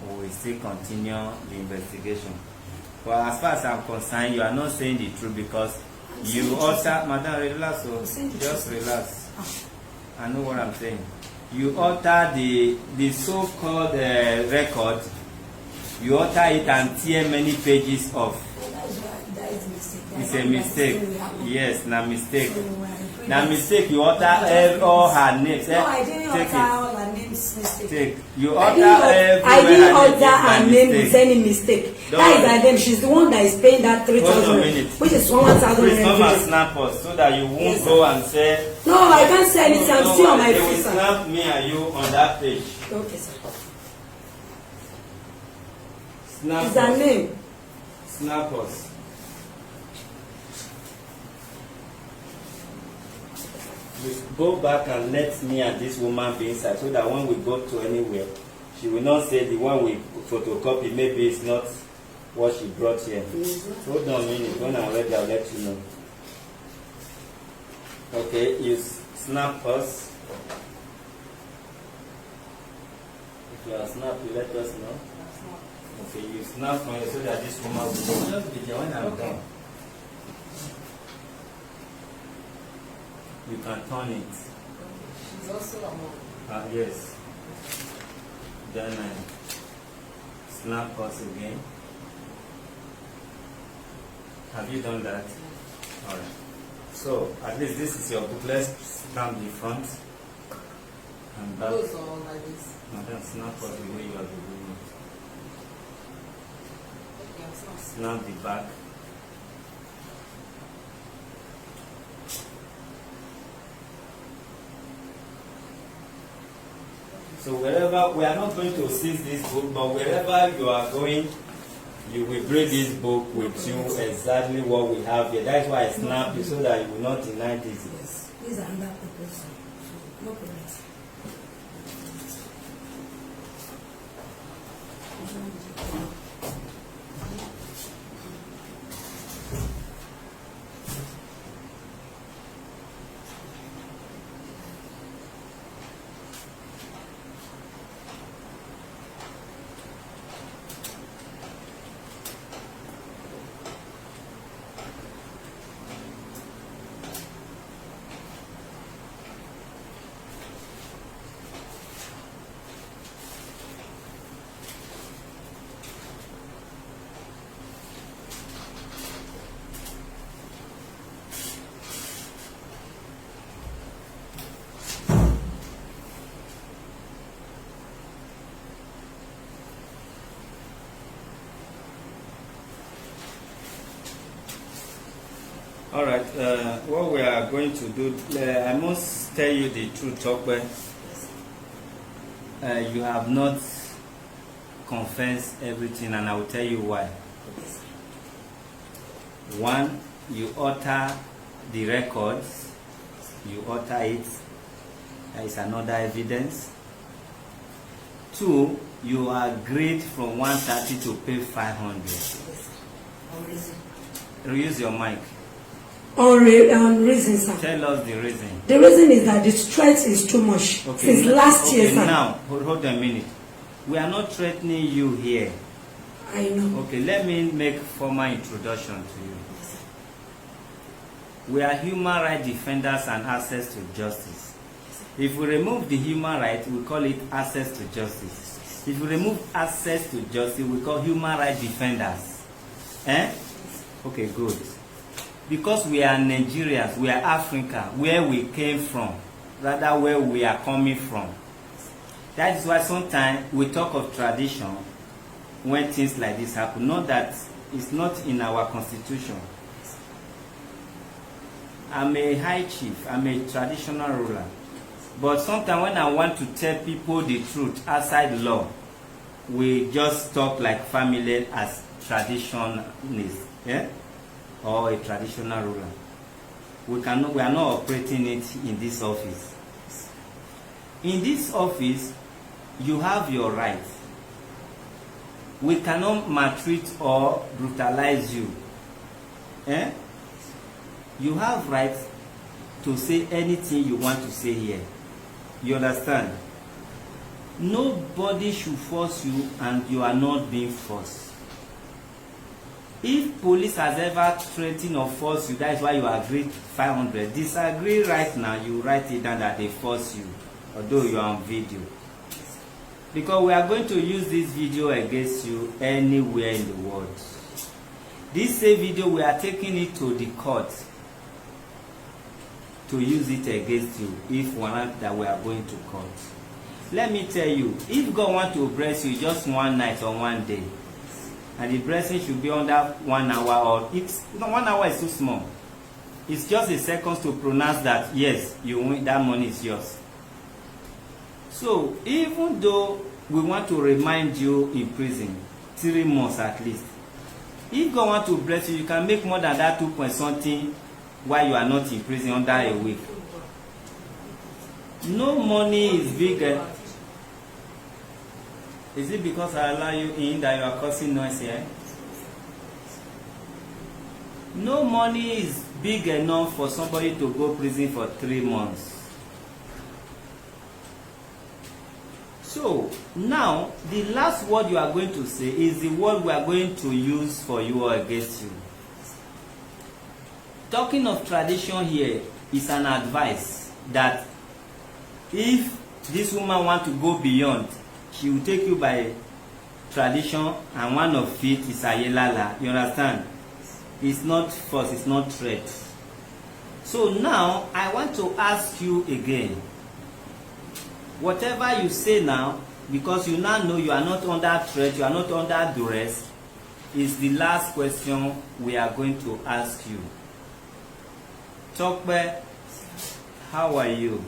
we will still continue the investigation. But as far as I'm concerned, you are not saying the truth because you alter. Madam, relax. So just relax. I know what I'm saying. You alter the so-called record. You alter it and tear many pages off. It's a mistake. Yes, na mistake. Na mistake. You alter all her names. No, I didn't alter all her names. Take. You alter everywhere. I didn't alter her name with any mistake. That is her name. She's the one that is paying that 3,000, which is 1,000. Please come and snap us so that you won't go and say. No, I can't say anything. I'm still on my phone. They will visa. snap me and you on that page. Okay, sir. Snap It's us. her name. Snap us. Please go back and let me and this woman be inside so that when we go to anywhere, she will not say the one we photocopy maybe it's not what she brought here. Hold on a minute. When I'm ready, I'll let you know. Okay, you snap us. If you are snap, you let us know. Okay, you snap from here so that this woman will know. Just be there when I'm done. You can turn it. She's also a mom. Yes. Then snap us again. Have you done that? Alright. So at least this is your book. Let's stamp the front and back. Those are like this. Now then snap us the way you are doing it. Snap the back. So wherever, we are not going to seize this book, but wherever you are going, you will bring this book with you, exactly what we have here. That's why I snapped it, so that you will not deny this. Yes, these are under proposal. So, no problem. All right, what we are going to do, I must tell you the truth, Tope. You have not confessed everything, and I will tell you why. One, you alter the records, you alter it, that is another evidence. Two, you agreed from 130 to pay 500. Use your mic. On reason, sir. Tell us the reason. The reason is that the stress is too much since last year, sir. Now, hold a minute. We are not threatening you here. I know. Okay, let me make formal introduction to you. We are human rights defenders and access to justice. If we remove the human right, we call it access to justice. If we remove access to justice, we call human rights defenders. Eh? Okay, good. Because we are Nigerians, we are Africa, where we came from, rather where we are coming from. That is why sometimes we talk of tradition when things like this happen. Not that it's not in our constitution. I'm a high chief, I'm a traditional ruler. But sometimes when I want to tell people the truth outside law, we just talk like family as traditionalists. Yeah? Or a traditional ruler. We are not operating it in this office. In this office, you have your rights. We cannot maltreat or brutalize you. Eh? You have rights to say anything you want to say here. You understand? Nobody should force you, and you are not being forced. If police has ever threatened or forced you, that is why you agreed 500. Disagree right now, you write it down that they force you, although you are on video. Because we are going to use this video against you anywhere in the world. This same video, we are taking it to the court to use it against you if warrant that we are going to court. Let me tell you, if God wants to bless you just one night or one day, and the blessing should be under 1 hour, or it's no, 1 hour is too small. It's just a second to pronounce that yes, you win, that money is yours. So even though we want to remind you in prison 3 months at least, if God wants to bless you, you can make more than that 2 point something while you are not in prison under a week. No money is bigger. Is it because I allow you in that you are causing noise here? no money is big enough for somebody to go prison for 3 months. So now the last word you are going to say is the word we are going to use for you or against you. Talking of tradition here is an advice that if this woman want to go beyond, she will take you by tradition, and one of it is ayelala. You understand? It's not force, it's not threat. So now I want to ask you again. Whatever you say now, because you now know you are not under threat, you are not under duress, is the last question we are going to ask you. Tope, how are you?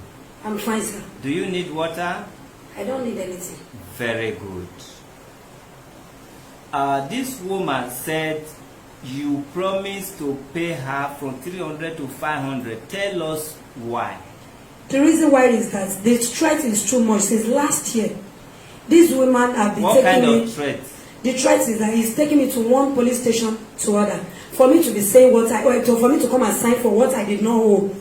I'm fine, sir. Do you need water? I don't need anything. Very good. This woman said you promised to pay her from 300 to 500. Tell us why. The reason why is that the threat is too much. Since last year, these women have been What taking kind me. of threat? The threat is that he's taking me to one police station to other for me to be saying what for me to come and sign for what I did not owe,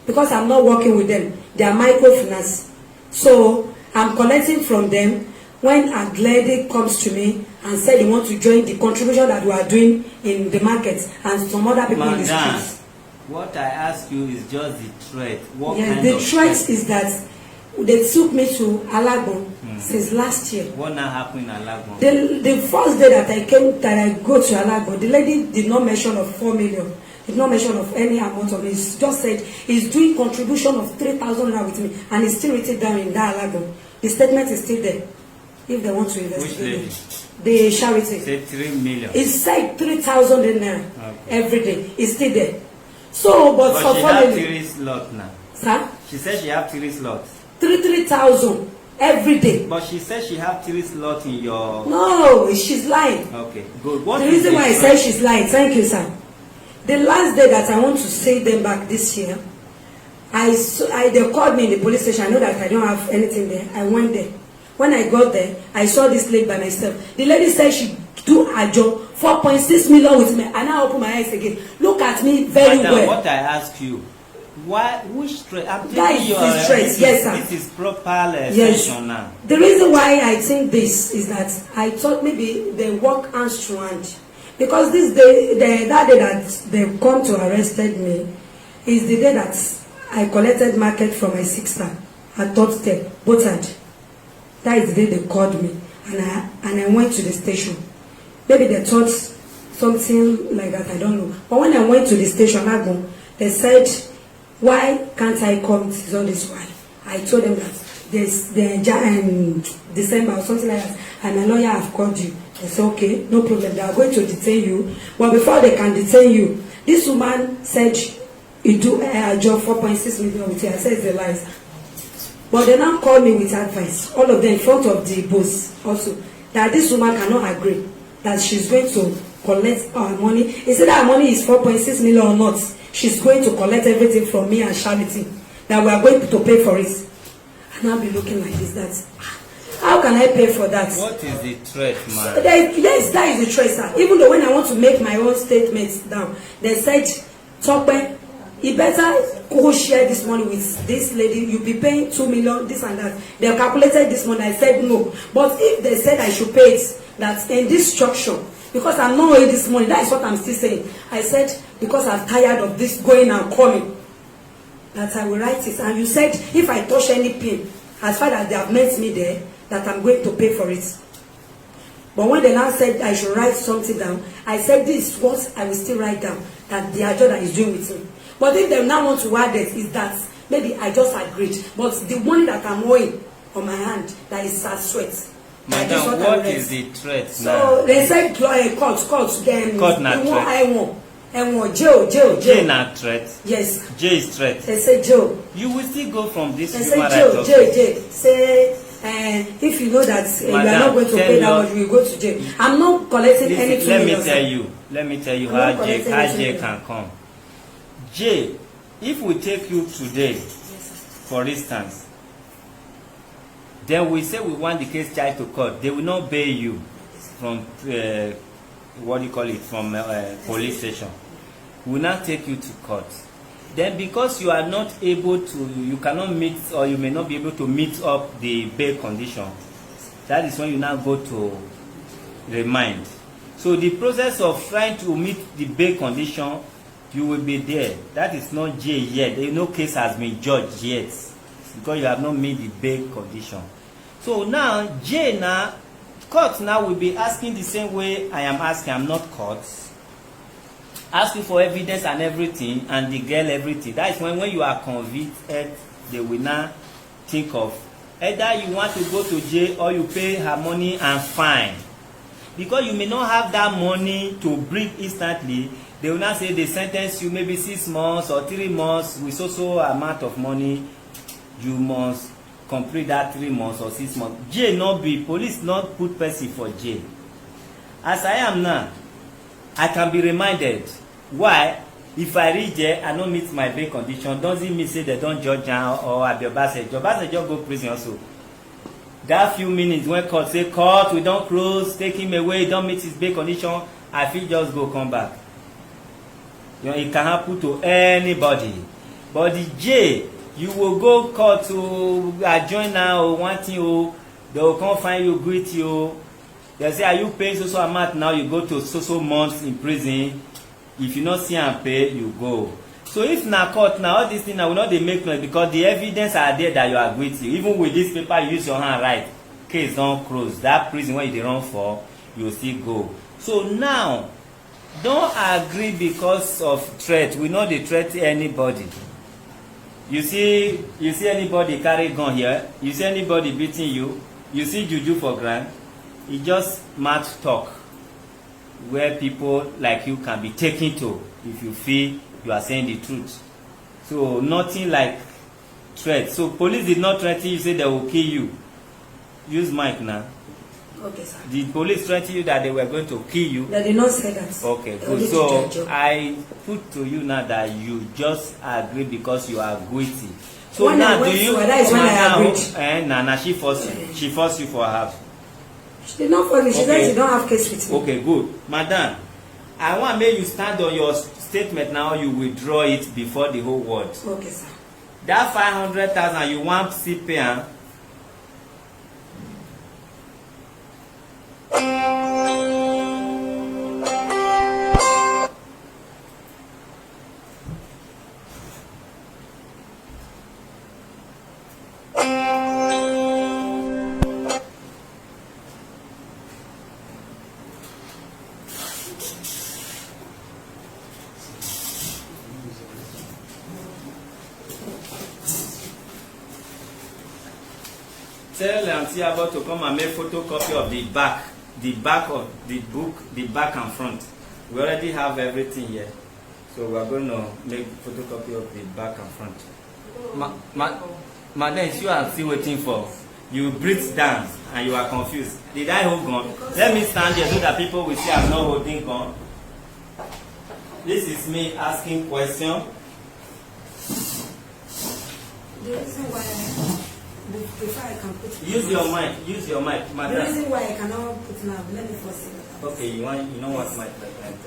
because I'm not working with them. They are microfinance, so I'm collecting from them. When a lady comes to me and said they want to join the contribution that we are doing in the market and some other people in the streets. What I ask you is just the threat. What Yes, kind the of threat is that they took me to Alagbon since last year. What now happened in Alagbon? The first day that I came, that I go to Alagbon, the lady did not mention of 4 million. Did not mention of any amount of it. He just said he's doing contribution of 3,000 naira with me, and he's still written down in that Alagbon. The statement is still there. If they want to investigate it. The charity. Say 3 million. It said 3,000 naira every day. It's still there. So, But for she have 3 slots now. Sir? She said she have 3 slots. 3,000 every day. But she said she have 3 slots in your. No, she's lying. Okay, good. What The is reason why I threat? say she's lying, thank you, sir. The last day that I want to say them back this year, they called me in the police station. I know that I don't have anything there. I went there. When I got there, I saw this lady by myself. The lady said she do a job 4.6 million with me, and I open my eyes again. Look at me very Madam, well. what I ask you, which threat? I'm That telling is you, his threat, yes, sir. This is proper Yes. session now. The reason why I think this is that I thought maybe they work hands to hand, because this day, that day that they come to arrested me, is the day that I collected market from my sister at third step, both hand. That is the day they called me, and I went to the station. Maybe they thought something like that, I don't know. But when I went to the station, they said, why can't I come? It's all this while. I told them that there's December or something like that, and my lawyer have called you. They said, okay, no problem, they are going to detain you. But before they can detain you, this woman said, you do a job 4.6 million with you. I said, it's a lie. But they now call me with advice, all of them in front of the boss also, that this woman cannot agree that she's going to collect our money. Instead our money is 4.6 million or not, she's going to collect everything from me and charity, that we are going to pay for it. And I'll be looking like this, that how can I pay for that? What is the threat, man? Yes, that is the threat, sir. Even though when I want to make my own statements down, they said, Tope, you better go share this money with this lady. You'll be paying 2 million, this and that. They have calculated this money. I said no. But if they said I should pay it, that in this structure, because I'm not owing this money, that is what I'm still saying. I said, because I'm tired of this going and coming, that I will write it. And you said, if I touch any pin, as far as they have met me there, that I'm going to pay for it. But when they now said I should write something down, I said, this is what I will still write down, that the agenda is doing with me. But if they now want to add it, is that maybe I just agreed. But the money that I'm owing on my hand, that is a sweat. Madam, what is the threat now? So they said court, then Court not threat. I want jail. J not threat. Yes. J is threat. They say jail. You will still go from this They human say rights jail. Say if you know that you are not going to pay that much, you will go to jail. I'm not collecting anything. Let me tell you how J can come. J, if we take you today, for instance, then we say we want the case charged to court, they will not bail you from from police station. we will now take you to court. Then because you are not able to, you cannot meet, or you may not be able to meet up the bail condition, that is when you now go to remand. So the process of trying to meet the bail condition, you will be there. That is not jail yet. No case has been judged yet because you have not met the bail condition. So now jail now, court now will be asking the same way I am asking. I'm not court. Asking for evidence and everything, and the girl everything. That is when you are convicted, they will now think of either you want to go to jail or you pay her money and fine. Because you may not have that money to bring instantly, they will not say they sentence you maybe 6 months or 3 months with so amount of money. You must complete that 3 months or 6 months. Jail not be, police not put person for jail. As I am now, I can be reminded. Why? If I reach there, I don't meet my bail condition, doesn't mean say they don't judge now or Abiobasejo just go prison also. That few minutes when court say, court, we don't close, take him away, don't meet his bail condition, I feel just go come back. You know, it can happen to anybody. But the jail, you will go court to adjourn now or one thing, they will come find you, greet you. They say, are you paying so amount now? You go to so months in prison. If you not see and pay, you go. So if na court now, all these things now will not they make noise because the evidence are there that you are guilty. Even with this paper, you use your hand right. Case don't close. That prison where you run for, you will still go. So now, don't agree because of threat. We know they threat anybody. You see anybody carry gun here. You see anybody beating you. You see juju for ground. It's just mad talk where people like you can be taken to if you feel you are saying the truth. So nothing like threat. So police did not threaten you, say they will kill you. Use mic now. Okay, sir. Did police threaten you that they were going to kill you? They did not say that. Okay, good. So I put to you now that you just agree because you are guilty. So when now do you? That is when I agreed. Nah, she forced you. She forced you for her. She did not force me. She said she don't have case with me. Okay, good. Madam, I want make you stand on your statement now. You withdraw it before the whole world. Okay, sir. That 500,000 you want to pay. Tell Auntie about to come and make photocopy of the back of the book, the back and front. We already have everything here, so we are going to make photocopy of the back and front. Madam, you are still waiting for. You breathe down and you are confused. Did I hold gun? Let me stand here so that people will see I'm not holding gun. This is me asking question. The reason why before I can put use your mic, madam. The reason why I cannot put now, let me first say that. Okay, you know what mic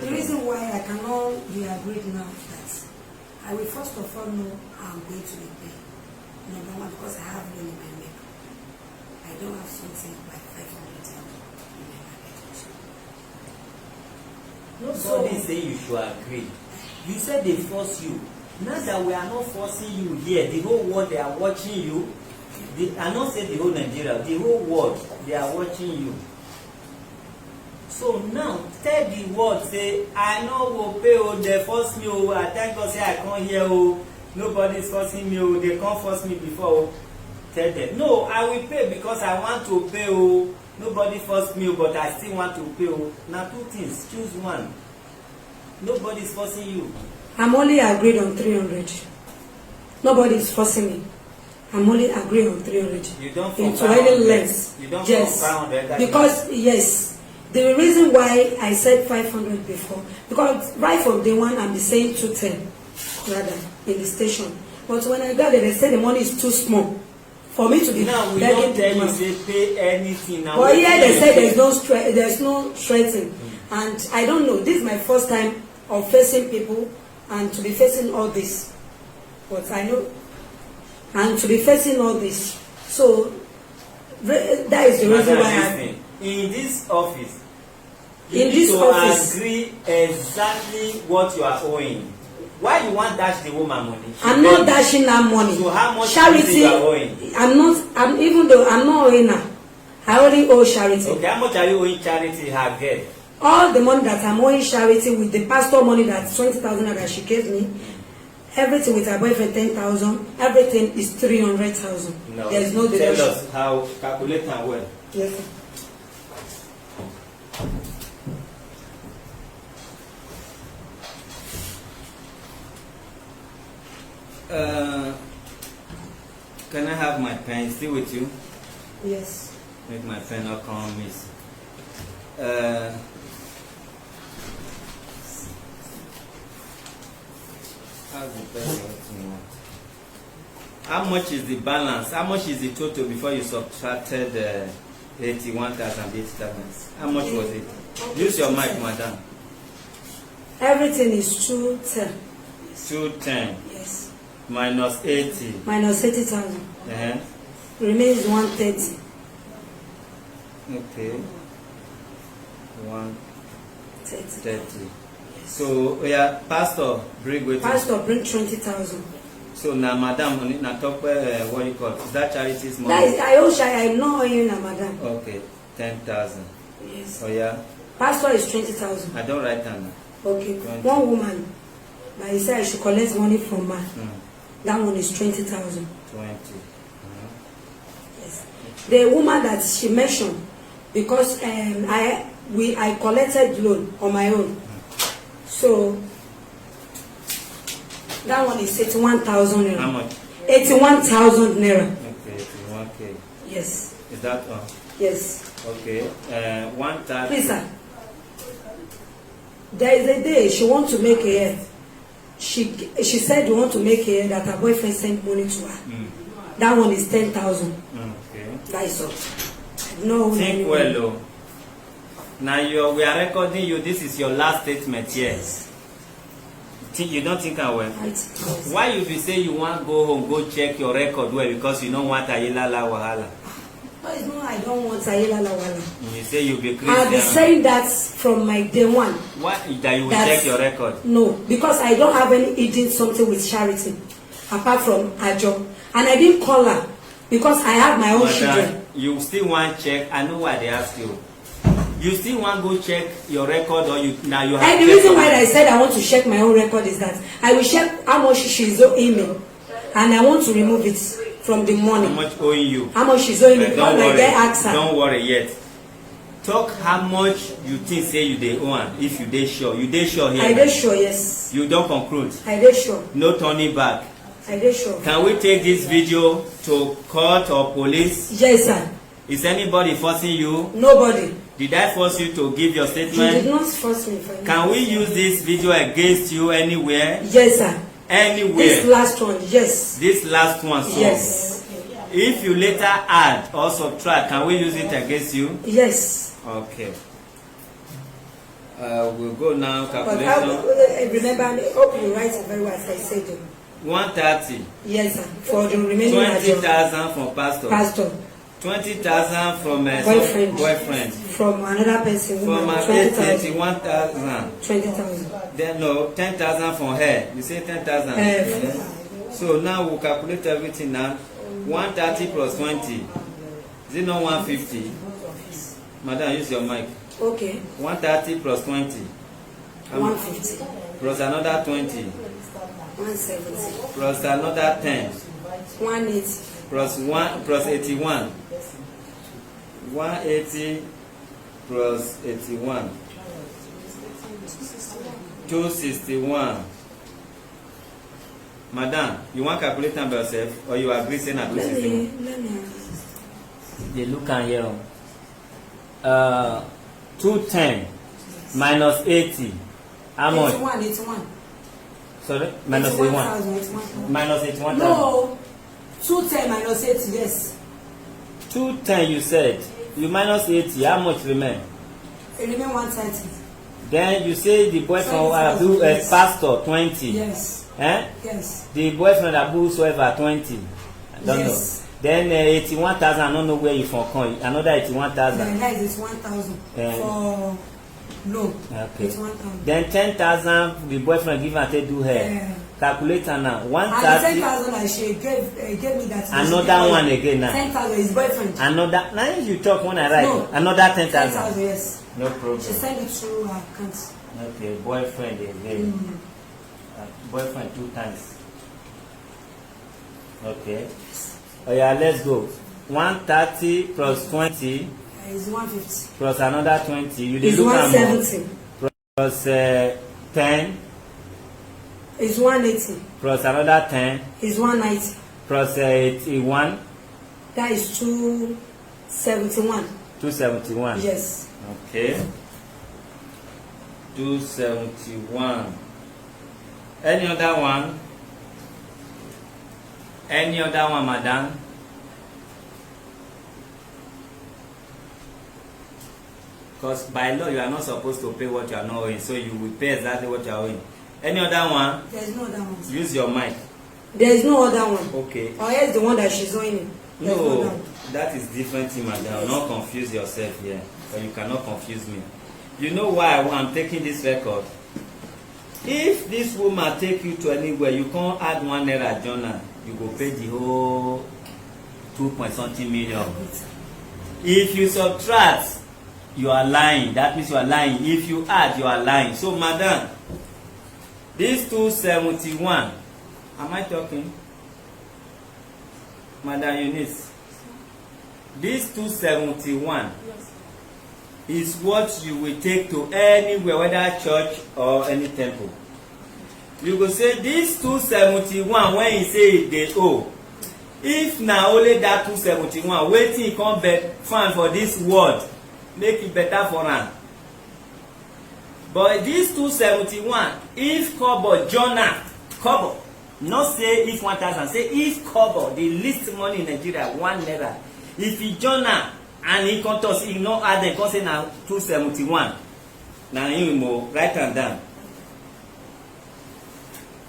The reason why I cannot be agreed now is that I will first of all know I'm going to be paid. Number one, because I have money in my make. I don't have something like 500,000 in my market. Nobody say you should agree. You said they force you. Now that we are not forcing you here, the whole world they are watching you. I not say the whole Nigeria, the whole world they are watching you. So now tell the world, say I no go pay, they force me, I thank God say I come here, nobody is forcing me, they can't force me before. Tell them no, I will pay because I want to pay, nobody forced me, but I still want to pay. Now two things, choose one. Nobody is forcing you. I'm only agreed on 300. Nobody is forcing me. I'm only agreeing on 300. You don't into any length. You don't yes. 500. Because yes, the reason why I said 500 before, because right from day one I'm saying 210 rather in the station. But when I got there, they said the money is too small for me to be. Now we don't tell you say pay anything. Now but here they say there's no threatening, and I don't know. This is my first time of facing people and to be facing all this. But I know, and to be facing all this. So that is the reason why in this office, in this office, agree exactly what you are owing. Why you want dash the woman money? I'm not dashing her money. So how much charity you are owing? I'm even though I'm not owing her. I only owe charity. Okay, how much are you owing charity her get? All the money that I'm owing charity with the pastor money that 20,000 that she gave me, everything with her boyfriend 10,000, everything is 300,000. No. There is no deduction. Tell us how calculate and well. Yes, sir. Can I have my pen still with you? Yes. Make my pen not come miss. How's the pen? How much is the balance? How much is the total before you subtracted 81,000, 80,000? How much was it? Use your mic, madam. Everything is 210. 210. Yes. Minus 80. Minus 80,000. Uh-huh. Remains 130. Okay. 130. Yes. So, yeah, pastor, bring with Pastor, bring 20,000. So now, madam, na talk what you call it? Is that charity's money? That is, I owe I'm not owing her, madam. Okay, 10,000. Yes. Oh yeah. Pastor is 20,000. I don't write down. Okay. 20. One woman, that he said I should collect money from her. Mm. That one is 20,000. 20. Yes. The woman that she mentioned, because I collected loan on my own. So that one is 81,000 naira. How much? 81,000 naira. Okay, 81K. Yes. Is that all? Yes. Okay. 130. Please, sir. There is a day she want to make a hair. She said you want to make a hair that her boyfriend sent money to her. Mm. That one is 10,000. Okay. That is all. No. Think well, though. Now we are recording you. This is your last statement here. Yes. You don't think I will? Yes. Why you be say you want go home, go check your record well because you don't want Ayila la wahala? No, it's not. I don't want Ayila la wahala. You say you be Christian. I've been saying that from my day one. What that you will check your record? No, because I don't have any eating something with charity, apart from a job, and I didn't call her because I have my own children. You still want check? I know why they ask you. You still want go check your record or you now you have. And the reason why I said I want to check my own record is that I will check how much she's owing me, and I want to remove it from the money. How much owing you? How much she's owing me? Don't worry. Ask her. Don't worry yet. Talk how much you think say you dey owe am. If you dey sure, you dey sure here. I dey sure, yes. You don conclude. I dey sure. No turning back. I dey sure. Can we take this video to court or police? Yes, sir. Is anybody forcing you? Nobody. Did I force you to give your statement? You did not force me. Can we use this video against you anywhere? Yes, sir. Anywhere. This last one, yes. This last one, so. Yes. If you later add or subtract, can we use it against you? Yes. Okay. We'll go now. But Calculation. remember, I hope you write it very well as I said. 130. Yes, sir. For the remaining 20,000 from pastor. Pastor. 20,000 from boyfriend. From another person. From 81,000. 20,000. Then no, 10,000 from her. You say 10,000. So now we'll calculate everything now. 130 plus 20. Is it not 150? Madam, use your mic. Okay. 130 plus 20. 150. Plus another 20. 170. Plus another 10. 180. Plus 81. 180 plus 81. 261. Madam, you want to calculate them by yourself or you agree saying at 261? Let me. They look and hear. 210 minus 80. How much? 81. Sorry? Minus 81. Minus 81. No. 210 minus 80, yes. 210 you said. You minus 80. How much remain? It remain 130. Then you say the boyfriend Abu pastor 20. Yes. Eh? Yes. The boyfriend Abu whoever 20. I don't know. Then 81,000. I don't know where you from come. Another 81,000. Then that is 1,000 for loan. Okay. It's 1,000. Then 10,000 the boyfriend give and take do hair. Calculator now. 130. And 10,000 and she gave me that. Another one again now. 10,000 is boyfriend. Another. Now you talk when I write. No. Another 10,000. 10,000, yes. No problem. She sent it through her account. Okay, boyfriend again. Boyfriend 2 times. Okay. Oh yeah, let's go. 130 plus 20 is 150. plus another 20. You is 170. Plus 10 is 180. Plus another 10 is 190. Plus 81. That is 271. 271. Yes. Okay. 271. Any other one? Any other one, madam? Because by law you are not supposed to pay what you are not owing, so you will pay exactly what you are owing. Any other one? There is no other one. Use your mic. There is no other one. Okay. Or else the one that she's owing. No, that is different thing, madam. Yes. Not confuse yourself here, but you cannot confuse me. You know why I'm taking this record? If this woman take you to anywhere, you can't add 1 naira journal. You go pay the whole 2.something million. If you subtract, you are lying. That means you are lying. If you add, you are lying. So, madam, this 271, am I talking? Madam Eunice, this 271 is what you will take to anywhere, whether church or any temple. You go say this 271 when you say they owe. If na only that 271, wetin e come find for this world, make it better for am. But this 271, if kobo journal, kobo, not say if 1,000, say if kobo, the least money in Nigeria, 1 naira. If he journal and he come to he no add dem come say na 271, na him mo write am down.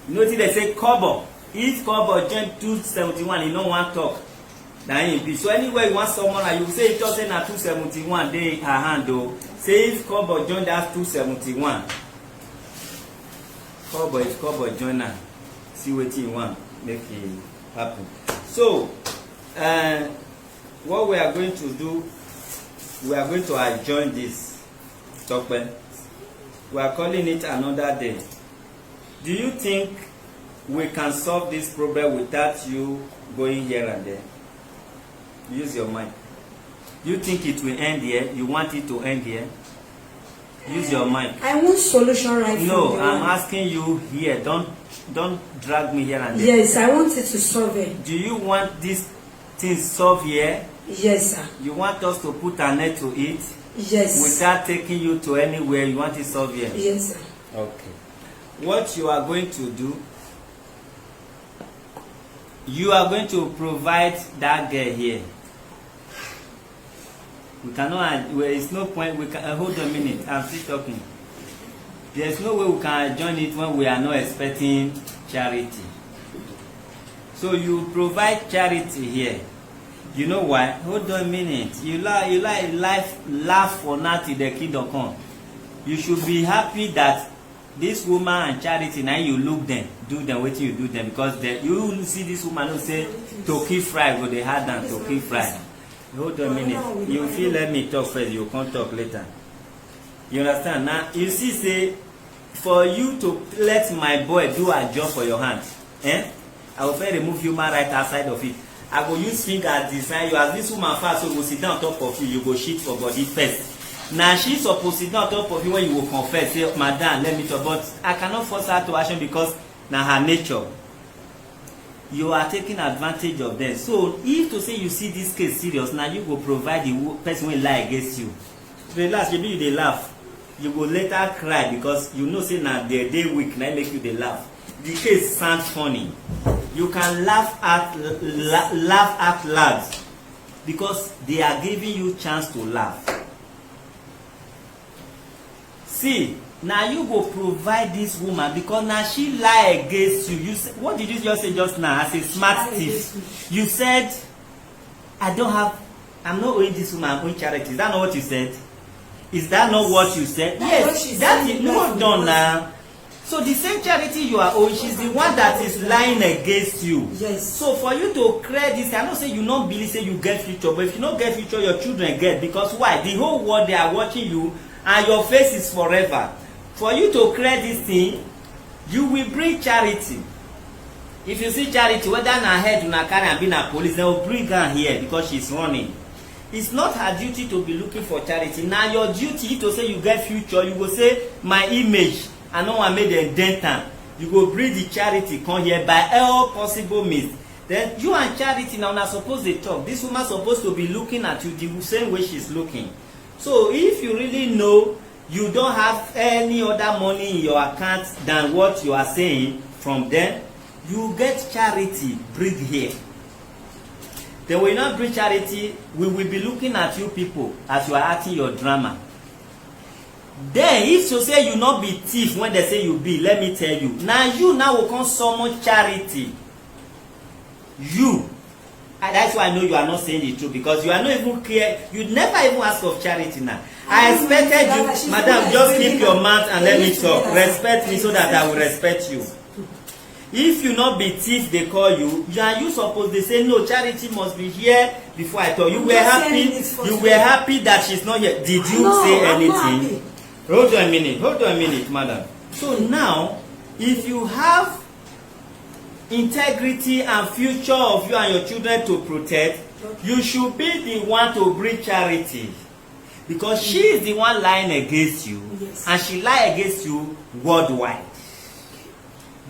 You know wetin dey say kobo. If kobo join 271, he no wan talk. Na him be. So anywhere you want someone, you say he talk say na 271 dey her hand o. Say if kobo join that 271, kobo if kobo join am, see wetin you want make e happen. So what we are going to do, we are going to adjourn this tope. We are calling it another day. Do you think we can solve this problem without you going here and there? Use your mind. Do you think it will end here? You want it to end here? Use your mind. I want solution right now. No, I'm asking you here. Don't drag me here and there. Yes, I want it to solve it. Do you want this thing solved here? Yes, sir. You want us to put an end to it? Yes. Without taking you to anywhere, you want it solved here? Yes, sir. Okay. What you are going to do, you are going to provide that girl here. We cannot, there is no point, we can, hold a minute, I'm still talking. There is no way we can join it when we are not expecting charity. So you provide charity here. You know why? Hold on a minute. You like laugh for nothing, the kingdom come. You should be happy that this woman and charity, now you look them, do them, wait till you do them, because you see this woman who say turkey fry, go they had than turkey fry. Hold on a minute. You feel let me talk first, you can't talk later. You understand? Now you see, say for you to let my boy do a job for your hand, I will first remove human right outside of it. I go use finger design you as this woman fast, so go sit down on top of you, you go shit for body first. Now she supposed to sit down on top of you when you will confess, say, madam, let me talk, but I cannot force her to action because now her nature. You are taking advantage of them. So if to say you see this case serious, now you go provide the person will lie against you. Relax, maybe you dey laugh. You go later cry because you know say now the day week now make you dey laugh. The case sounds funny. You can laugh out loud because they are giving you chance to laugh. See, Now you go provide this woman because now she lie against you. What did you just say just now as a smart thief? You said, I'm not owing this woman, I'm owing charity. Is that not what you said? Is that not what you said? Yes, that is not done now. So the same charity you are owing, she's the one that is lying against you. Yes. So for you to credit this, I don't say you not believe say you get future, but if you don't get future, your children get. Because why? The whole world, they are watching you and your face is forever. For you to credit this thing, you will bring charity. If you see charity, whether na head or na carry and be na police, they will bring her here because she's running. It's not her duty to be looking for charity. Now your duty to say you get future, you go say my image, I know I made a dent. You go bring the charity come here by all possible means. Then you and charity now are supposed to talk. This woman supposed to be looking at you the same way she's looking. So if you really know you don't have any other money in your account than what you are saying from them, you get charity, bring here. Then when you not bring charity, we will be looking at you people as you are acting your drama. Then if you say you not be thief when they say you be, let me tell you, now you now will come summon charity. You. And that's why I know you are not saying the truth, because you are not even clear. You never even ask of charity now. I expected you, madam, just keep your mouth and let me talk. Respect me so that I will respect you. If you not be thief, they call you, and you suppose they say no, charity must be here before I talk. You were happy that she's not here. Did you say anything? Hold on a minute, madam. So now, if you have integrity and future of you and your children to protect, you should be the one to bring charity, because she is the one lying against you, and she lie against you worldwide.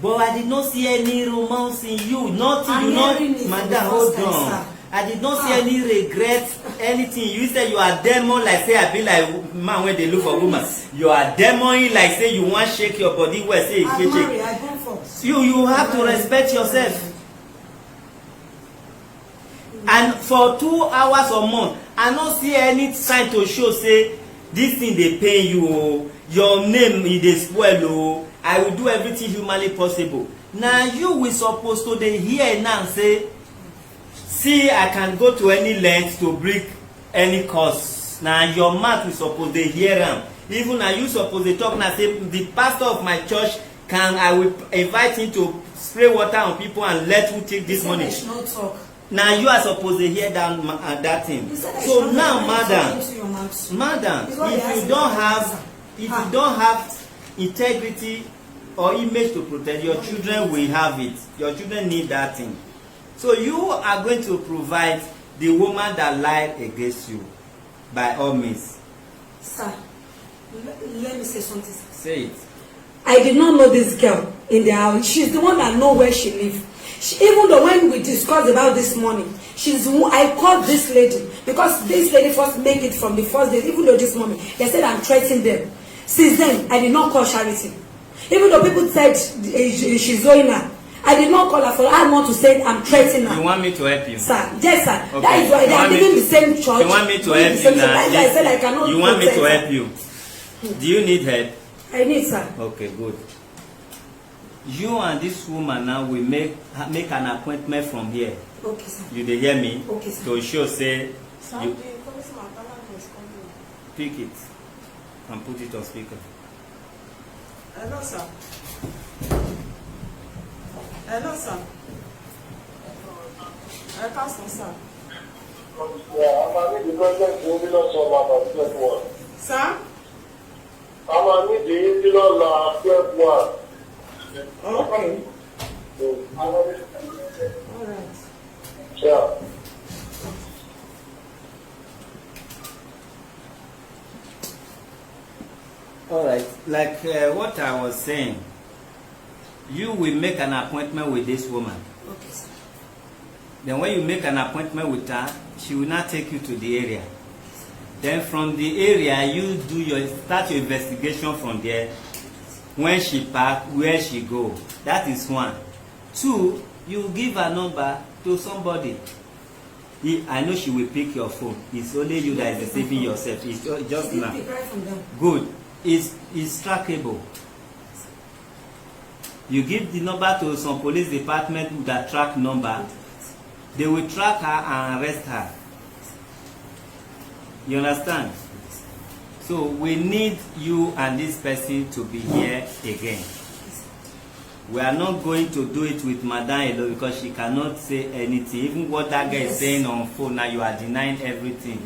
But I did not see any romance in you. Nothing. You not, madam, hold on. I did not see any regret, anything. You said you are demon, like say I be like man when they look for woman. You are demon, like say you want shake your body where say you shake. You have to respect yourself. And for 2 hours or more, I don't see any sign to show say this thing they pay you. Your name is they spoil. I will do everything humanly possible. Now you will supposed to dey hear now and say, see, I can go to any length to bring any cause. Now your mouth will supposed to hear am. Even now you supposed to talk now say the pastor of my church I will invite him to spray water on people and let who take this money. Now you are supposed to hear that thing. So now, madam, if you don't have integrity or image to protect, your children will have it. Your children need that thing. So you are going to provide the woman that lied against you, by all means. Sir, let me say something. Say it. I did not know this girl in the house. She's the one that know where she lives. Even though when we discussed about this money, I called this lady because this lady first made it from the first day. Even though this morning they said I'm threatening them. Since then, I did not call Charity. Even though people said she's owing her, I did not call her for I want to say I'm threatening her. You want me to help you? Sir, yes, sir. Okay. That is why they are living the same church. You want me to help you now? I said I cannot. You want me to help you? Do you need help? I need, sir. Okay, good. You and this woman now will make an appointment from here. Okay, sir. You dey hear me? Okay, sir. To show say Sir, you the policeman is coming. pick it and put it on speaker. Hello, sir. Hello, sir. I pass on, sir. Yeah, I'm the president of the Village Sir? I'm the Village Okay. All right. Yeah. All right. Like what I was saying, you will make an appointment with this woman. Okay, sir. Then when you make an appointment with her, she will not take you to the area. Then from the area, you start your investigation from there. When she park, where she go. That is one. Two, you give her number to somebody. I know she will pick your phone. It's only you that is deceiving yourself. It's just now. Good. is trackable. You give the number to some police department that track number, they will track her and arrest her. You understand? So we need you and this person to be here again. We are not going to do it with Madam alone because she cannot say anything. Even what that guy is saying on phone now, you are denying everything.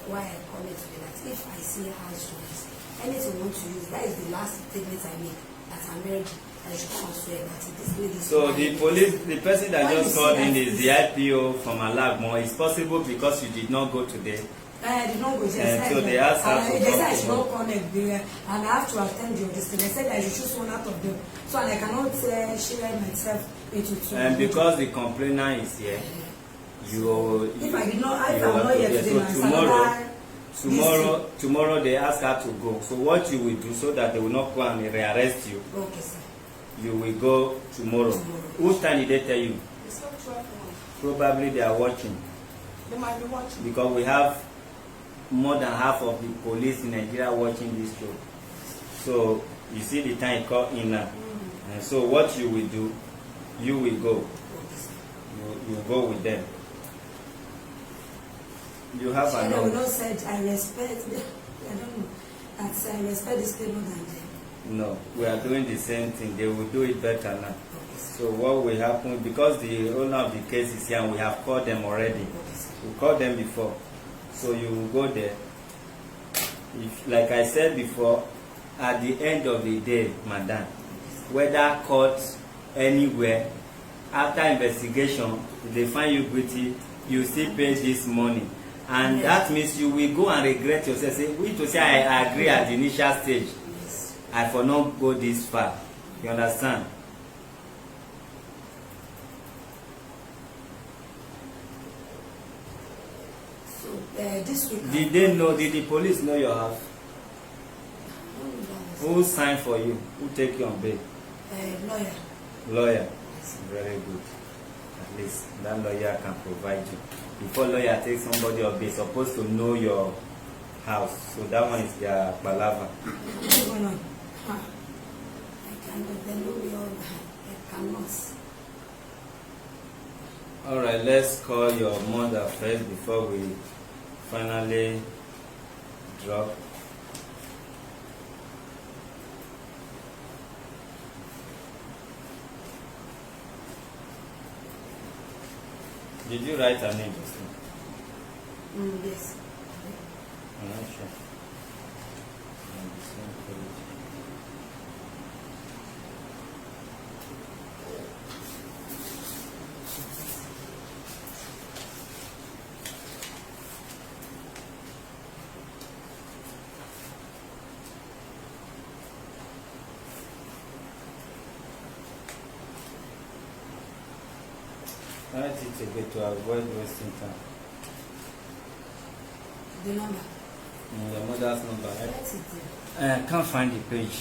Why I call it today, that if I see house joints, anything I want to use, that is the last statement I make, that I'm married, I should come and swear that this lady. So the police, the person that just called in is the IPO from Alagmo. It's possible because you did not go today. I did not go. So they asked her to they said I should not come everywhere, and I have to attend your distance. They said I should choose one out of them, so I cannot share myself into two. And because the complainer is here, if I did not, if I'm not here today, so tomorrow they ask her to go. So what you will do so that they will not go and rearrest you? Okay, sir. You will go tomorrow. Whose time did they tell you? It's not 12 Probably they are watching. They might be watching. Because we have more than half of the police in Nigeria watching this show. So you see the time call in now. And so what you will do, you will go. You go with them. You have I an know, not said I respect. I don't know. That's I respect this people than them. No, we are doing the same thing. They will do it better now. So what will happen, because the owner of the case is here and we have called them already. We called them before. So you will go there. If, like I said before, at the end of the day, madam, whether court, anywhere, after investigation, if they find you guilty, you still pay this money. And that means you will go and regret yourself. Say, we to say I agree at the initial stage. I for not go this far. You understand? So this week. Did they know? Did the police know your house? Who signed for you? Who take you on bail? Lawyer. Lawyer. Very good. At least that lawyer can provide you. Before lawyer takes somebody on bail, supposed to know your house. So that one is their palava. All right, let's call your mother first before we finally drop. Did you write her name just now? Yes. I'm not sure. On the same page. Write it again to avoid wasting time. The number. Your mother's number, right? Write it there. I can't find the page.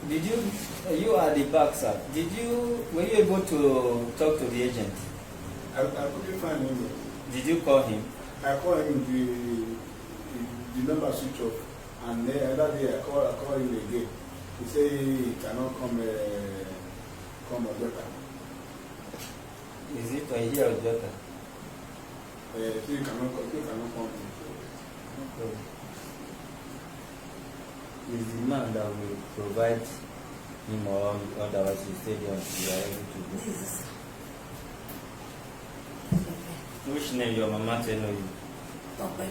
Did you are the back, sir? Were you able to talk to the agent? I couldn't find him. Did you call him? I called him, the number switch off, and the other day I called him again. He said he cannot come Ojota. Is it here or Ojota? He cannot come. Okay. Is the man that will provide him or otherwise you stay there until you are able to go? Which name your mama tell you? Tope.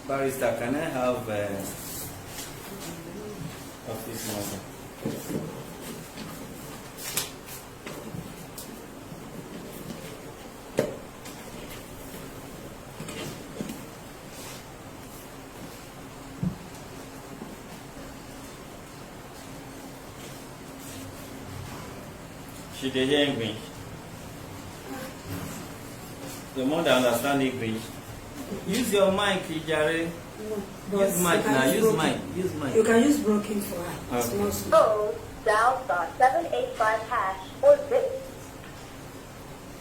Barrister, can I have office number? She dey hear English. Your mother understand English. Use your mic, Ijare. Use mic now. Use mic. Use mic. You can use broken for her. It's not so. Code dial *785# or zip.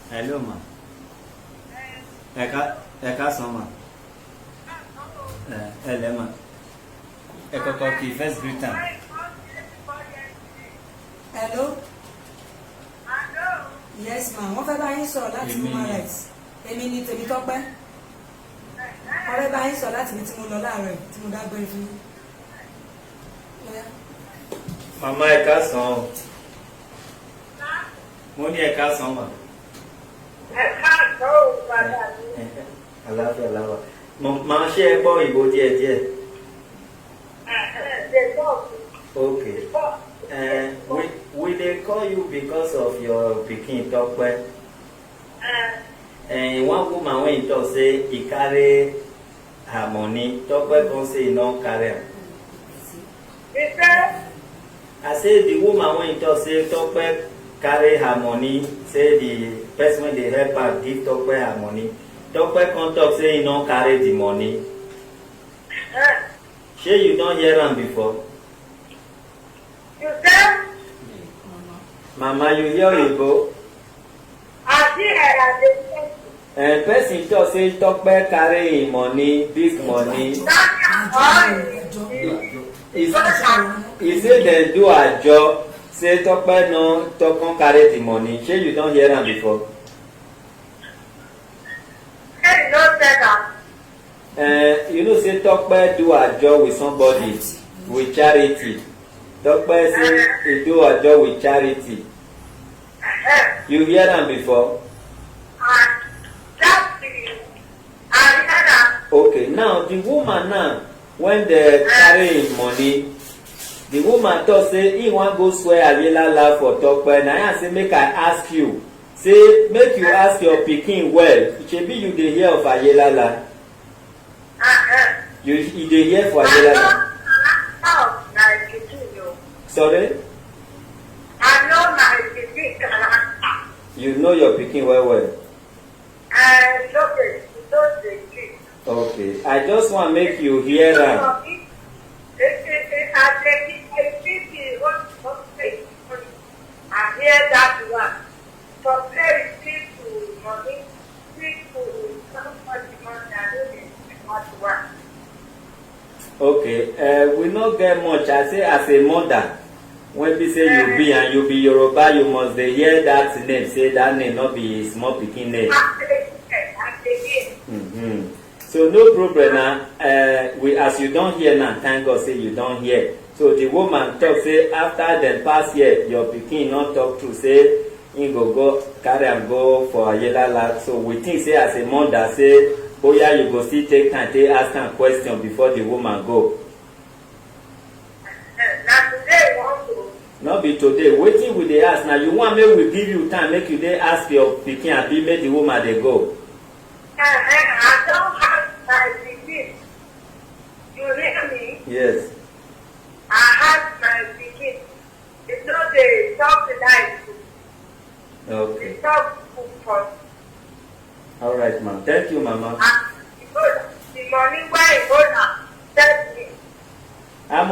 Hello, ma. Eka soma. Ma. Eka koki first greeting. Hello. Yes, ma'am. Wọ́n fẹ́ bá yín sọ̀rọ̀ láti human rights. Èmi ni tèmi tọ́pẹ́. Wọ́n fẹ́ bá yín sọ̀rọ̀ láti ibi tí mo lọ láàárọ̀ tí mo dágbére fún yín. Mama Eka sàn. Mo ní Eka sàn ma. Àlàáfíà làwà. Màá ṣe ẹ gbọ́ ìbò díẹ̀. Okay. We dey call you because of your pikin Tope. One woman when he talk say he carry her money, Tope come say he no carry am. I say the woman when he talk say Tope carry her money, say the person when dey help her give Tope her money. Tope come talk say he no carry the money. Shey you don hear am before? You say? Mama, you hear Igbo? I see her as a Person talk say Tope carry him money, big money. He say dem do ajo, say Tope no come carry the money. Shey you don hear am before? Hey, no say that. You know say Tope do ajo with somebody, with charity. Tope say he do ajo with charity. You hear am before? Okay, now the woman now, when they carry him money, the woman talk say he wan go swear Ayelala for Tope. Na I say make I ask you, say make you ask your pikin well. Shebi you dey hear of Ayelala? You dey hear for Ayelala? Sorry? I know my pikin. You know your pikin well. Okay, I just want make you hear am. I hear that one. For very to money, to somebody money, I don't need much work. Okay, we no get much. I say as a mother, when we say you be and you be Yoruba, you must dey hear that name. Say that name not be small pikin name. So no problem now. We as you don hear now, thank God say you don hear. So the woman talk say after dem pass here, your pikin no talk true. Say he go carry am go for Ayelala. So we think say as a mother say, boya you go still take time to ask am question before the woman go. No be today. Wetin we dey ask now? You want make we give you time make you dey ask your pikin abi make the woman dey go. I don't have my pikin. You hear me? Yes. I have my pikin. It's not a subsidized food. Okay. It's not food for. All right, ma'am. Thank you, mama. The money where it goes now, tell me. How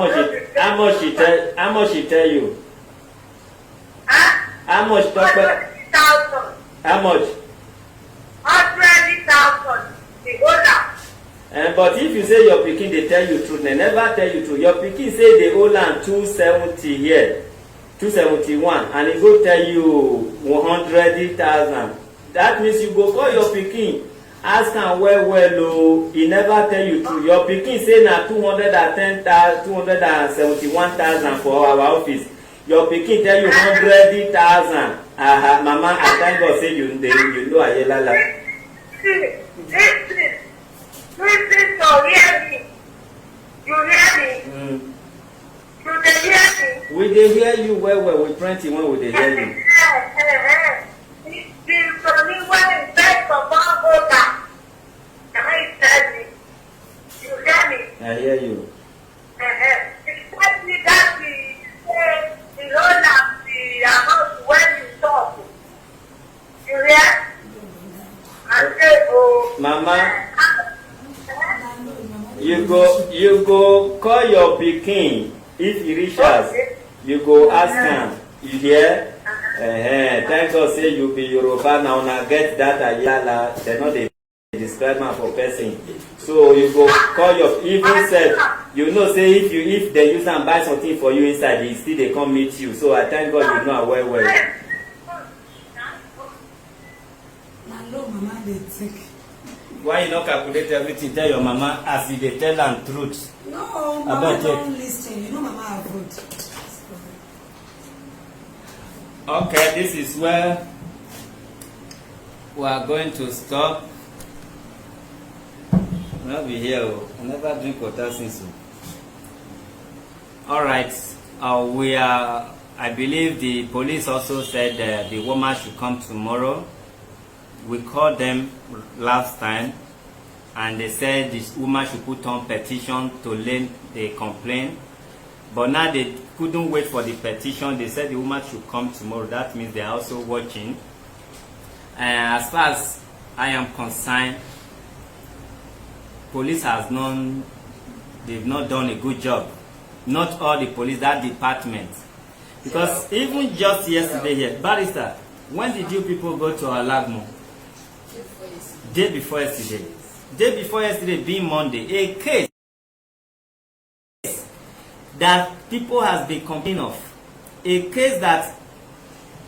much she tell you? Huh? How much Tope? 100,000. How much? 100,000. The whole now. But if you say your pikin dey tell you truth, they never tell you truth. Your pikin say they owe am 270 here, 271, and he go tell you 100,000. That means you go call your pikin, ask am well o. He never tell you truth. Your pikin say na 210,000, 271,000 for our office. Your pikin tell you 100,000. Mama, I thank God say you know Ayelala. Listen to hear me. You hear me? You dey hear me? We dey hear you well with plenty when we dey hear you. The money wey invest for one voter. Can I tell me? You hear me? I hear you. Especially that the loan and the amount when you talk. you go call your pikin if he reach house. You go ask am. You hear? Thank God say you be Yoruba now. Una get that ayala. They no dey describe am for person. So you go call your even self. You know say if they use am buy something for you inside, he still dey come meet you. So I thank God you know am well well. Na low mama dey take. Why you no calculate everything tell your mama as you dey tell am truth? No, mama don lis ten. You know mama avoid. Okay, this is where we are going to stop. I'll be here. I never drink water since. All right. I believe the police also said the woman should come tomorrow. We called them last time, and they said this woman should put on petition to lay the complaint. But now they couldn't wait for the petition. They said the woman should come tomorrow. That means they are also watching. As far as I am concerned, police they've not done a good job. Not all the police, that department. Because even just yesterday here, Barrister, when did you people go to Alagmo? Day before yesterday. Day before yesterday being Monday, a case that people has been complaining of. A case that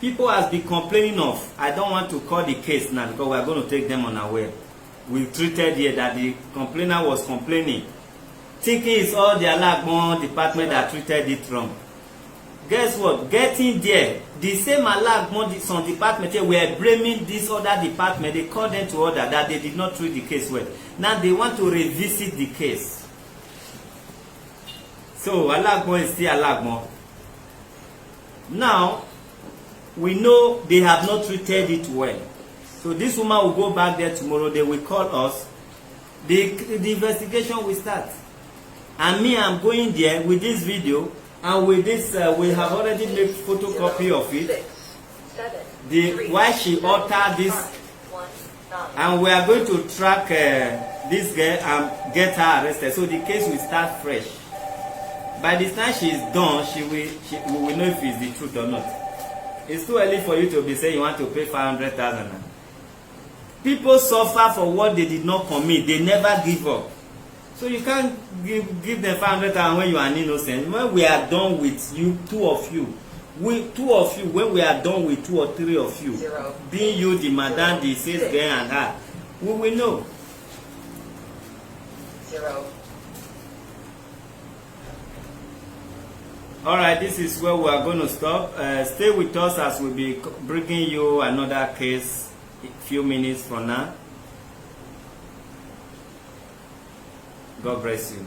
people has been complaining of. I don't want to call the case now because we are going to take them unaware. We treated here that the complainer was complaining, thinking it's all the Alagmo department that treated it wrong. Guess what? Getting there, the same Alagmo some department here were blaming this other department. They called them to order that they did not treat the case well. Now they want to revisit the case. So Alagmo is still Alagmo. Now we know they have not treated it well. So this woman will go back there tomorrow. They will call us. The investigation will start. And me, I'm going there with this video. And with this, we have already made photocopy of it. Why she altered this. And we are going to track this girl and get her arrested. So the case will start fresh. By the time she is done, we will know if it's the truth or not. It's too early for you to be saying you want to pay 500,000. People suffer for what they did not commit. They never give up. So you can't give them 500,000 when you are innocent. When we are done with you, two of you, when we are done with 2 or 3 of you, being you, the madam, the sales girl, and her, we will know. 0. All right, this is where we are going to stop. Stay with us as we'll be bringing you another case a few minutes from now. God bless you.